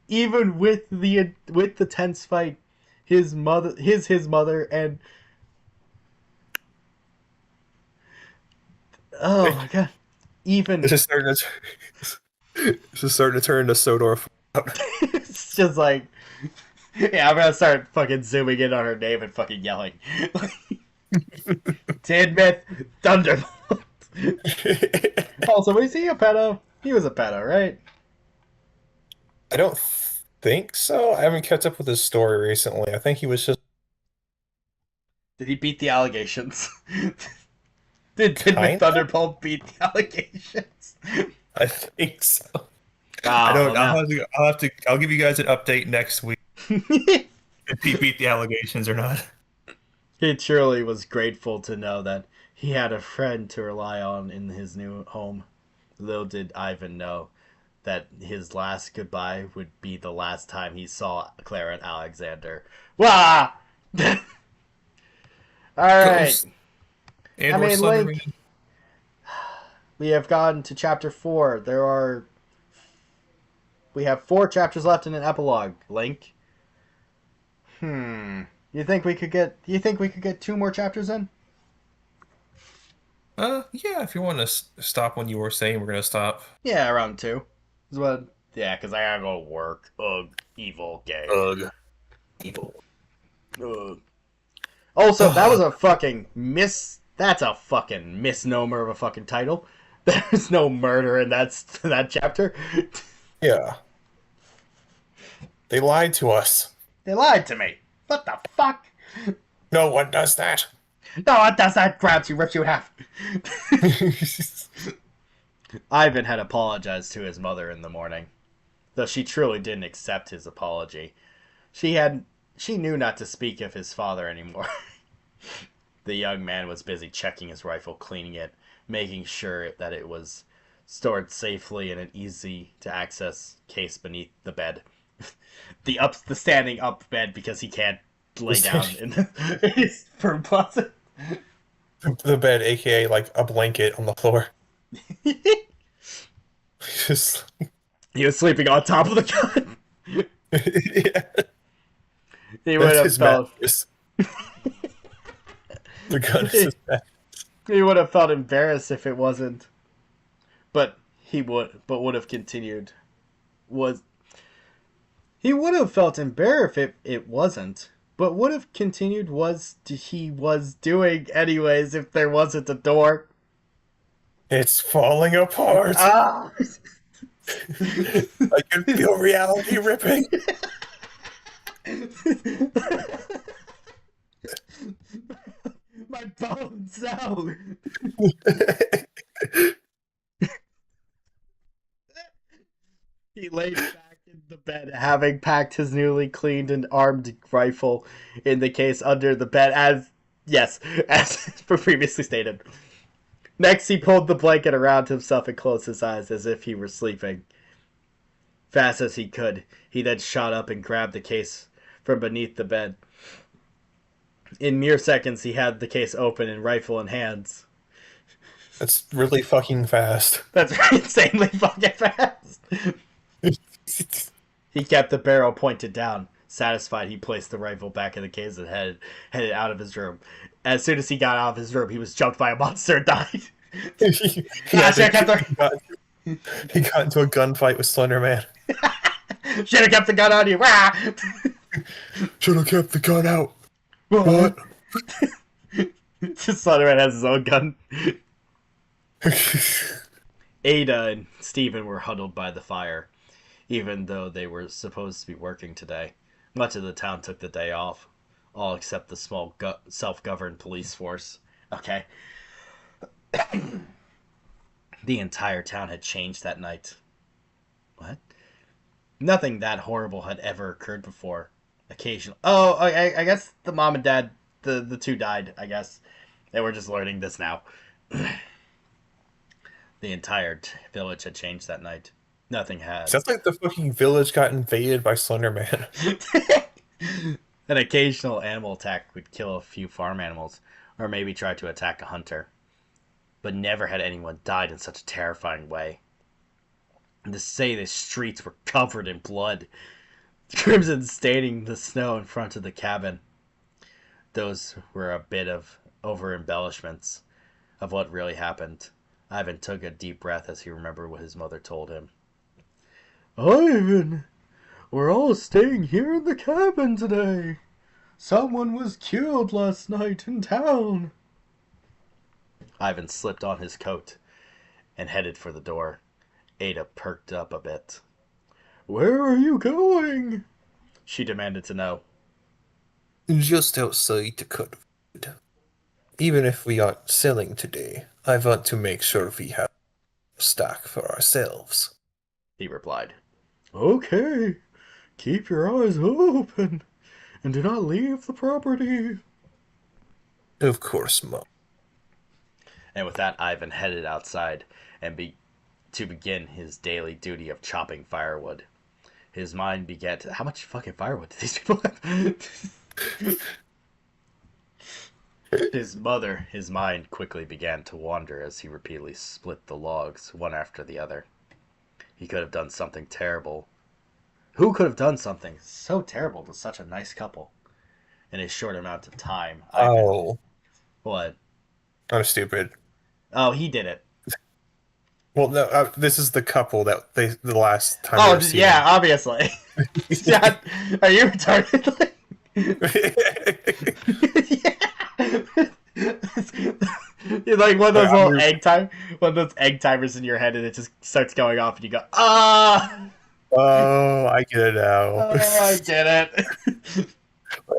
Even with the tense fight, his mother and oh my god. Even This is starting to this is starting to turn into Sodor. it's just like yeah, I'm gonna start fucking zooming in on her name and fucking yelling. Tidmouth Thunderbolt. Also, was he a pedo? He was a pedo, right? I don't think so. I haven't kept up with his story recently. I think he was just Did he beat the allegations? Did Tidmouth kind of. Thunderbolt beat the allegations? I think so. I Oh, don't. well, I'll give you guys an update next week now. if he beat the allegations or not. He truly was grateful to know that he had a friend to rely on in his new home. Little did Ivan know that his last goodbye would be the last time he saw Clara and Alexander. Wah! Alright. Ghost and I or mean, Slenderman. Link, we have gotten to chapter 4. We have 4 chapters left in an epilogue, Link. You think we could get 2 more chapters in? Yeah. If you want to stop when you were saying we're gonna stop. Yeah, around 2. Is what? Yeah, because I gotta go work. Ugh, evil game. Ugh. Evil. Ugh. Also, that was a fucking That's a fucking misnomer of a fucking title. There's no murder in that chapter. Yeah. They lied to us. They lied to me. What the fuck? No one does that. No one does that. Grabs you, rips you in half. Ivan had apologized to his mother in the morning, though she truly didn't accept his apology. She knew not to speak of his father anymore. The young man was busy checking his rifle, cleaning it, making sure that it was stored safely in an easy to access case beneath the bed. The standing up bed because he can't lay down in his room closet. The bed, aka like a blanket on the floor. Just He was sleeping on top of the gun. yeah, He would that's have his felt mattress. The gun is his mattress. he would have felt embarrassed if it wasn't. But would have continued. He would have felt embarrassed if it wasn't. But would have continued he was doing anyways if there wasn't a door. It's falling apart. Ah! I can feel reality ripping. My bones out. He laid back in the bed, having packed his newly cleaned and armed rifle in the case under the bed, as previously stated. Next, he pulled the blanket around himself and closed his eyes as if he were sleeping. Fast as he could, he then shot up and grabbed the case from beneath the bed. In mere seconds, he had the case open and rifle in hands. That's really fucking fast. That's insanely fucking fast. He kept the barrel pointed down. Satisfied, he placed the rifle back in the case and headed out of his room. As soon as he got out of his room, he was jumped by a monster and died. He Ah, had should have to. kept He got into a gunfight with Slender Man. should have kept the gun on you. Ah! Should have kept the gun out. What? What? Slenderman has his own gun. Ada and Steven were huddled by the fire, even though they were supposed to be working today. Much of the town took the day off, all except the small self-governed police force. Okay. The entire town had changed that night. What? Nothing that horrible had ever occurred before. Occasionally. Oh, I guess the mom and dad, the two died, I guess. They were just learning this now. The entire village had changed that night. Nothing had. Sounds like the fucking village got invaded by Slender Man. An occasional animal attack would kill a few farm animals, or maybe try to attack a hunter. But never had anyone died in such a terrifying way. And to say the streets were covered in blood, crimson staining the snow in front of the cabin. Those were a bit of over embellishments of what really happened. Ivan took a deep breath as he remembered what his mother told him. Ivan, we're all staying here in the cabin today. Someone was killed last night in town. Ivan slipped on his coat and headed for the door. Ada perked up a bit. Where are you going? She demanded to know. Just outside to cut wood. Even if we aren't selling today, I want to make sure we have stock for ourselves. He replied. Okay, keep your eyes open and do not leave the property. Of course, Mom. And with that, Ivan headed outside to begin his daily duty of chopping firewood. His mind began to. How much fucking firewood do these people have? His mind quickly began to wander as he repeatedly split the logs one after the other. He could have done something terrible. Who could have done something so terrible to such a nice couple in a short amount of time? Ivan. Oh, What? I'm stupid. Oh, he did it. Well, no, this is the couple that the last time we Oh, were seeing. yeah, obviously. John, are you retarded? You're like one of those one of those egg timers in your head, and it just starts going off, and you go, ah! Oh, I get it now. Oh, I get it.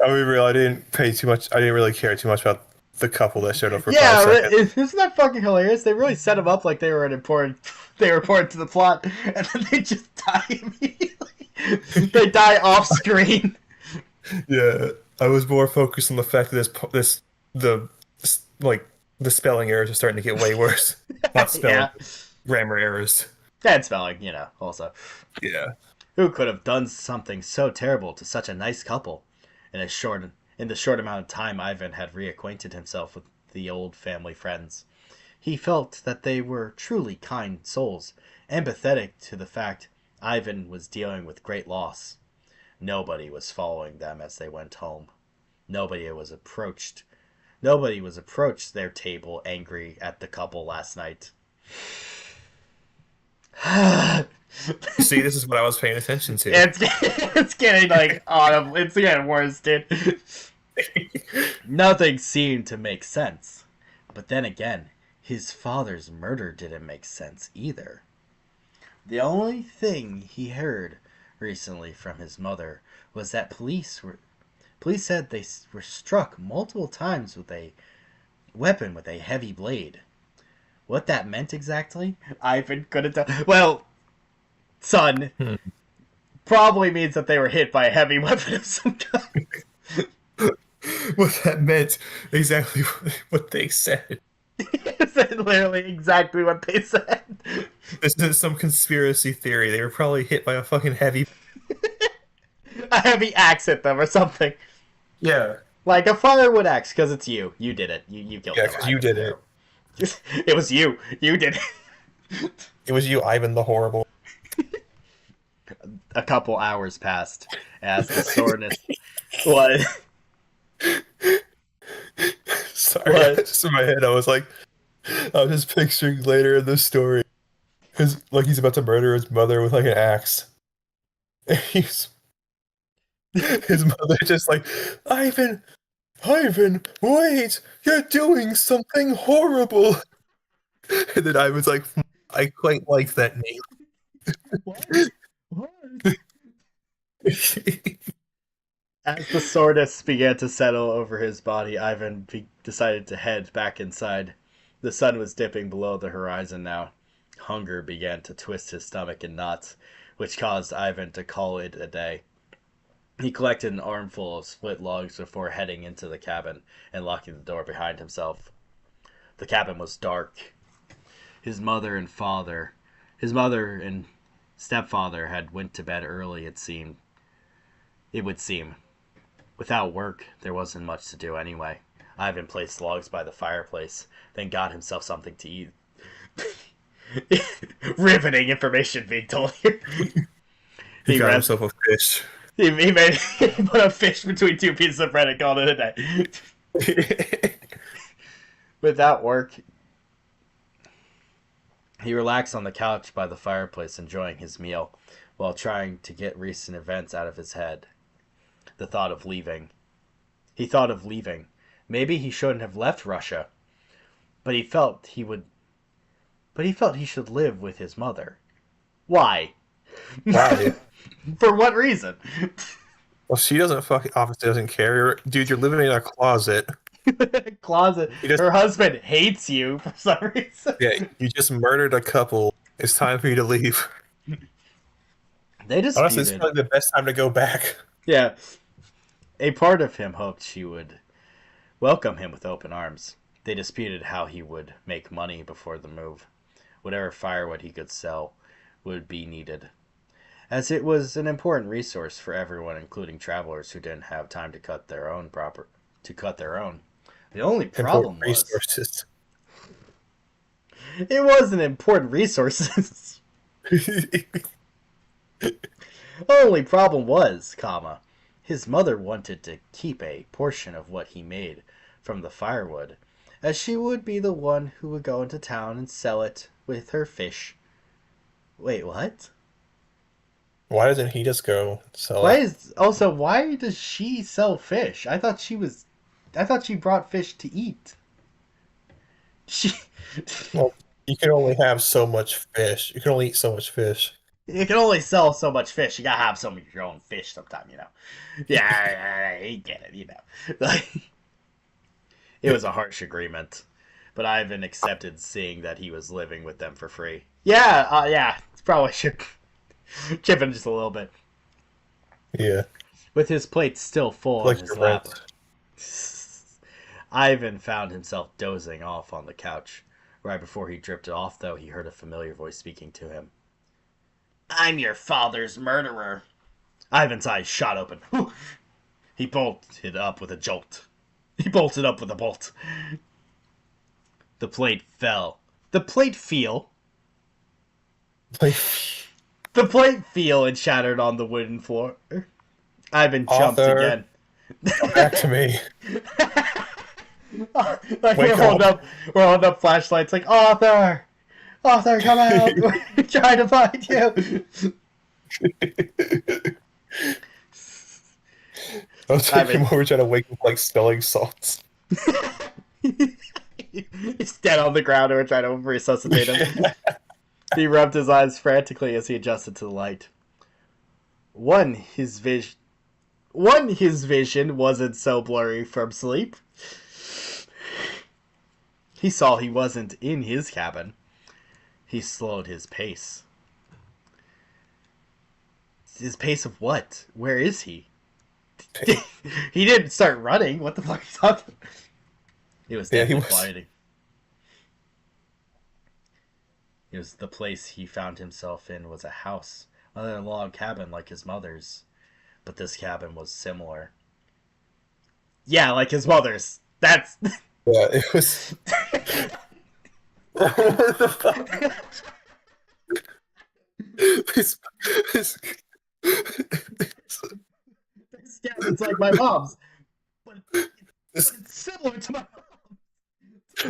I mean, real, I didn't pay too much. I didn't really care too much about the couple that showed up for Yeah, 5 seconds. isn't that fucking hilarious? They really set them up like they were an important. They were important to the plot, and then they just die immediately. They die off screen. Yeah, I was more focused on the fact that like the spelling errors are starting to get way worse. Not spelling, Yeah, grammar errors. bad spelling, also. Yeah. Who could have done something so terrible to such a nice couple? In the short amount of time Ivan had reacquainted himself with the old family friends, he felt that they were truly kind souls, empathetic to the fact Ivan was dealing with great loss. Nobody was following them as they went home. Nobody was approached their table angry at the couple last night. See, this is what I was paying attention to. It's getting like autumn. It's getting worse, dude. Nothing seemed to make sense. But then again, his father's murder didn't make sense either. The only thing he heard recently from his mother was that police said they were struck multiple times with a weapon with a heavy blade. What that meant exactly, Ivan couldn't tell. Well, son, Hmm. probably means that they were hit by a heavy weapon of some kind. What that meant exactly what they said. Said literally exactly what they said. This isn't some conspiracy theory. They were probably hit by a fucking heavy. A heavy axe hit them or something. Yeah. Like a firewood axe, because it's you. You did it. You killed Yeah, them. because you did it. It was you. You did it. It was you, Ivan the Horrible. A couple hours passed as the soreness. What? Sorry, What? just in my head, I was like, I'm just picturing later in the story, he's about to murder his mother with like an axe. And his mother just like, Ivan, Ivan, wait, you're doing something horrible. And then Ivan's like, I quite like that What? What? name. As the soreness began to settle over his body, decided to head back inside. The sun was dipping below the horizon now. Hunger began to twist his stomach in knots, which caused Ivan to call it a day. He collected an armful of split logs before heading into the cabin and locking the door behind himself. The cabin was dark. His mother and father, his mother and stepfather had went to bed early, it would seem. Without work, there wasn't much to do anyway. Ivan placed logs by the fireplace, then got himself something to eat. Riveting information being told here. He He got read. himself a fish. He put a fish between two pieces of bread and called it a day. Without work, he relaxed on the couch by the fireplace, enjoying his meal, while trying to get recent events out of his head. The thought of leaving. He thought of leaving. Maybe he shouldn't have left Russia, but he felt he would. But he felt he should live with his mother. Why? Why? For what reason? Well, she doesn't fucking obviously doesn't care. Dude, you're living in a closet. Closet. You just Her husband hates you for some reason. yeah, you just murdered a couple. It's time for you to leave. They Honestly, it's disputed. probably the best time to go back. Yeah. A part of him hoped she would welcome him with open arms. They disputed how he would make money before the move. Whatever firewood he could sell would be needed, as it was an important resource for everyone, including travelers who didn't have time to cut their own. The only Important problem was resources. it wasn't important resources. Only problem was, his mother wanted to keep a portion of what he made from the firewood, as she would be the one who would go into town and sell it with her fish. Wait, what? Why doesn't he just go sell it? Why does she sell fish? I thought she brought fish to eat. She Well, you can only have so much fish. You can only eat so much fish. You can only sell so much fish. You gotta have some of your own fish sometime, you know. Yeah, I get it, you know. Like, it was a harsh agreement, but Ivan accepted, seeing that he was living with them for free. Yeah, probably should chip in just a little bit. Yeah, With his plate still full on like his your lap, rent. Ivan found himself dozing off on the couch. Right before he drifted off, though, he heard a familiar voice speaking to him. I'm your father's murderer. Ivan's eyes shot open. He bolted up with a jolt. He bolted up with a bolt. The plate fell. The plate fell. Like The plate fell and shattered on the wooden floor. Ivan jumped Arthur, again. come back to me. Like Wake up. we're holding up flashlights like Arthur, Arthur, come out! We're trying to find you. I was thinking Ivan, more we're trying to wake up like smelling salts. he's dead on the ground, and we're trying to resuscitate him. He rubbed his eyes frantically as he adjusted to the light. One, his vision. His vision wasn't so blurry from sleep. He saw he wasn't in his cabin. He slowed his pace. His pace of what? Where is he? He didn't start running. What the fuck are you talking? It was Yeah, he definitely was. quieting. It was the place he found himself in was a house, other than a log cabin like his mother's. But this cabin was similar. Yeah, like his mother's. That's. Yeah, it was. What the fuck? This, this, This cabin's like my mom's, but this, it's similar to my mom.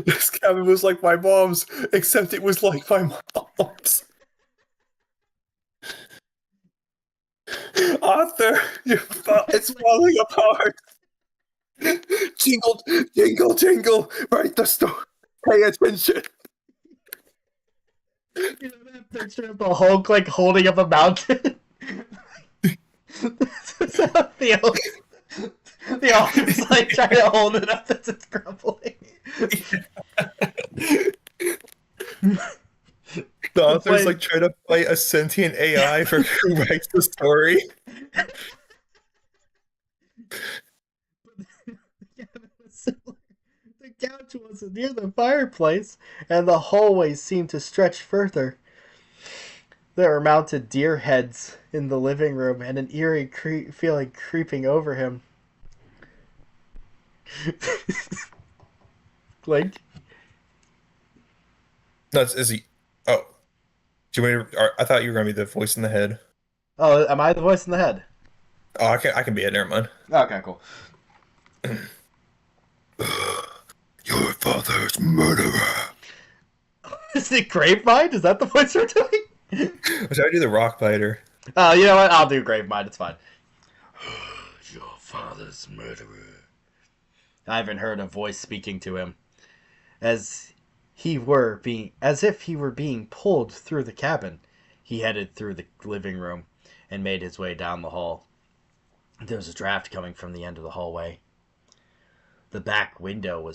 This cabin was like my mom's, except it was like my mom's. Arthur, it's falling apart. Jingle, jingle, jingle. Write the story. Pay attention. You know that picture of the Hulk like holding up a mountain? That's how it feels. The author's like trying to hold it up as it's crumbling. The It's author's like like trying to fight a sentient AI for who writes the story. the couch was near the fireplace, and the hallway seemed to stretch further. There were mounted deer heads in the living room, and an eerie feeling creeping over him. Like, No, is he? Oh, do you want me to, I thought you were gonna be the voice in the head. oh, am I the voice in the head? Oh, I can be it. Never mind. Okay, cool. Your father's murderer. Is it Gravemind? Is that the voice we're doing? Should I do the rock biter? Oh, you know what? I'll do Gravemind. It's fine. Your father's murderer. Ivan heard a voice speaking to him, as if he were being pulled through the cabin. He headed through the living room and made his way down the hall. There was a draft coming from the end of the hallway. The back window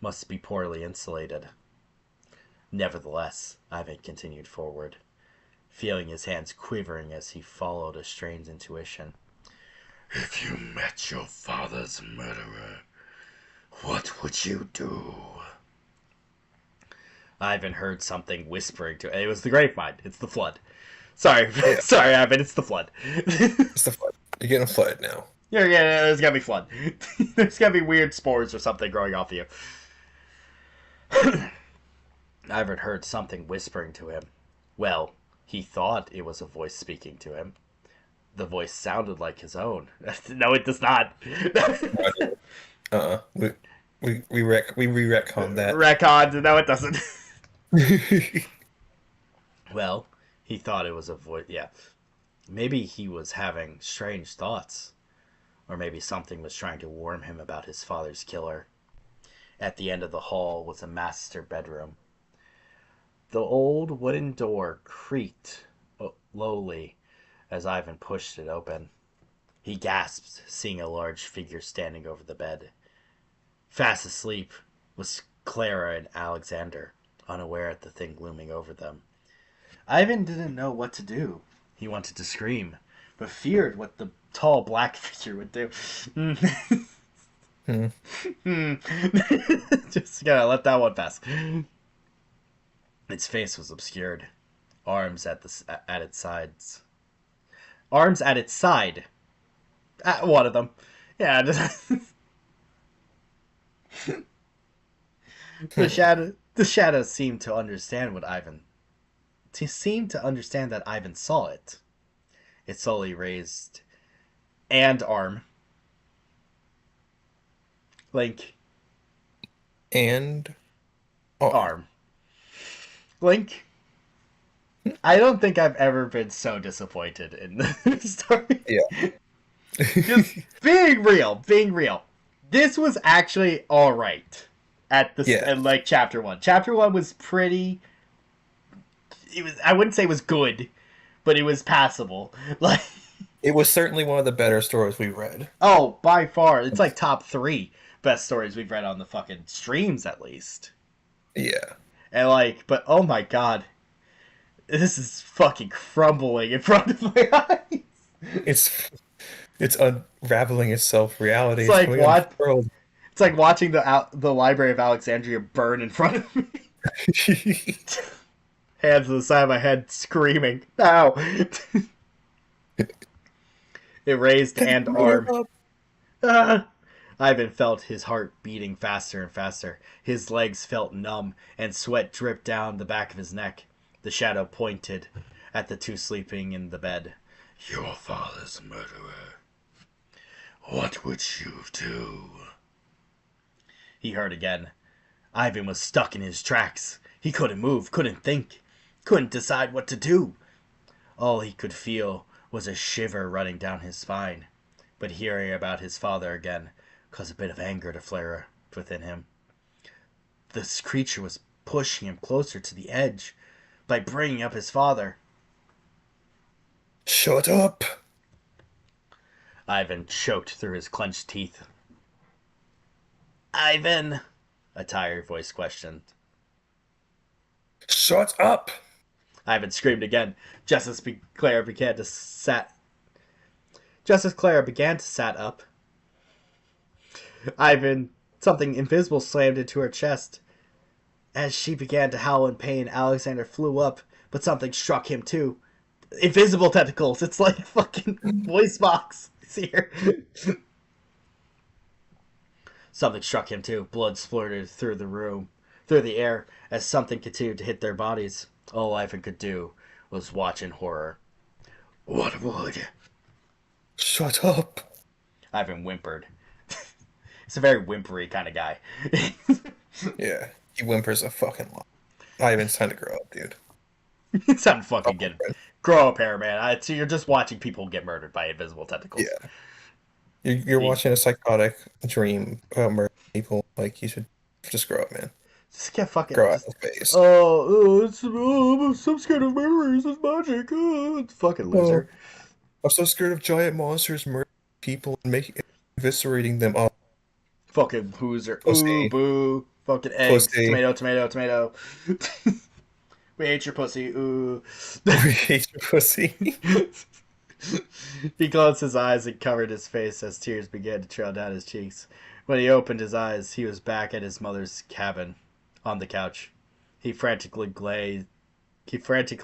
must be poorly insulated. Nevertheless, Ivan continued forward, feeling his hands quivering as he followed a strange intuition. If you met your father's murderer, what would you do? Ivan heard something whispering to it. It was the Gravemind. It's the flood. Sorry, Yeah, sorry, Ivan. It's the flood. it's the flood. You're getting a flood now. Yeah, there's gotta be flood. There's gotta be weird spores or something growing off of you. Ivan heard something whispering to him. Well, he thought it was a voice speaking to him. The voice sounded like his own. No, it does not. We re-retcon that. Retcon. No, it doesn't. Well, he thought it was a voice. Yeah. Maybe he was having strange thoughts. Or maybe something was trying to warn him about his father's killer. At the end of the hall was a master bedroom. The old wooden door creaked lowly as Ivan pushed it open. He gasped, seeing a large figure standing over the bed. Fast asleep was Clara and Alexander, unaware at the thing looming over them. Ivan didn't know what to do. He wanted to scream, but feared what the tall black figure would do. Hmm. Just gotta let that one pass. Its face was obscured, arms at its sides. Arms at its side. One of them. Yeah. The shadow seemed to understand what Ivan. He seemed to understand that Ivan saw it. It slowly raised and arm. Link. And arm. Arm. Link. I don't think I've ever been so disappointed in the story. Yeah. Just being real. This was actually all right at the Yeah. at like chapter 1. Chapter 1 was pretty. It was. I wouldn't say it was good, but it was passable. Like, It was certainly one of the better stories we read. oh, by far, it's like top 3 best stories we've read on the fucking streams at least. Yeah. And like, but oh my god, this is fucking crumbling in front of my eyes. It's it's unraveling itself. Reality It's is like coming on what? the world. It's like watching the Library of Alexandria burn in front of me. Hands to the side of my head, screaming. Ow! It raised and arm. Ah! Ivan felt his heart beating faster and faster. His legs felt numb, and sweat dripped down the back of his neck. The shadow pointed at the two sleeping in the bed. Your father's murderer. What would you do? He heard again. Ivan was stuck in his tracks. He couldn't move, couldn't think, couldn't decide what to do. All he could feel was a shiver running down his spine. But hearing about his father again caused a bit of anger to flare within him. This creature was pushing him closer to the edge by bringing up his father. Shut up! Ivan choked through his clenched teeth. Ivan, a tired voice questioned. Shut up! Ivan screamed again. Claire began to sat. Just as Clara began to sat up, Ivan, something invisible slammed into her chest. As she began to howl in pain, Alexander flew up, but something struck him too. Invisible tentacles. It's like fucking voice box. See here. Something struck him too. Blood splurted through the air, as something continued to hit their bodies. All Ivan could do was watch in horror. What would? Shut up! Ivan whimpered. He's a very whimpery kind of guy. Yeah, he whimpers a fucking lot. Ivan's time to grow up, dude. It's time to Oh, fucking grow up here, man. So you're just watching people get murdered by invisible tentacles. yeah. You're watching a psychotic dream about murdering people. Like, you should just grow up, man. Just get fucking. Grow out of the face. I'm so scared of murderers. It's magic. Fucking Oh, loser. I'm so scared of giant monsters murdering people and eviscerating them. Oh, Fucking loser. Ooh, pussy. boo. Fucking eggs. Pussy. Tomato, tomato, tomato. We hate your pussy. Ooh. We hate your pussy. He closed his eyes and covered his face as tears began to trail down his cheeks. When he opened his eyes, he was back at his mother's cabin, on the couch. He frantically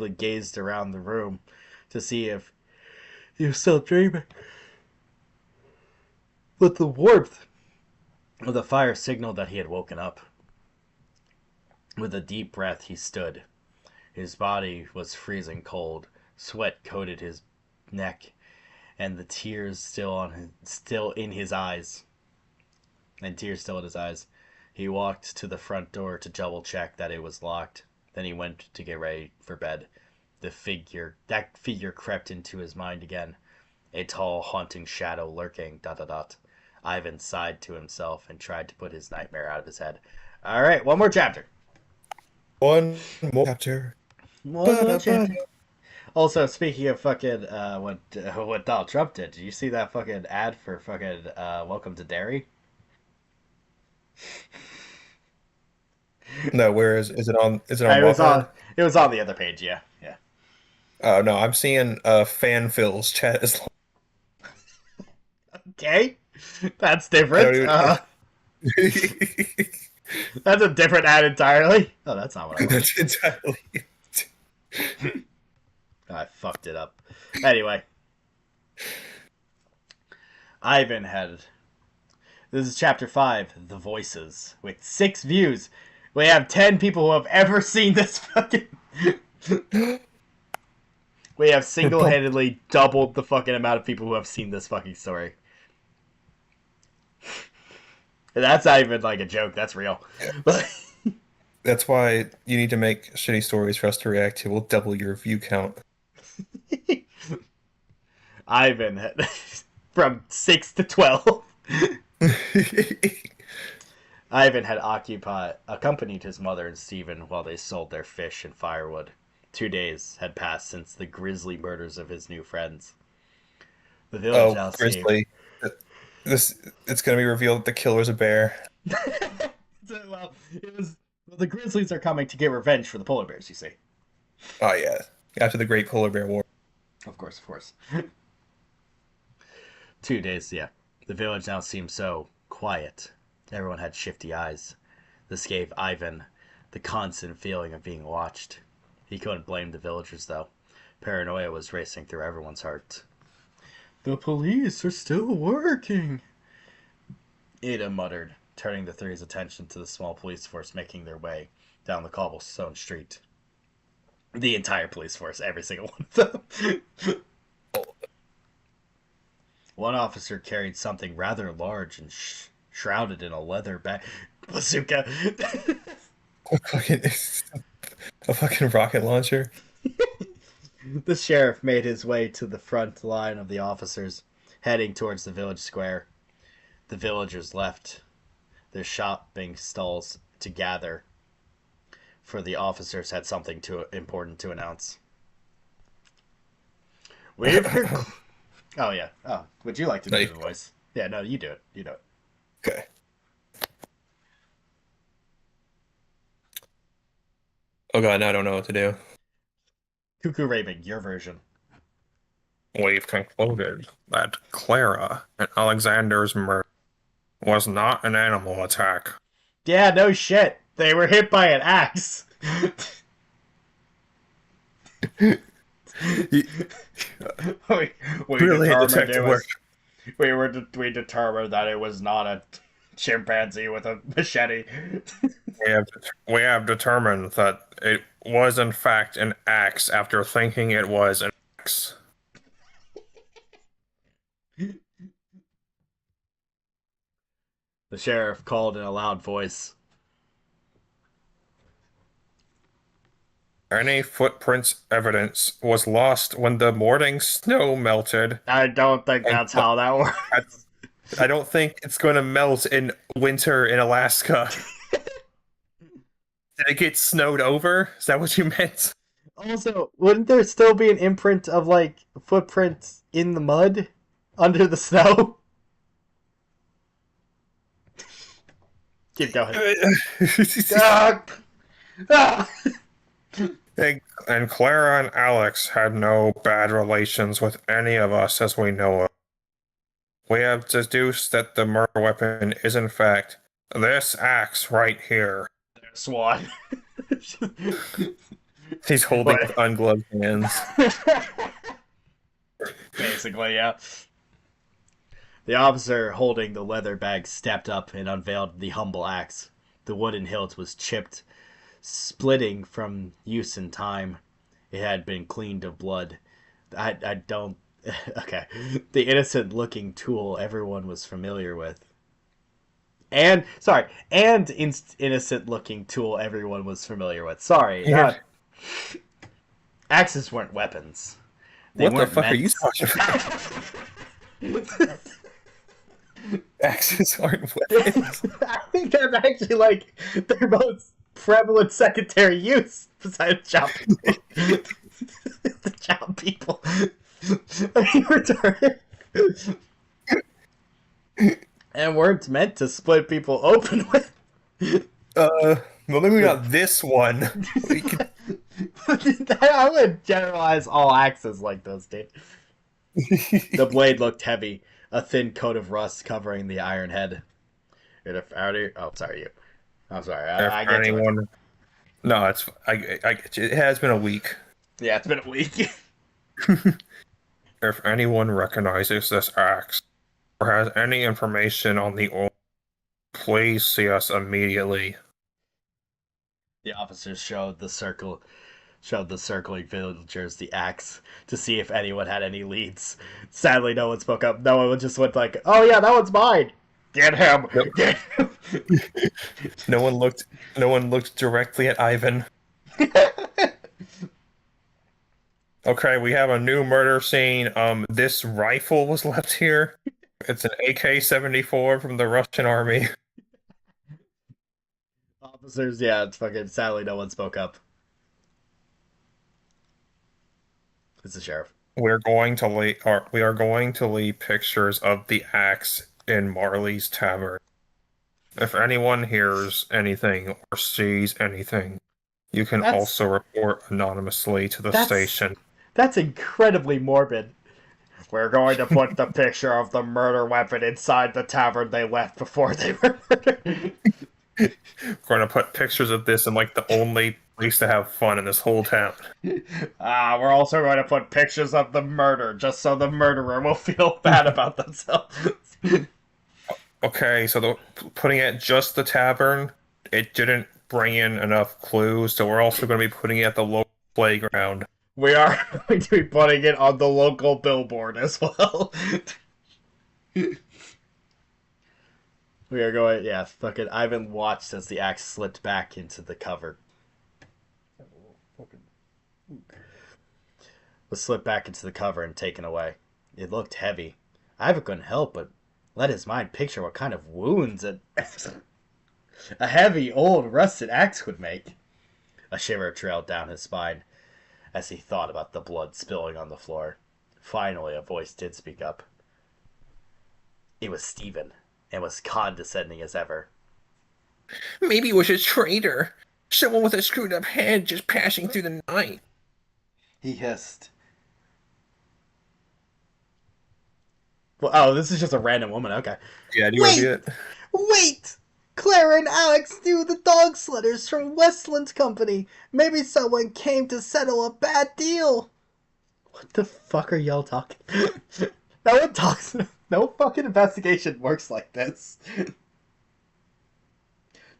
gazed around the room to see if he was still dreaming. But the warmth of the fire signaled that he had woken up. With a deep breath, he stood. His body was freezing cold. Sweat coated his neck, and the tears still in his eyes. He walked to the front door to double check that it was locked. Then he went to get ready for bed. That figure crept into his mind again. A tall, haunting shadow lurking. ... Ivan sighed to himself and tried to put his nightmare out of his head. All right, one more chapter. One more chapter. One more chapter. Also, speaking of fucking what Donald Trump did you see that fucking ad for fucking Welcome to Derry? No, where is it on? Is it on It was on. Wattpad? It was on the other page. Yeah, yeah. Oh no, I'm seeing fan Phil's chat is. Okay, that's I don't different. even. That's a different ad entirely. Oh, that's not what I wanted. That's entirely. I fucked it up. Anyway, Ivan had. This is chapter 5, The Voices, with 6 views. We have 10 people who have ever seen this fucking. We have single-handedly doubled the fucking amount of people who have seen this fucking story. And that's not even like a joke, that's real. But That's why you need to make shitty stories for us to react to. We'll double your view count. Ivan, from 6 to 12. Ivan had accompanied his mother and Stephen while they sold their fish and firewood. 2 days had passed since the grisly murders of his new friends. The village now Oh, Grizzly. It's gonna be revealed that the killer's a bear. Well, the grizzlies are coming to get revenge for the polar bears, you see. Oh yeah. After the Great Polar Bear War. Of course, of course. 2 days, yeah. The village now seemed so quiet. Everyone had shifty eyes. This gave Ivan the constant feeling of being watched. He couldn't blame the villagers, though. Paranoia was racing through everyone's heart. The police are still working, Ada muttered, turning the three's attention to the small police force making their way down the cobblestone street. The entire police force, every single one of them. One officer carried something rather large and shrouded in a leather bag. Bazooka. Fucking a fucking rocket launcher. The sheriff made his way to the front line of the officers, heading towards the village square. The villagers left their shopping stalls to gather, for the officers had something important to announce. We've concluded. Oh yeah. Oh, would you like to do Like, the voice? Yeah, no, you do it. You do it. okay. Oh god, now I don't know what to do. Cuckoo Raven, your version. We've concluded that Clara and Alexander's murder was not an animal attack. Yeah, no shit. They were hit by an axe. we, we Brilliant determined it detective work. was. We determined that it was not a chimpanzee with a machete. We have determined that it was in fact an axe after thinking it was an axe. The sheriff called in a loud voice. Any footprints evidence was lost when the morning snow melted. I don't think And that's how that I, works. I don't think it's going to melt in winter in Alaska. Did it get snowed over? Is that what you meant? Also, wouldn't there still be an imprint of like footprints in the mud under the snow? Keep going. Ah! Ah! And Clara and Alex had no bad relations with any of us as we know of. We have deduced that the murder weapon is in fact this axe right here. Swan. He's holding with ungloved hands. Basically, yeah. The officer holding the leather bag stepped up and unveiled the humble axe. The wooden hilt was chipped, splitting from use and time. It had been cleaned of blood. I don't. Okay. The innocent looking tool everyone was familiar with. And, sorry, innocent looking tool everyone was familiar with. Sorry, Yeah. axes weren't weapons. They What the weren't fuck are you meant. talking about? Axes aren't weapons. I think that's actually like their most prevalent secondary use besides chopping people. The chop people. Are you retarded? And weren't meant to split people open with. Well, maybe not this one. I would generalize all axes like this, dude. The blade looked heavy, a thin coat of rust covering the iron head. And if oh, sorry, you. I'm sorry. I If get to it. anyone, no, it's I get you. It has been a week. Yeah, it's been a week. If anyone recognizes this axe or has any information on the owner, please see us immediately. The officers showed the circling villagers the axe to see if anyone had any leads. Sadly, no one spoke up. No one just went like, "Oh yeah, that one's mine. Get him! Nope. Get him!" No one looked directly at Ivan. Okay, we have a new murder scene. This rifle was left here. It's an AK-74 from the Russian army. Officers, yeah, it's fucking. Sadly, no one spoke up. It's the sheriff. We are going to leave pictures of the axe in Marley's tavern. If anyone hears anything or sees anything, you can That's also report anonymously to the that's station. that's incredibly morbid. We're going to put the picture of the murder weapon inside the tavern they left before they were murdered. We're going to put pictures of this in like the only place to have fun in this whole town. We're also going to put pictures of the murder, just so the murderer will feel bad about themselves. Okay, so putting it just the tavern, it didn't bring in enough clues, so we're also going to be putting it at the local playground. We are going to be putting it on the local billboard as well. We are going. Yeah, fucking. Ivan watched as the axe slipped back into the cover. Was slipped back into the cover and taken away. It looked heavy. Ivan couldn't help but let his mind picture what kind of wounds a heavy, old, rusted axe would make. A shiver trailed down his spine as he thought about the blood spilling on the floor. Finally, a voice did speak up. It was Stephen, and was condescending as ever. Maybe it was a traitor. Someone with a screwed up head just passing through the night. He hissed. Well, oh, this is just a random woman. Okay. Yeah, do you want to Wait! do it? Wait! Clara and Alex knew the dog sledders from Westland's company. Maybe someone came to settle a bad deal. What the fuck are y'all talking? No one talks. No fucking investigation works like this.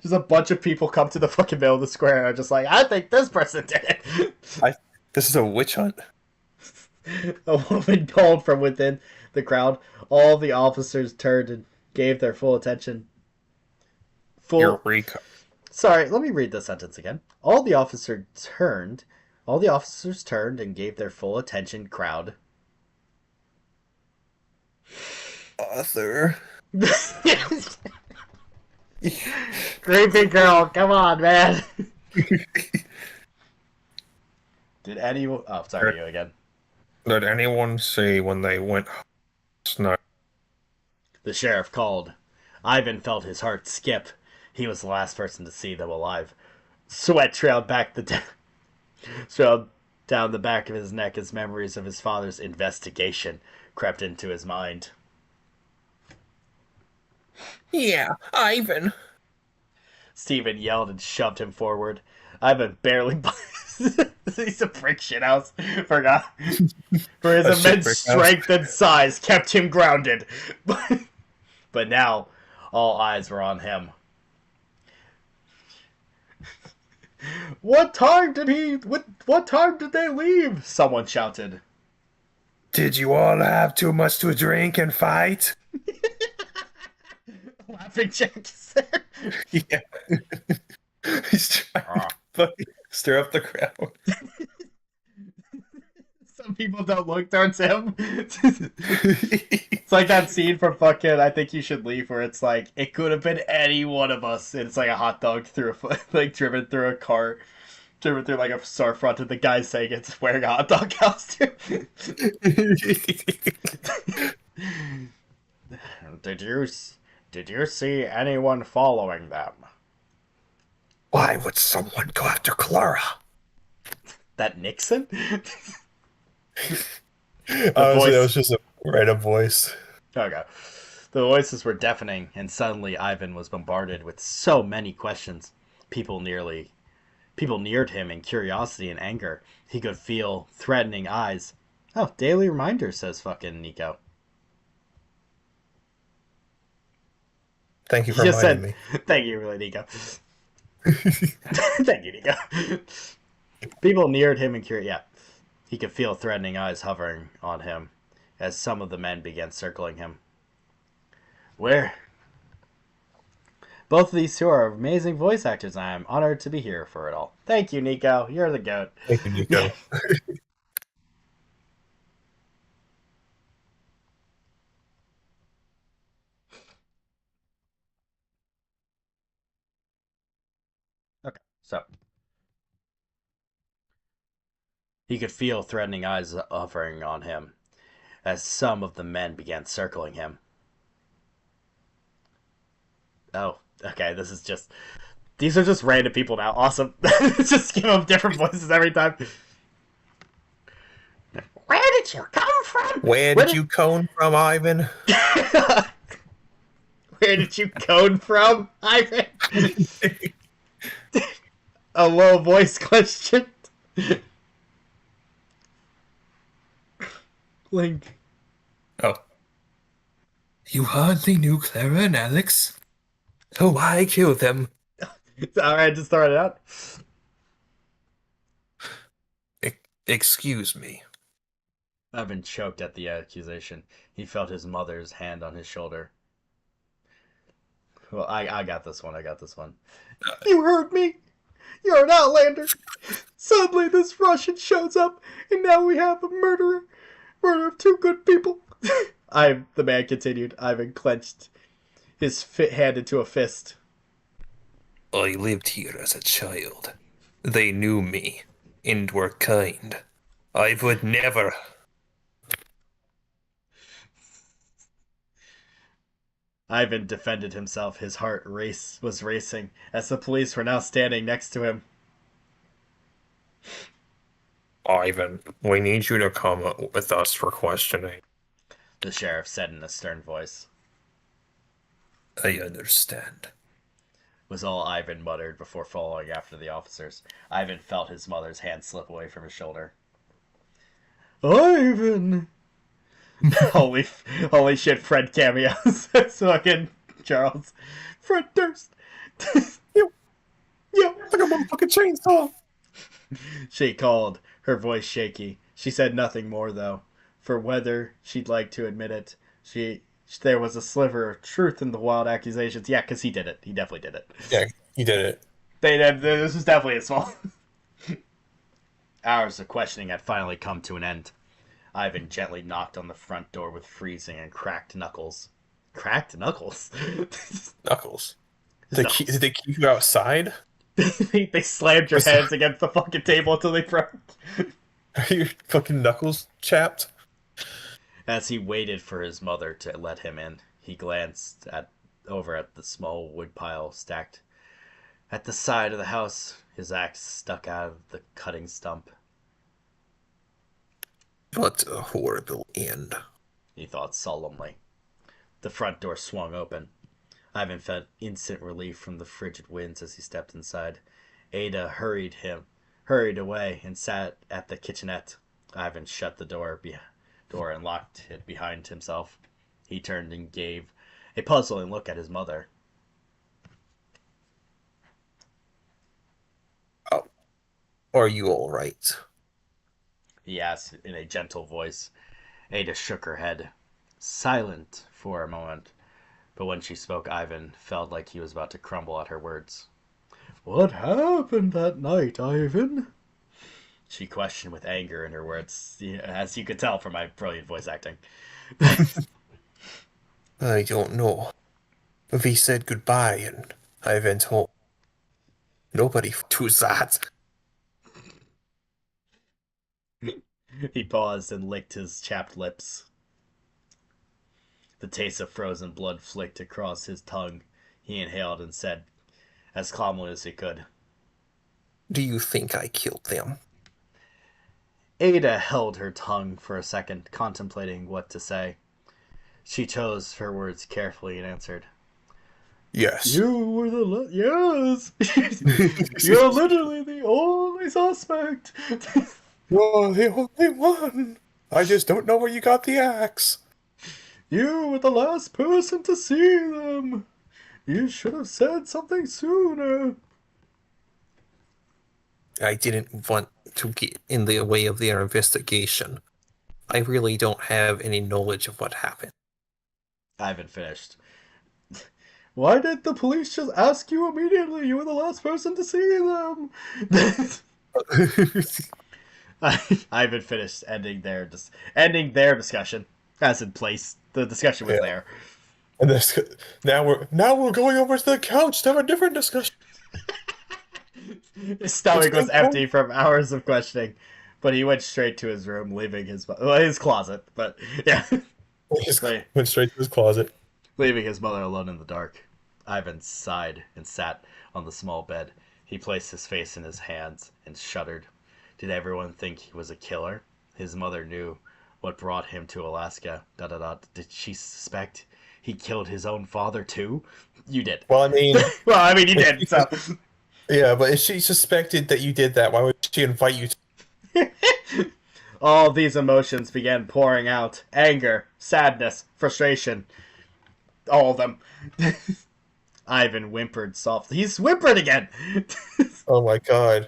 Just a bunch of people come to the fucking middle of the square and are just like, I think this person did it. I, this is a witch hunt. A woman called from within the crowd. All the officers turned and gave their full attention. Eureka. Sorry, let me read the sentence again. All the officers turned and gave their full attention crowd. Author. Creepy girl, come on, man. Did anyone... Oh, sorry, you again. Did anyone see when they went snow? The sheriff called. Ivan felt his heart skip. He was the last person to see them alive. Sweat trailed down the back of his neck as memories of his father's investigation crept into his mind. Yeah, Ivan. Stephen yelled and shoved him forward. Ivan barely... He's a brick shithouse. Forgot. For his immense strength and size kept him grounded. But now, all eyes were on him. What time did they leave? Someone shouted. Did you all have too much to drink and fight? Laughing Jack is there. Yeah. He's trying to fucking stir up the crowd. Some people don't look towards him. It's like that scene from fucking I Think You Should Leave where it's like, it could have been any one of us. And it's like a hot dog through like driven through a car. Driven through like a storefront and the guy saying it's wearing a hot dog costume. Did you see anyone following them? Why would someone go after Clara? That Nixon? Honestly, that was just a random voice. Okay. The voices were deafening, and suddenly Ivan was bombarded with so many questions. People neared him in curiosity and anger. He could feel threatening eyes. Oh, daily reminder, says fucking Nico. Thank you for He just reminding said, me. thank you, really, Nico. Thank you, Nico. People neared him in curiosity. Yeah. He could feel threatening eyes hovering on him as some of the men began circling him. Where? Both of these two are amazing voice actors, and I am honored to be here for it all. Thank you, Nico. You're the goat. Thank you, Nico. Okay, so. He could feel threatening eyes hovering on him as some of the men began circling him. Oh, okay, these are just random people now. Awesome. Just give them different voices every time. Where did you come from? Where did you come from, Ivan? Where did you come from, Ivan? A low voice question. Link. Oh. You hardly knew Clara and Alex? So why kill them? Alright, just start it out. Excuse me. Ivan choked at the accusation. He felt his mother's hand on his shoulder. Well, I got this one. I got this one. You heard me. You're an outlander. Suddenly, this Russian shows up, and now we have a murderer. Murder of two good people. The man continued. Ivan clenched his hand into a fist. I lived here as a child. They knew me and were kind. I would never. Ivan defended himself. His was racing as the police were now standing next to him. Ivan, we need you to come with us for questioning. The sheriff said in a stern voice. I understand. Was all Ivan muttered before following after the officers. Ivan felt his mother's hand slip away from his shoulder. Ivan! holy, holy shit, Fred cameos. That's fucking Charles. Fred Durst. Yo, Yo. I got my fucking chainsaw. She called, her voice shaky. She said nothing more, though, for whether she'd like to admit it, there was a sliver of truth in the wild accusations. Yeah, because he did it. He definitely did it. Yeah, you did it. This was definitely his fault. Hours of questioning had finally come to an end. Ivan gently knocked on the front door with freezing and cracked knuckles. Cracked knuckles? Knuckles. No. Did they keep you outside? They slammed your heads against the fucking table until they broke. Are your fucking knuckles chapped? As he waited for his mother to let him in, he glanced over at the small wood pile stacked at the side of the house, his axe stuck out of the cutting stump. What a horrible end. He thought solemnly. The front door swung open. Ivan felt instant relief from the frigid winds as he stepped inside. Ada hurried away and sat at the kitchenette. Ivan shut the door and locked it behind himself. He turned and gave a puzzling look at his mother. Oh, are you all right? He asked in a gentle voice. Ada shook her head, silent for a moment, but when she spoke, Ivan felt like he was about to crumble at her words. What happened that night, Ivan? She questioned with anger in her words, as you could tell from my brilliant voice acting. I don't know. We said goodbye and I went home. Nobody does that. He paused and licked his chapped lips. The taste of frozen blood flicked across his tongue. He inhaled and said, as calmly as he could, Do you think I killed them? Ada held her tongue for a second, contemplating what to say. She chose her words carefully and answered, Yes. You were yes! You're literally the only suspect! You're the only one. I just don't know where you got the axe. You were the last person to see them. You should have said something sooner. I didn't want to get in the way of their investigation. I really don't have any knowledge of what happened. Ivan finished. Why did the police just ask you immediately? You were the last person to see them. Ivan finished, ending their discussion. As in place, the discussion was there. And this, now we're going over to the couch to have a different discussion. His stomach was empty from hours of questioning, but he went straight to his room, leaving his closet. But yeah, He went straight to his closet, leaving his mother alone in the dark. Ivan sighed and sat on the small bed. He placed his face in his hands and shuddered. Did everyone think he was a killer? His mother knew what brought him to Alaska. Did she suspect he killed his own father too? You did. Well, I mean, you did. So. Yeah, but if she suspected that you did that, why would she invite you to? All these emotions began pouring out. Anger, sadness, frustration. All of them. Ivan whimpered softly. He's whimpered again! Oh my god.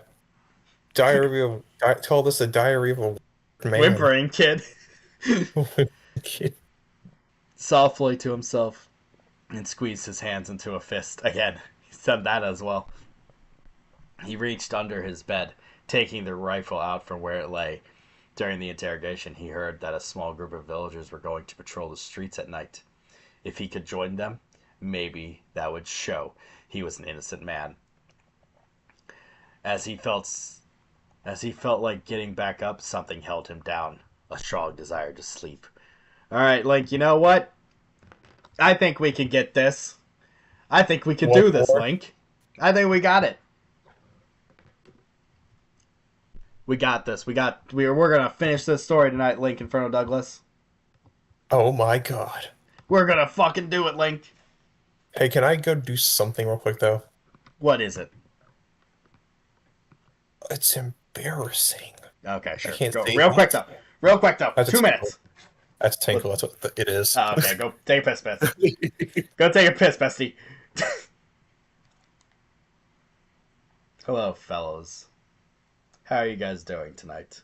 Call this a diary of a man. Whimpering kid. Kid. Softly to himself. and squeezed his hands into a fist. Again, he said that as well. He reached under his bed, taking the rifle out from where it lay. During the interrogation, he heard that a small group of villagers were going to patrol the streets at night. If he could join them, maybe that would show he was an innocent man. As he felt as he felt like getting back up, something held him down. A strong desire to sleep. All right, Link, you know what? I think we can get this. I think we can One do this, more. Link. I think we got it. We got this. We're gonna finish this story tonight, Link Inferno Douglas. Oh my God. We're gonna fucking do it, Link. Hey, can I go do something real quick though? What is it? It's embarrassing. Okay, I sure. can't Go say real quick that. though. Real quick though. That's a Two tinkle. minutes. That's a tinkle. That's what it is. Oh, okay, go take a piss, Bess. Go take a piss, bestie. Hello, fellows. How are you guys doing tonight?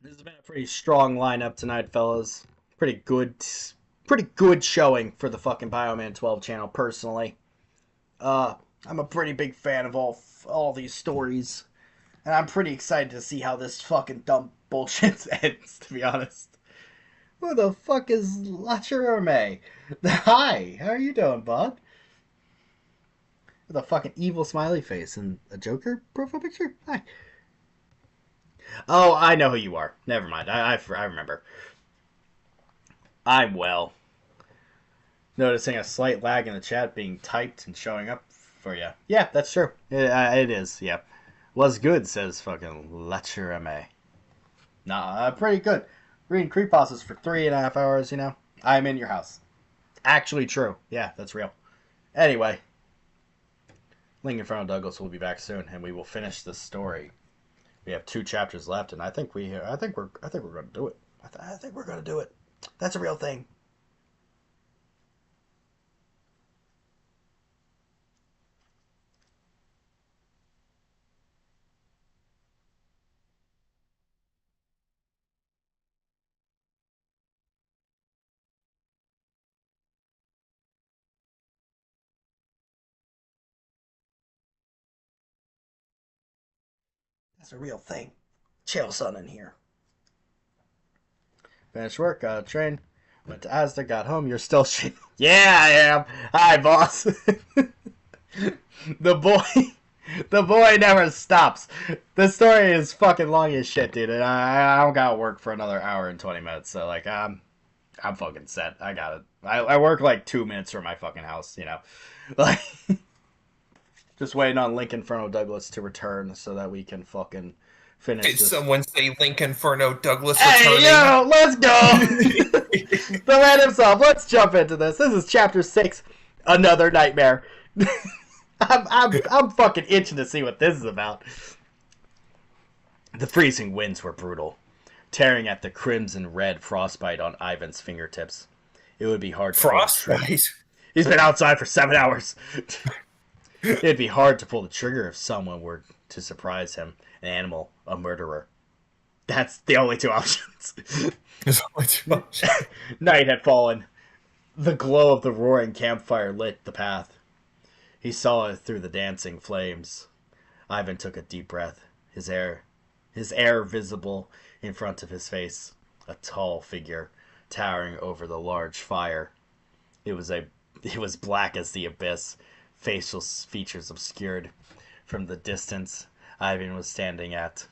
This has been a pretty strong lineup tonight, fellas. Pretty good showing for the fucking Bioman 12 channel, personally. Uh, I'm a pretty big fan of all these stories, and I'm pretty excited to see how this fucking dumb bullshit ends, to be honest. Who the fuck is Lacherme? Hi, how are you doing, bud? With a fucking evil smiley face and a Joker profile picture? Hi. Oh, I know who you are. Never mind. I remember. I'm well. Noticing a slight lag in the chat being typed and showing up for you. Yeah, that's true. It is, yeah. Was good, says fucking Lacherme. Nah, pretty good. Reading creepypastas for 3.5 hours, you know? I'm in your house. Actually true. Yeah, that's real. Anyway, Link in front of Douglas will be back soon, and we will finish this story. We have 2 chapters left, and I think we're gonna do it. I think we're gonna do it. That's a real thing. That's a real thing. Chill, son, in here. Finished work, got a train. Went to Asda, got home. You're still shit. Yeah, I am. Hi, boss. the boy, the boy never stops. The story is fucking long as shit, dude. And I don't gotta work for another hour and 20 minutes. So like, I'm fucking set. I got it. I work like 2 minutes from my fucking house. You know, like just waiting on Lincoln Inferno Douglas to return so that we can fucking finish Did this. someone say Link Inferno Douglas Hey, returning? yo, let's go! The man himself. Let's jump into this. This is chapter 6, Another Nightmare. I'm fucking itching to see what this is about. The freezing winds were brutal, tearing at the crimson red frostbite on Ivan's fingertips. It would be hard to pull the trigger. Frostbite. He's been outside for 7 hours. It'd be hard to pull the trigger if someone were to surprise him. An animal, a murderer. That's the only 2 options. There's only too much. Night had fallen. The glow of the roaring campfire lit the path. He saw it through the dancing flames. Ivan took a deep breath, his air visible in front of his face, a tall figure towering over the large fire. It was black as the abyss, facial features obscured. From the distance, Ivan was standing at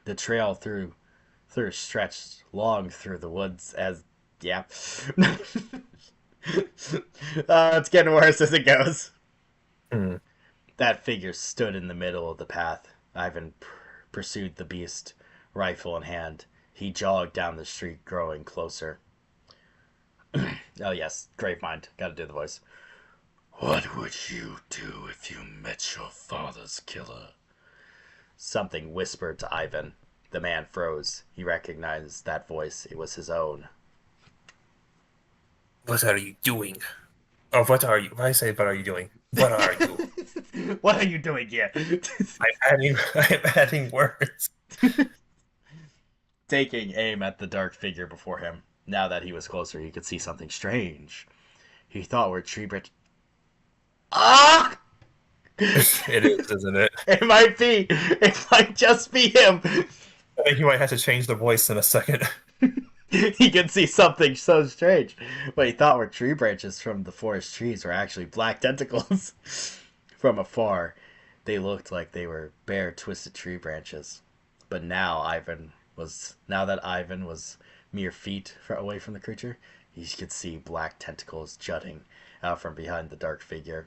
the trail through stretched long through the woods as yeah. It's getting worse as it goes. Hmm. That figure stood in the middle of the path. Ivan pursued the beast, rifle in hand. He jogged down the street, growing closer. Oh yes, Gravemind. Gotta do the voice. What would you do if you met your father's killer? Something whispered to Ivan. The man froze. He recognized that voice. It was his own. What are you doing? Oh, what are you? Why say what are you doing? What are you? What are you doing here? I'm adding words. Taking aim at the dark figure before him. Now that he was closer, he could see something strange. He thought were tree branches. Ah! It is, isn't it? It might be. It might just be him. I think you might have to change the voice in a second. He could see something so strange. What he thought were tree branches from the forest trees were actually black tentacles. From afar, they looked like they were bare, twisted tree branches. But now that Ivan was mere feet away from the creature, he could see black tentacles jutting out from behind the dark figure.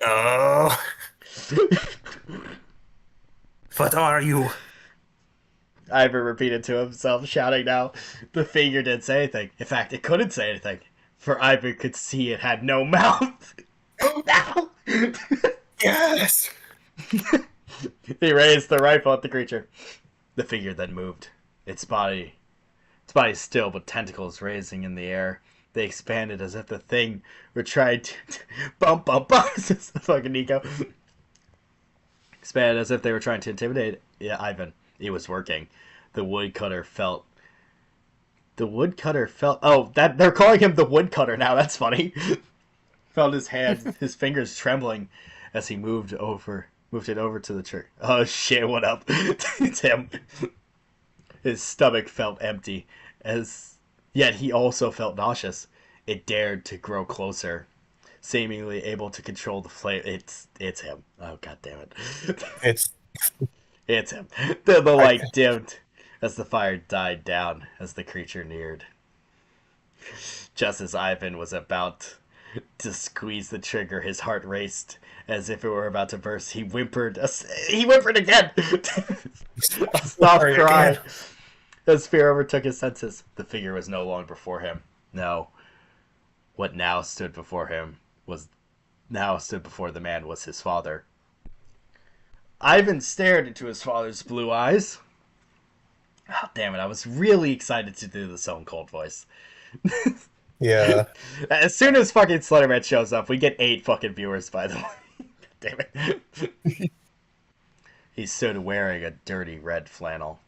Oh, what are you? Ivan repeated to himself, shouting now. The figure didn't say anything. In fact, it couldn't say anything, for Ivan could see it had no mouth. Now! Yes! He raised the rifle at the creature. The figure then moved. Its body still, but tentacles raising in the air. They expanded as if the thing were trying to bump. It's the fucking Nico. Expanded as if they were trying to intimidate Ivan. It was working. The woodcutter felt. Oh, that they're calling him the woodcutter now. That's funny. Felt his hand, his fingers trembling as he moved it over to the tree. Oh shit! What up? It's him. His stomach felt empty, yet he also felt nauseous. It dared to grow closer, seemingly able to control the flame. It's him. Oh god damn it! It's It's him. The I, light dimmed as the fire died down as the creature neared. Just as Ivan was about to squeeze the trigger, his heart raced as if it were about to burst. He whimpered. He whimpered again. A soft sorry cry again. as fear overtook his senses. The figure was no longer before him. No, what now stood before the man was his father. Ivan stared into his father's blue eyes. Oh, damn it, I was really excited to do the Stone Cold voice. Yeah. As soon as fucking Slenderman shows up, we get 8 fucking viewers, by the way. Damn it. He stood wearing a dirty red flannel,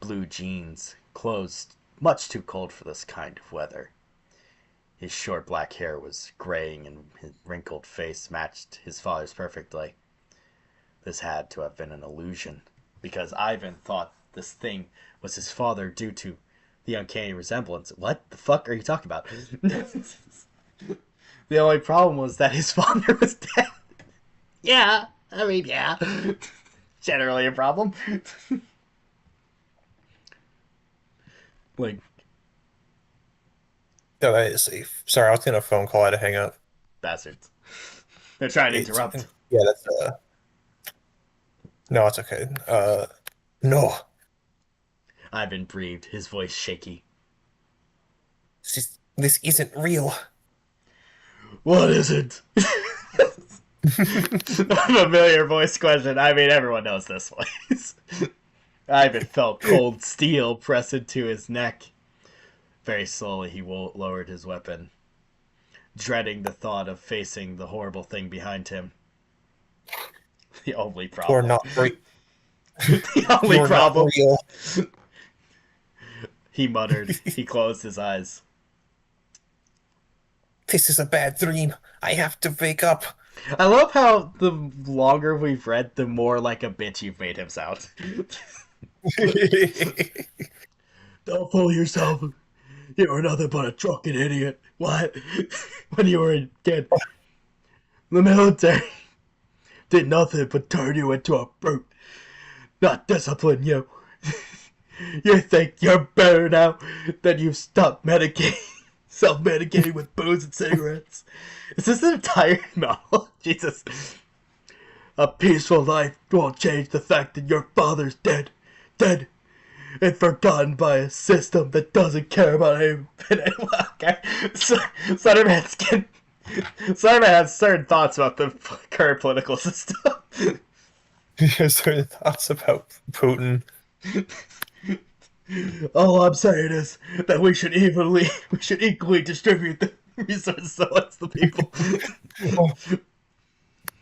blue jeans, clothes much too cold for this kind of weather. His short black hair was graying and his wrinkled face matched his father's perfectly. This had to have been an illusion, because Ivan thought this thing was his father due to the uncanny resemblance. What the fuck are you talking about? The only problem was that his father was dead. Yeah, I mean, yeah. Generally a problem. Like, No, that is safe. Sorry, I was getting a phone call. I had to hang up. bastards. They're trying to It's interrupt. yeah, that's no, it's okay. No. Ivan breathed, his voice shaky. This isn't real. What is it? A familiar voice question. I mean, everyone knows this voice. Ivan felt cold steel press into his neck. Very slowly, he lowered his weapon, dreading the thought of facing the horrible thing behind him. The only You're problem. not real. The only You're not problem. real. He muttered. He closed his eyes. This is a bad dream. I have to wake up. I love how the longer we've read, the more like a bitch you've made him sound. Don't fool yourself. You were nothing but a drunken idiot. What? When you were a kid. The military did nothing but turn you into a brute. Not discipline you. You think you're better now that you've stopped self-medicating with booze and cigarettes. Is this an entire novel? Jesus. A peaceful life won't change the fact that your father's dead. Dead. And forgotten by a system that doesn't care about him. Okay. Slenderman has certain thoughts about the current political system. There's certain thoughts about Putin. All I'm saying is that we should equally distribute the resources amongst the people.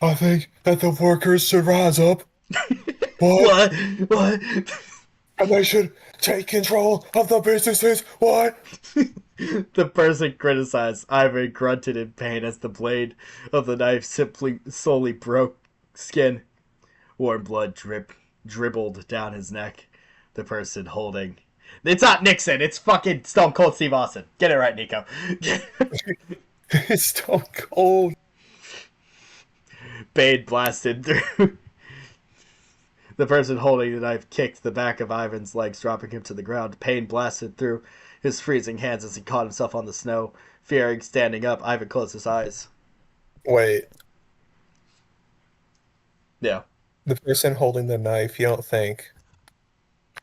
I think that the workers should rise up. What? What? What? And they should take control of the businesses. What? The person criticized Ivan grunted in pain as the blade of the knife simply slowly broke skin. Warm blood dribbled down his neck. The person holding. It's not Nixon. It's fucking Stone Cold Steve Austin. Get it right, Nico. It's stone cold. Bane blasted through. The person holding the knife kicked the back of Ivan's legs, dropping him to the ground. Pain blasted through his freezing hands as he caught himself on the snow. Fearing standing up, Ivan closed his eyes. Wait, Yeah. the person holding the knife, you don't think?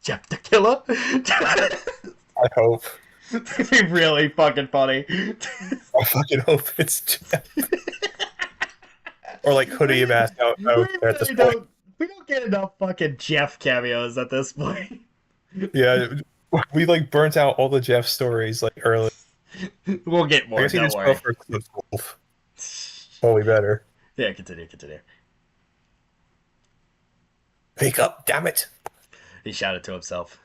Jeff the Killer? I hope. It'd be really fucking funny. I fucking hope it's Jeff. Or like hoodie mask out We at this really point. don't. We don't get enough fucking Jeff cameos at this point. Yeah, we like burnt out all the Jeff stories like early. We'll get I more. guess he Don't just fell worry. for Cliff Wolf. Well, we better. Yeah, continue, continue. Wake up, damn it. He shouted to himself.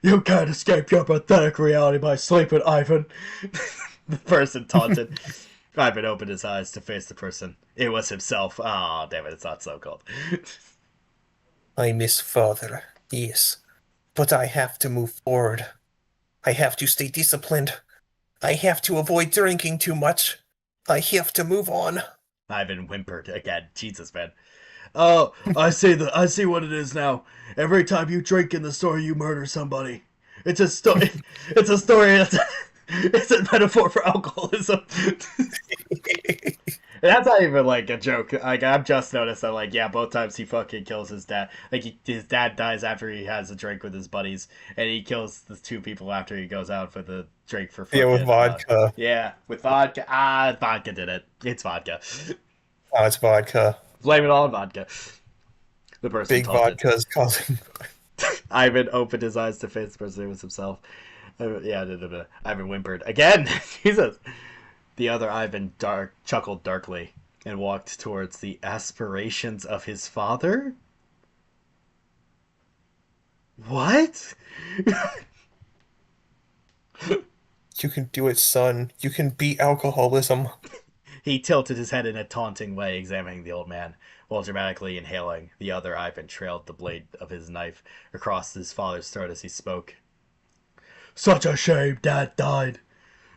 You can't escape your pathetic reality by sleeping, Ivan. The person taunted. Ivan opened his eyes to face the person. It was himself. Ah, oh, damn it, it's not so cold. I miss father, yes. But I have to move forward. I have to stay disciplined. I have to avoid drinking too much. I have to move on. Ivan whimpered again. Jesus, man. Oh, I see what it is now. Every time you drink in the store, you murder somebody. It's a story. It's a story. It's a metaphor for alcoholism. That's not even like a joke. Like I've just noticed that, like, yeah, both times he fucking kills his dad. Like his dad dies after he has a drink with his buddies, and he kills the two people after he goes out for the drink for Yeah, with fucking. vodka. Yeah, with vodka. Ah, vodka did it. It's vodka. Oh, it's vodka. Blame it all on vodka. The person Big taunted. vodka is causing. Ivan opened his eyes to face the person who was himself. Yeah, Ivan whimpered again. Jesus. The other Ivan chuckled darkly and walked towards the aspirations of his father. What? You can do it, son. You can beat alcoholism. He tilted his head in a taunting way, examining the old man, while dramatically inhaling. The other Ivan trailed the blade of his knife across his father's throat as he spoke. Such a shame Dad died.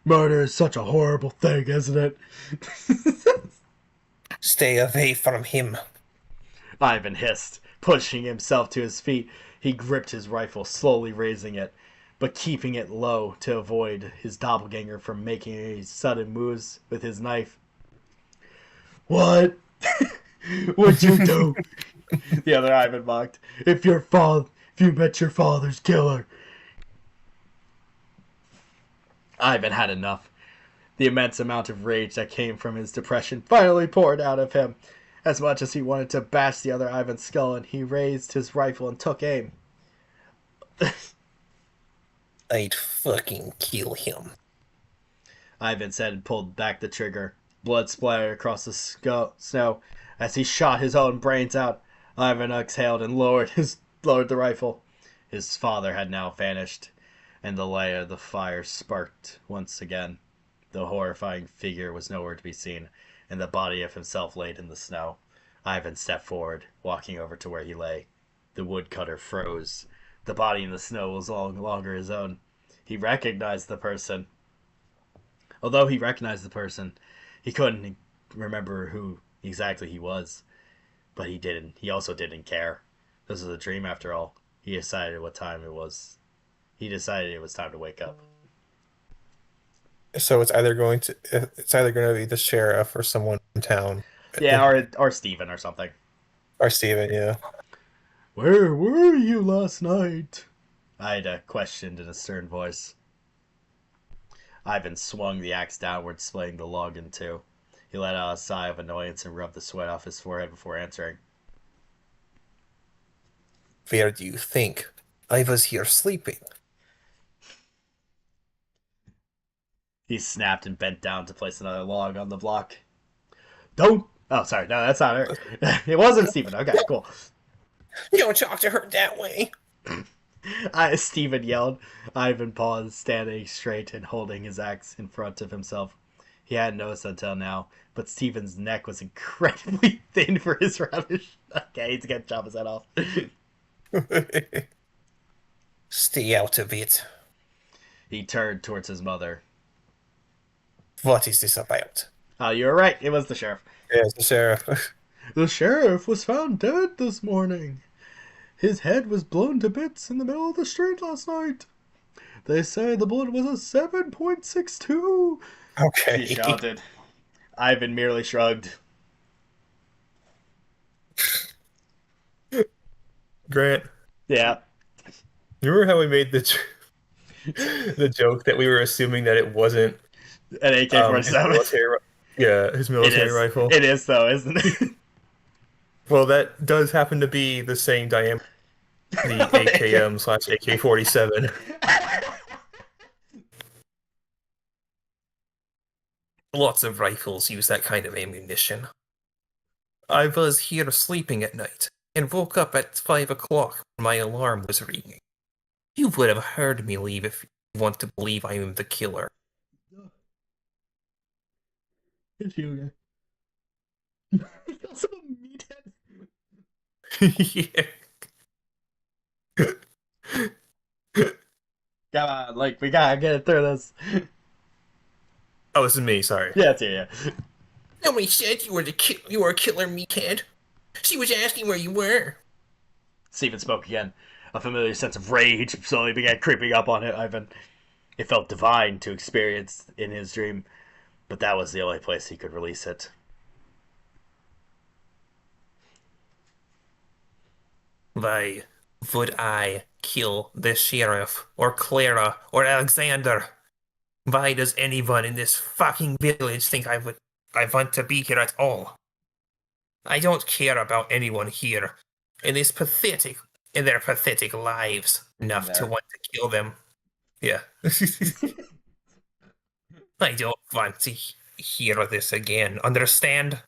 Murder is such a horrible thing, isn't it? Stay away from him. Ivan hissed, pushing himself to his feet. He gripped his rifle, slowly raising it, but keeping it low to avoid his doppelganger from making any sudden moves with his knife. What? What'd you do? The other Ivan mocked. If you met your father's killer. Ivan had enough. The immense amount of rage that came from his depression finally poured out of him. As much as he wanted to bash the other Ivan's skull, and he raised his rifle and took aim. I'd fucking kill him. Ivan said and pulled back the trigger. Blood splattered across the snow as he shot his own brains out. Ivan exhaled and lowered the rifle. His father had now vanished, and the light of the fire sparked once again. The horrifying figure was nowhere to be seen, and the body of himself laid in the snow. Ivan stepped forward, walking over to where he lay. The woodcutter froze. The body in the snow was no longer his own. He recognized the person. Although he recognized the person, he couldn't remember who exactly he was. But he didn't. He also didn't care. This was a dream after all. He decided what time it was. He decided it was time to wake up. So it's either going to be the sheriff or someone in town. Yeah, or Steven or something. Or Steven, yeah. Where were you last night? Ida questioned in a stern voice. Ivan swung the axe downward, splitting the log in two. He let out a sigh of annoyance and rubbed the sweat off his forehead before answering. Where do you think? I was here sleeping. He snapped and bent down to place another log on the block. Don't Oh, sorry. No, that's not her. It wasn't Stephen. Okay, cool. Don't talk to her that way. Stephen yelled. Ivan paused, standing straight and holding his axe in front of himself. He hadn't noticed until now, but Stephen's neck was incredibly thin for his rubbish. Okay, he's gonna chop his head off. Stay out of it. He turned towards his mother. What is this about? Oh, you were right. It was the sheriff. Yes, the sheriff. The sheriff was found dead this morning. His head was blown to bits in the middle of the street last night. They say the bullet was a 7.62. She Okay. shouted. Ivan merely shrugged. Grant, Yeah. you remember how we made the joke that we were assuming that it wasn't An AK his 47. yeah, his It military is. rifle? It is, though, isn't it? Well, that does happen to be the same diameter, the AKM slash AK-47. Lots of rifles use that kind of ammunition. I was here sleeping at night and woke up at 5 o'clock when my alarm was ringing. You would have heard me leave if you want to believe I am the killer. It's you, guy. That's a meathead. Yeah. Come on, like, we gotta get it through this. Oh, this is me, sorry. Yeah, it's you, yeah. Nobody said you were a killer, meathead. She was asking where you were. Stephen spoke again. A familiar sense of rage slowly began creeping up on Ivan. It felt divine to experience in his dream, but that was the only place he could release it. Why would I kill the sheriff, or Clara, or Alexander? Why does anyone in this fucking village think I want to be here at all? I don't care about anyone here in their pathetic lives enough to want to kill them. Yeah. I don't want to hear this again. Understand?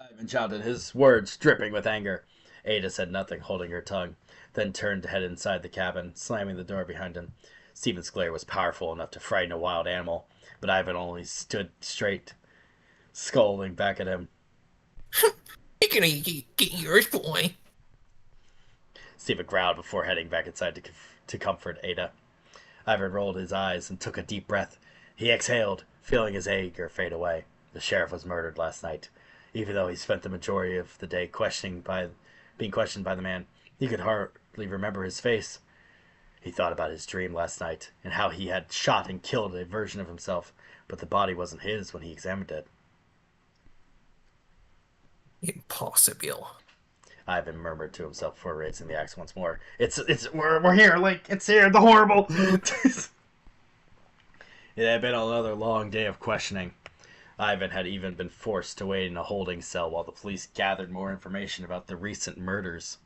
Ivan shouted, his words dripping with anger. Ada said nothing, holding her tongue, then turned to head inside the cabin, slamming the door behind him. Stephen's glare was powerful enough to frighten a wild animal, but Ivan only stood straight, scolding back at him. You're gonna get yours, boy. Stephen growled before heading back inside to comfort Ada. Ivan rolled his eyes and took a deep breath. He exhaled, feeling his anger fade away. The sheriff was murdered last night. Even though he spent the majority of the day being questioned by the man, he could hardly remember his face. He thought about his dream last night and how he had shot and killed a version of himself, but the body wasn't his when he examined it. Impossible. Ivan murmured to himself before raising the axe once more. We're here, Link. It's here, the horrible. It had been another long day of questioning. Ivan had even been forced to wait in a holding cell while the police gathered more information about the recent murders.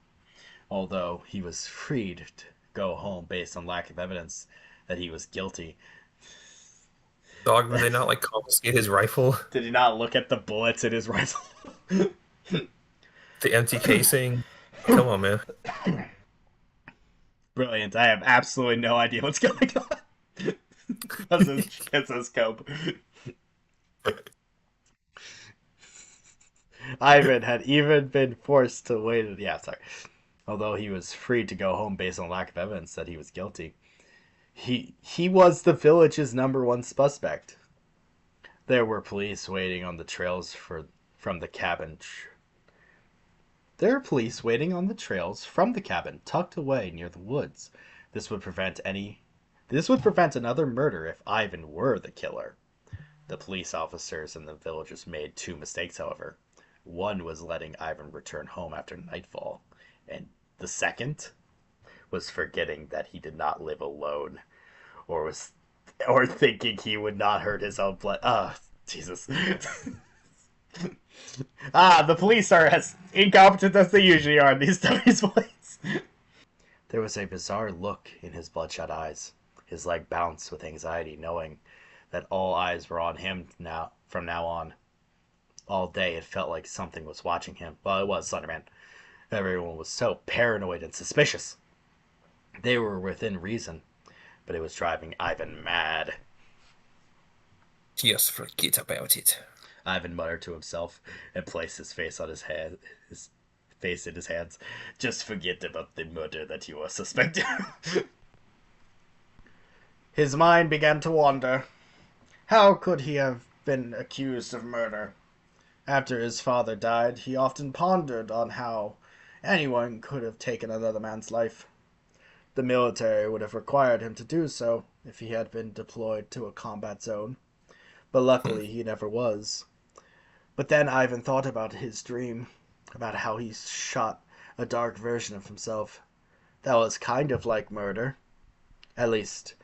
Although he was freed to go home based on lack of evidence that he was guilty. Dog, did they not like confiscate his rifle? Did he not look at the bullets in his rifle? The empty casing? Come on, man. Brilliant. I have absolutely no idea what's going on. It's a scope. Ivan had even been forced to wait. Yeah, sorry. Although he was free to go home based on lack of evidence that he was guilty, he was the village's number one suspect. There were police waiting on the trails from the cabin. There are police waiting on the trails from the cabin tucked away near the woods. This would prevent another murder if Ivan were the killer. The police officers and the villagers made two mistakes, however. One was letting Ivan return home after nightfall, and the second was forgetting that he did not live alone, or thinking he would not hurt his own blood. Jesus. The police are as incompetent as they usually are in these dummies' ways. There was a bizarre look in his bloodshot eyes. His leg bounced with anxiety, knowing that all eyes were on him now from now on. All day it felt like something was watching him. Well, it was Slenderman. Everyone was so paranoid and suspicious. They were within reason, but it was driving Ivan mad. Just forget about it. Ivan muttered to himself and placed his face on his head, his face in his hands. Just forget about the murder that you are suspecting. His mind began to wander. How could he have been accused of murder? After his father died, he often pondered on how anyone could have taken another man's life. The military would have required him to do so if he had been deployed to a combat zone, but luckily he never was. But then Ivan thought about his dream, about how he shot a dark version of himself. That was kind of like murder. At least,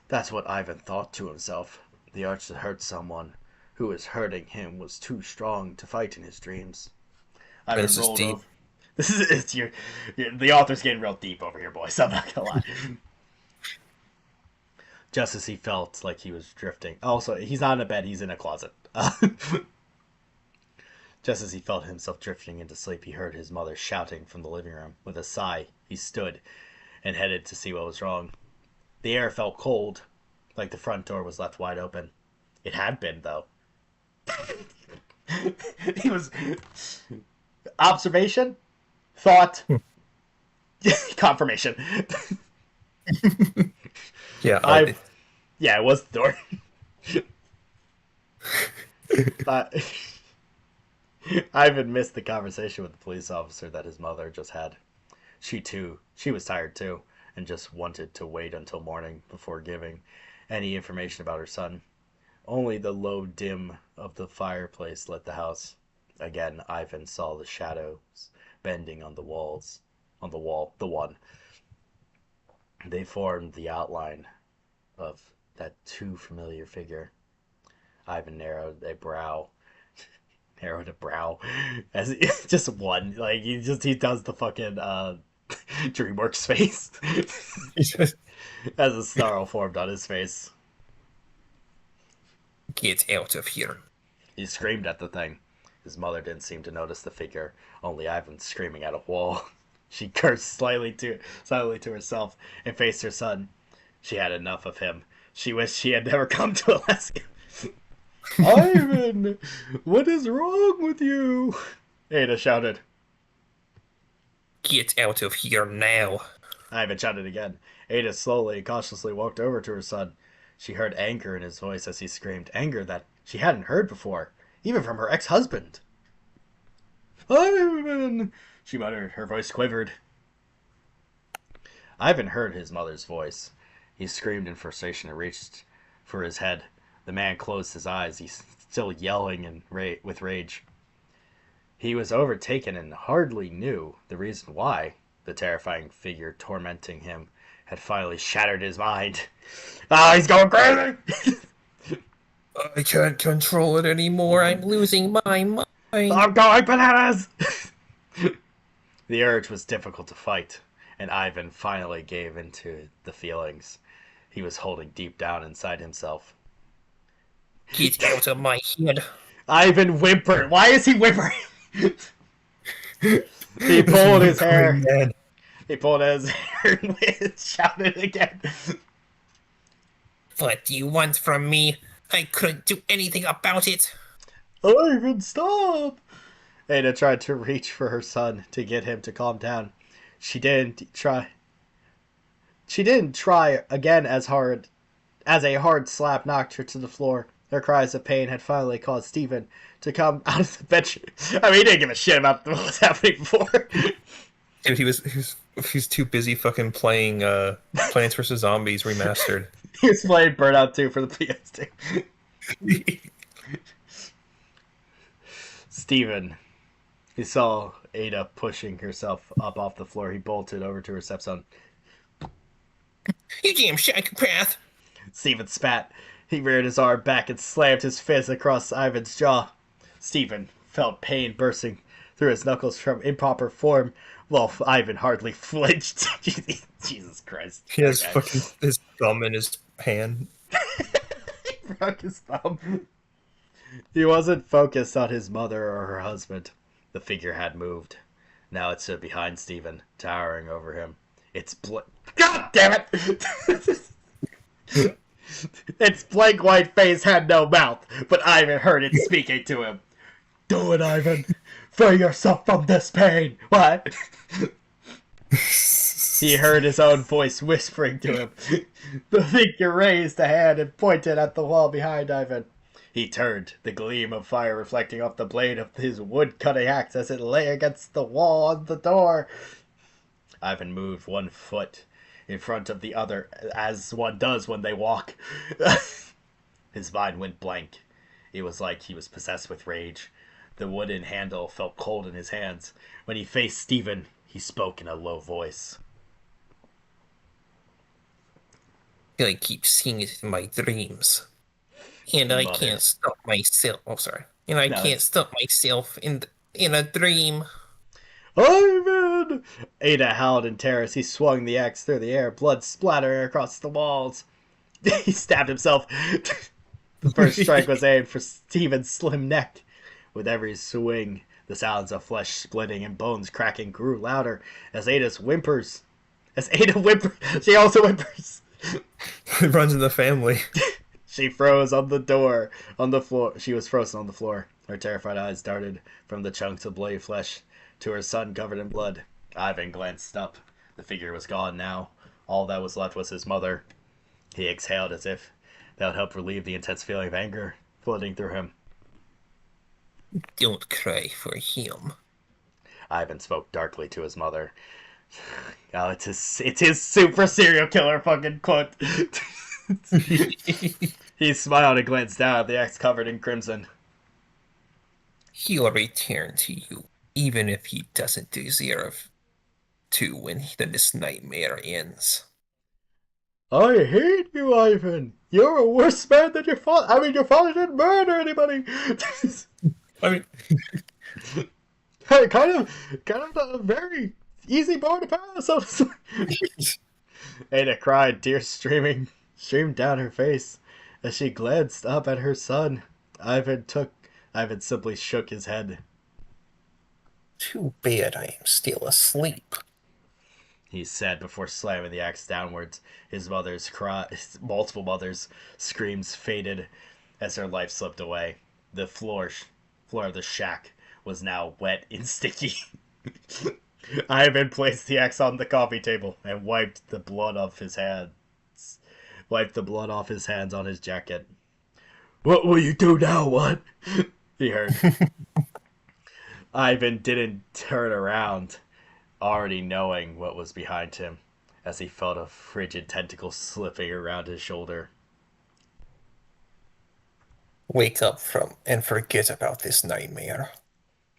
that's what Ivan thought to himself. The urge to hurt someone who was hurting him was too strong to fight in his dreams. Ivan This is rolled deep. over. This is it's the author's getting real deep over here, boys. I'm not gonna lie. Just as he felt like he was drifting. Also, he's not in a bed; he's in a closet. Just as he felt himself drifting into sleep, he heard his mother shouting from the living room. With a sigh, he stood and headed to see what was wrong. The air felt cold, like the front door was left wide open. It had been, though. He was. Observation? Thought? Confirmation. Yeah, I. Yeah, it was the door. uh, Ivan missed the conversation with the police officer that his mother just had. She was tired too, and just wanted to wait until morning before giving any information about her son. Only the low dim of the fireplace lit the house. Again, Ivan saw the shadows bending on the walls. On the wall, the one. They formed the outline of that too familiar figure. Ivan narrowed a brow, as just one. Like he does the fucking DreamWorks face as a snarl formed on his face. get out of here. He screamed at the thing. His mother didn't seem to notice the figure, only Ivan screaming at a wall. She cursed silently to herself and faced her son. She had enough of him. She wished she had never come to Alaska. Ivan, what is wrong with you? Ada shouted. Get out of here now. Ivan shouted again. Ada slowly and cautiously walked over to her son. She heard anger in his voice as he screamed, anger that she hadn't heard before, even from her ex-husband. Ivan, she muttered. Her voice quivered. Ivan heard his mother's voice. He screamed in frustration and reached for his head. The man closed his eyes. He's still yelling with rage. He was overtaken and hardly knew the reason why. The terrifying figure tormenting him had finally shattered his mind. Ah, he's going crazy! I can't control it anymore. I'm losing my mind. I'm going bananas! The urge was difficult to fight, and Ivan finally gave into the feelings he was holding deep down inside himself. Get out of my head. Ivan whimpered. Why is he whimpering? He pulled his hair. He pulled his hair and shouted again. What do you want from me? I couldn't do anything about it. Ivan, stop! Ada tried to reach for her son to get him to calm down. She didn't try again as a hard slap knocked her to the floor. Her cries of pain had finally caused Stephen to come out of the bed. I mean, he didn't give a shit about what was happening before. Dude, he was too busy fucking playing Plants vs. Zombies Remastered. He was playing Burnout 2 for the PS2. Stephen, he saw Ada pushing herself up off the floor. He bolted over to her stepson. You damn psychopath! Stephen spat. He reared his arm back and slammed his fist across Ivan's jaw. Stephen felt pain bursting through his knuckles from improper form, while Ivan hardly flinched. Jesus Christ. He has fucking his thumb in his hand. He broke his thumb. He wasn't focused on his mother or her husband. The figure had moved. Now it stood behind Stephen, towering over him. God damn it! Its blank white face had no mouth, but Ivan heard it speaking to him. Do it, Ivan. Free yourself from this pain. What? He heard his own voice whispering to him. The figure raised a hand and pointed at the wall behind Ivan. He turned, the gleam of fire reflecting off the blade of his wood-cutting axe as it lay against the wall on the door. Ivan moved one foot in front of the other, as one does when they walk. His mind went blank. It was like he was possessed with rage. The wooden handle felt cold in his hands. When he faced Stephen, he spoke in a low voice. I keep seeing it in my dreams. And He I muttered. can't stop myself. Oh, sorry. And I No, can't it's... stop myself in a dream. Ivan! Ada howled in terror as he swung the axe through the air, blood splattering across the walls. He stabbed himself. The first strike was aimed for Stephen's slim neck. With every swing, the sounds of flesh splitting and bones cracking grew louder as Ada's whimpers. As Ada whimpers, she also whimpers. It runs in the family. She froze on the door, on the floor. She was frozen on the floor. Her terrified eyes darted from the chunks of bloody flesh to her son covered in blood. Ivan glanced up. The figure was gone now. All that was left was his mother. He exhaled as if that would help relieve the intense feeling of anger flooding through him. Don't cry for him. Ivan spoke darkly to his mother. Oh, it's his super serial killer fucking quote. He smiled and glanced down at the axe covered in crimson. He'll return to you, even if he doesn't deserve to when this nightmare ends. I hate you, Ivan. You're a worse man than your father. I mean, your father didn't murder anybody. I mean, kind of a very easy bar to pass. Ada cried, tears streamed down her face as she glanced up at her son. Ivan simply shook his head. Too bad I am still asleep. He said before slamming the axe downwards. Multiple mothers' screams faded as their life slipped away. The floor of the shack was now wet and sticky. Ivan placed the axe on the coffee table and wiped the blood off his hands. Wiped the blood off his hands on his jacket. What will you do now, what? He heard. Ivan didn't turn around, already knowing what was behind him, as he felt a frigid tentacle slipping around his shoulder. Wake up from and forget about this nightmare.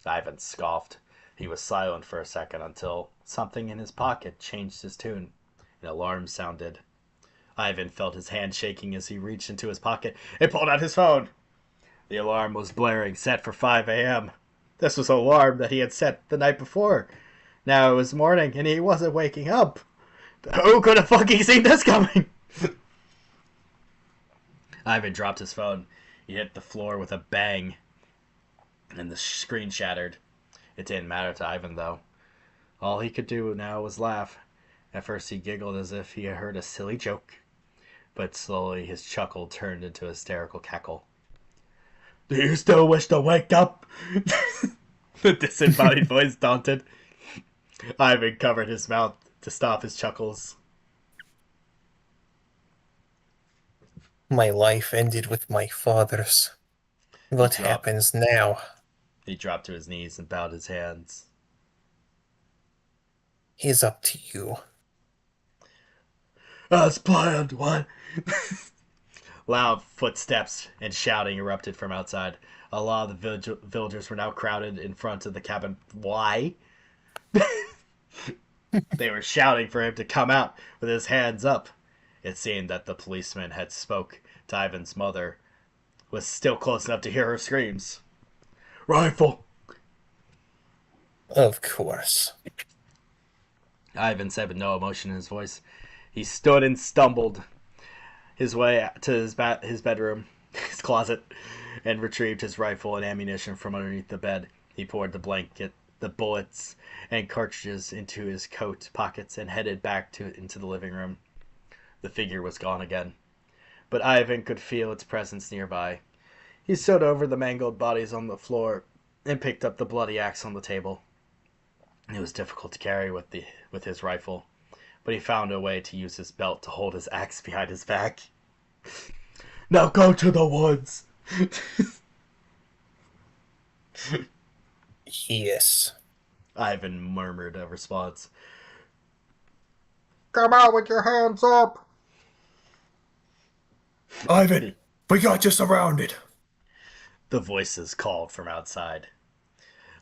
Ivan scoffed. He was silent for a second until something in his pocket changed his tune. An alarm sounded. Ivan felt his hand shaking as he reached into his pocket and pulled out his phone. The alarm was blaring, set for 5 a.m. This was an alarm that he had set the night before. Now it was morning and he wasn't waking up. Who could have fucking seen this coming? Ivan dropped his phone. He hit the floor with a bang, and the screen shattered. It didn't matter to Ivan, though. All he could do now was laugh. At first he giggled as if he had heard a silly joke, but slowly his chuckle turned into a hysterical cackle. Do you still wish to wake up? The disembodied voice daunted. Ivan covered his mouth to stop his chuckles. My life ended with my father's. What happens now? He dropped to his knees and bowed his hands. Is up to you. As planned, what? Loud footsteps and shouting erupted from outside. A lot of the villagers were now crowded in front of the cabin. Why? They were shouting for him to come out with his hands up. It seemed that the policeman had spoke to Ivan's mother was still close enough to hear her screams. Rifle! Of course. Ivan said with no emotion in his voice. He stood and stumbled his way to his bedroom, his closet, and retrieved his rifle and ammunition from underneath the bed. He poured the blanket, the bullets, and cartridges into his coat pockets and headed back into the living room. The figure was gone again, but Ivan could feel its presence nearby. He stood over the mangled bodies on the floor and picked up the bloody axe on the table. It was difficult to carry with his rifle, but he found a way to use his belt to hold his axe behind his back. Now go to the woods! Yes. Ivan murmured a response. Come out with your hands up! Ivan, we got you surrounded. The voices called from outside.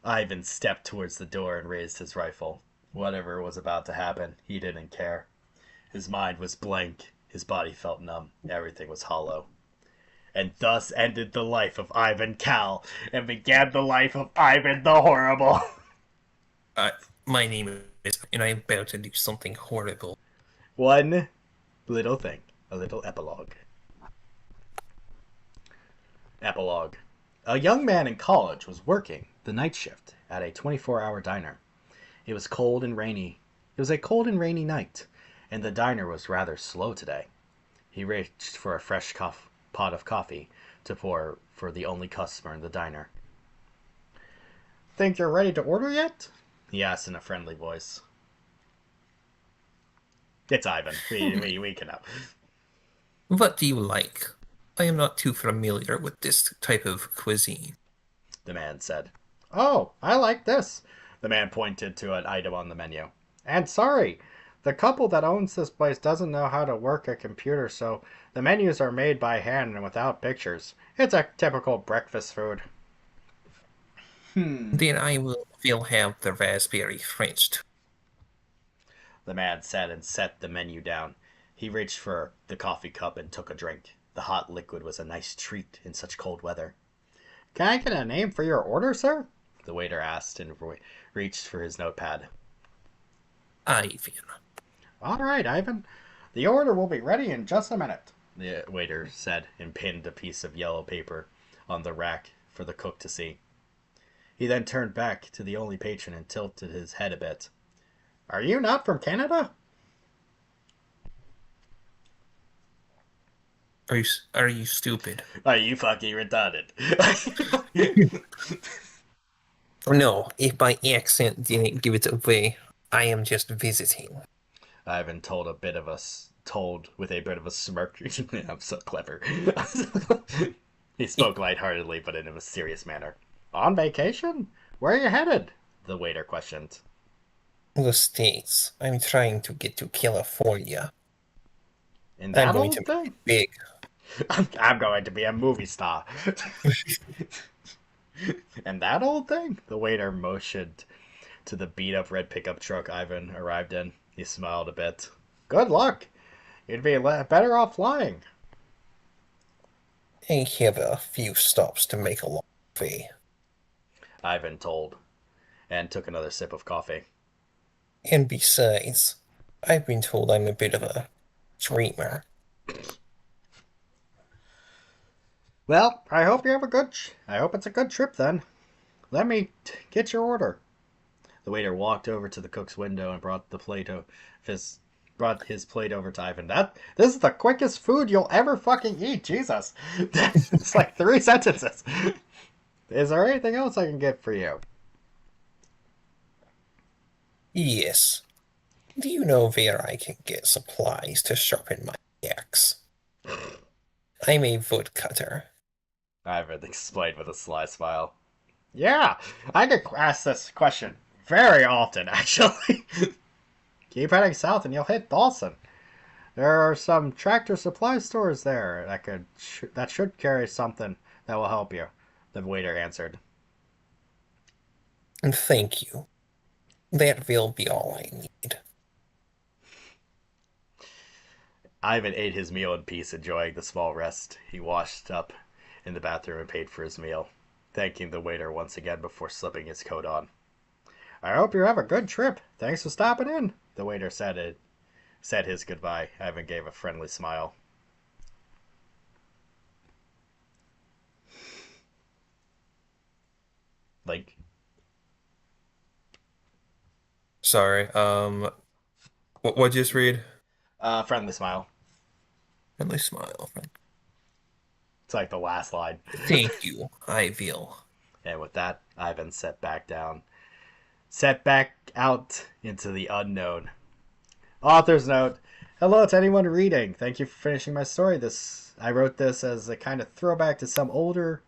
Ivan stepped towards the door and raised his rifle. Whatever was about to happen, he didn't care. His mind was blank. His body felt numb. Everything was hollow. And thus ended the life of Ivan Cal, and began the life of Ivan the Horrible. My name is, and I'm about to do something horrible. One little thing. A little epilogue. Epilogue. A young man in college was working the night shift at a 24-hour diner. It was cold and rainy. It was a cold and rainy night, and the diner was rather slow today. He reached for a fresh pot of coffee to pour for the only customer in the diner. Think you're ready to order yet? He asked in a friendly voice. It's Ivan. We can help. What do you like? I am not too familiar with this type of cuisine. The man said. Oh, I like this. The man pointed to an item on the menu. And sorry, the couple that owns this place doesn't know how to work a computer, so the menus are made by hand and without pictures. It's a typical breakfast food. Then I will have the raspberry French. The man said and set the menu down. He reached for the coffee cup and took a drink. The hot liquid was a nice treat in such cold weather. Can I get a name for your order, sir? The waiter asked and reached for his notepad. Ivan. All right, Ivan. The order will be ready in just a minute, the waiter said and pinned a piece of yellow paper on the rack for the cook to see. He then turned back to the only patron and tilted his head a bit. Are you not from Canada? Are you stupid? Are you fucking retarded? No, if my accent didn't give it away, I am just visiting. Ivan told with a bit of a smirk. I'm so clever. He spoke lightheartedly, but in a serious manner. On vacation? Where are you headed? The waiter questioned. The States. I'm trying to get to California. In that I'm going old to thing? be big. I'm going to be a movie star. And that old thing? The waiter motioned to the beat-up red pickup truck Ivan arrived in. He smiled a bit. Good luck. You'd be better off flying. I have a few stops to make along the way. Ivan told, and took another sip of coffee. And besides, I've been told I'm a bit of a dreamer. Well, I hope it's a good trip then. Let me get your order. The waiter walked over to the cook's window and brought his plate over to Ivan. This is the quickest food you'll ever fucking eat. Jesus. It's like 3 sentences. Is there anything else I can get for you? Yes. Do you know where I can get supplies to sharpen my axe? I'm a woodcutter. Ivan explained with a sly smile. Yeah, I get asked this question very often, actually. Keep heading south and you'll hit Dawson. There are some tractor supply stores there that should carry something that will help you, the waiter answered. And thank you. That will be all I need. Ivan ate his meal in peace, enjoying the small rest. He washed up in the bathroom and paid for his meal, thanking the waiter once again before slipping his coat on. I hope you have a good trip. Thanks for stopping in, the waiter said his goodbye. Ivan gave a friendly smile. Like, Sorry. What'd you just read? friendly smile. Friendly smile. It's like the last line. Thank you, I will. And with that, Ivan set back down. Set back out into the unknown. Author's note. Hello to anyone reading. Thank you for finishing my story. I wrote this as a kind of throwback to some older,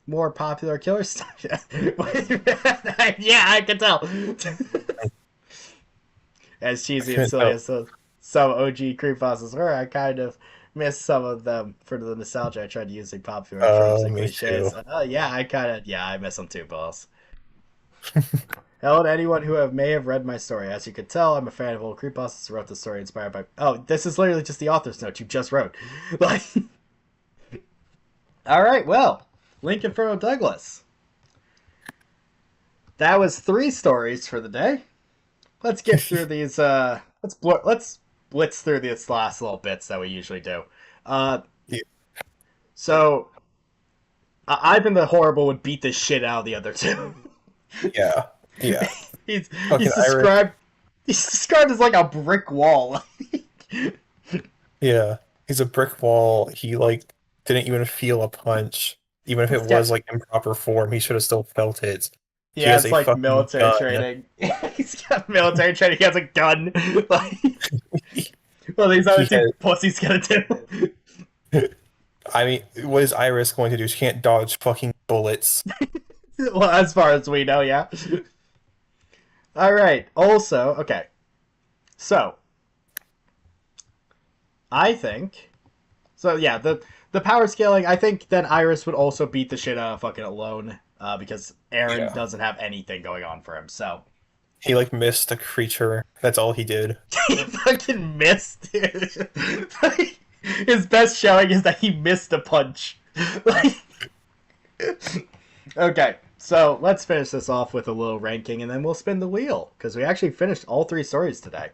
more popular killer stuff. Yeah, I can tell. As I cheesy and couldn't silly tell. as some OG creepypastas were, I kind of missed some of them for the nostalgia. I tried using popular tropes and Me too. cliches. Yeah, I miss them too, boss. Hello to anyone who may have read my story. As you could tell, I'm a fan of old creepypastas. Wrote the story inspired by. Oh, this is literally just the author's note you just wrote. Like, all right, well, Lincoln Furrow Douglas. That was 3 stories for the day. Let's get through these. Let's blitz through these last little bits that we usually do. Uh, Yeah. so Ivan the Horrible would beat the shit out of the other two. Yeah. Yeah. he's Fucking he's Irish. described he's described as like a brick wall. Yeah. He's a brick wall. He like didn't even feel a punch. Even if He's it got was like improper form, he should have still felt it. He Yeah, has it's a like fucking military gun. training. He's got military training. He has a gun. Like, well, these other He two has, pussies gonna do. I mean, what is Iris going to do? She can't dodge fucking bullets. Well, as far as we know, yeah. All right. Also, okay. So, I think. So yeah, the power scaling. I think then Iris would also beat the shit out of fucking Alone, because Aaron Yeah. doesn't have anything going on for him. So He like missed a creature. That's all he did. he fucking missed. Like, his best showing is that he missed a punch. Like, okay, so let's finish this off with a little ranking, and then we'll spin the wheel because we actually finished all 3 stories today.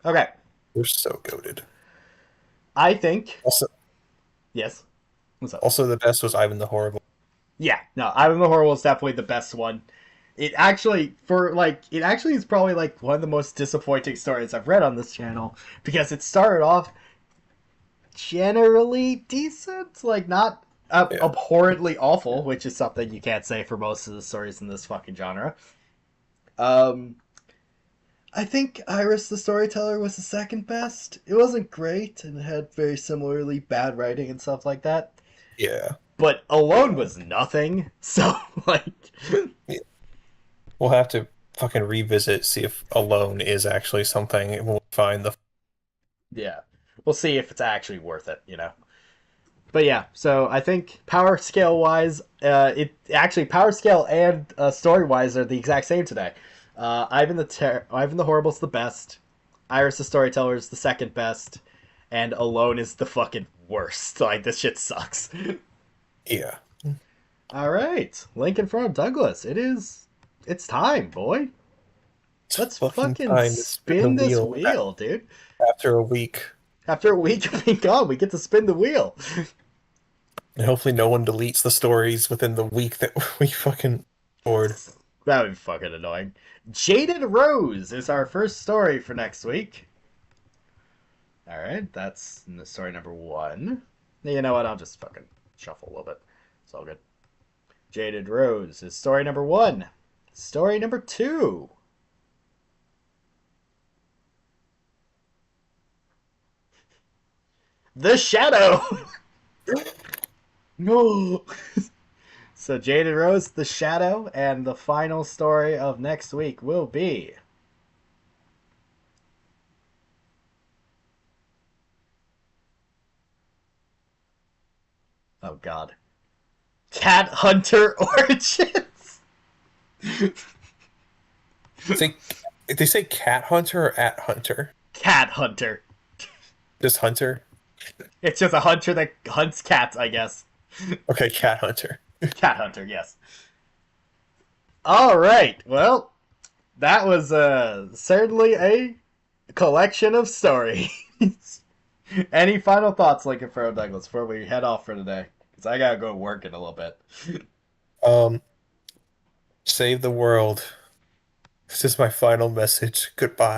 Okay, We're so goaded. I think Also, yes. What's up? also the best was Ivan the Horrible. Yeah, no, Ivan the Horrible is definitely the best one. It actually is probably like one of the most disappointing stories I've read on this channel because it started off generally decent, like not Yeah. abhorrently awful, which is something you can't say for most of the stories in this fucking genre. Um, I think Iris the Storyteller was the second best. It wasn't great and it had very similarly bad writing and stuff like that. Yeah. But Alone was nothing. So like Yeah. We'll have to fucking revisit, see if Alone is actually something. We'll find the. yeah. We'll see if it's actually worth it, you know. But yeah, so I think power scale wise, it actually power scale and story wise are the exact same today. Ivan the Horrible's the best. Iris the Storyteller is the second best, and Alone is the fucking worst. Like this shit sucks. Yeah. All right, Lincoln from Douglas. It's time, boy. It's Let's fucking fucking time to spin spin the this wheel wheel, dude. after a week. After a week of being gone, we get to spin the wheel. And hopefully no one deletes the stories within the week that we fucking board. That would be fucking annoying. Jaded Rose is our first story for next week. Alright, that's story number 1. You know what? I'll just fucking shuffle a little bit. It's all good. Jaded Rose is story number 1. Story number 2. The Shadow! No! So Jaded Rose, The Shadow, and the final story of next week will be oh god. Cat Hunter Origins! Say, they say cat hunter or at hunter? Cat Hunter. Just hunter? It's just a hunter that hunts cats, I guess. Okay, cat hunter. Cat Hunter, yes. Alright, well, that was certainly a collection of stories. Any final thoughts, Lincoln Furrow Douglas, before we head off for today? Because I gotta go to work in a little bit. Um, Save the world. This is my final message. Goodbye.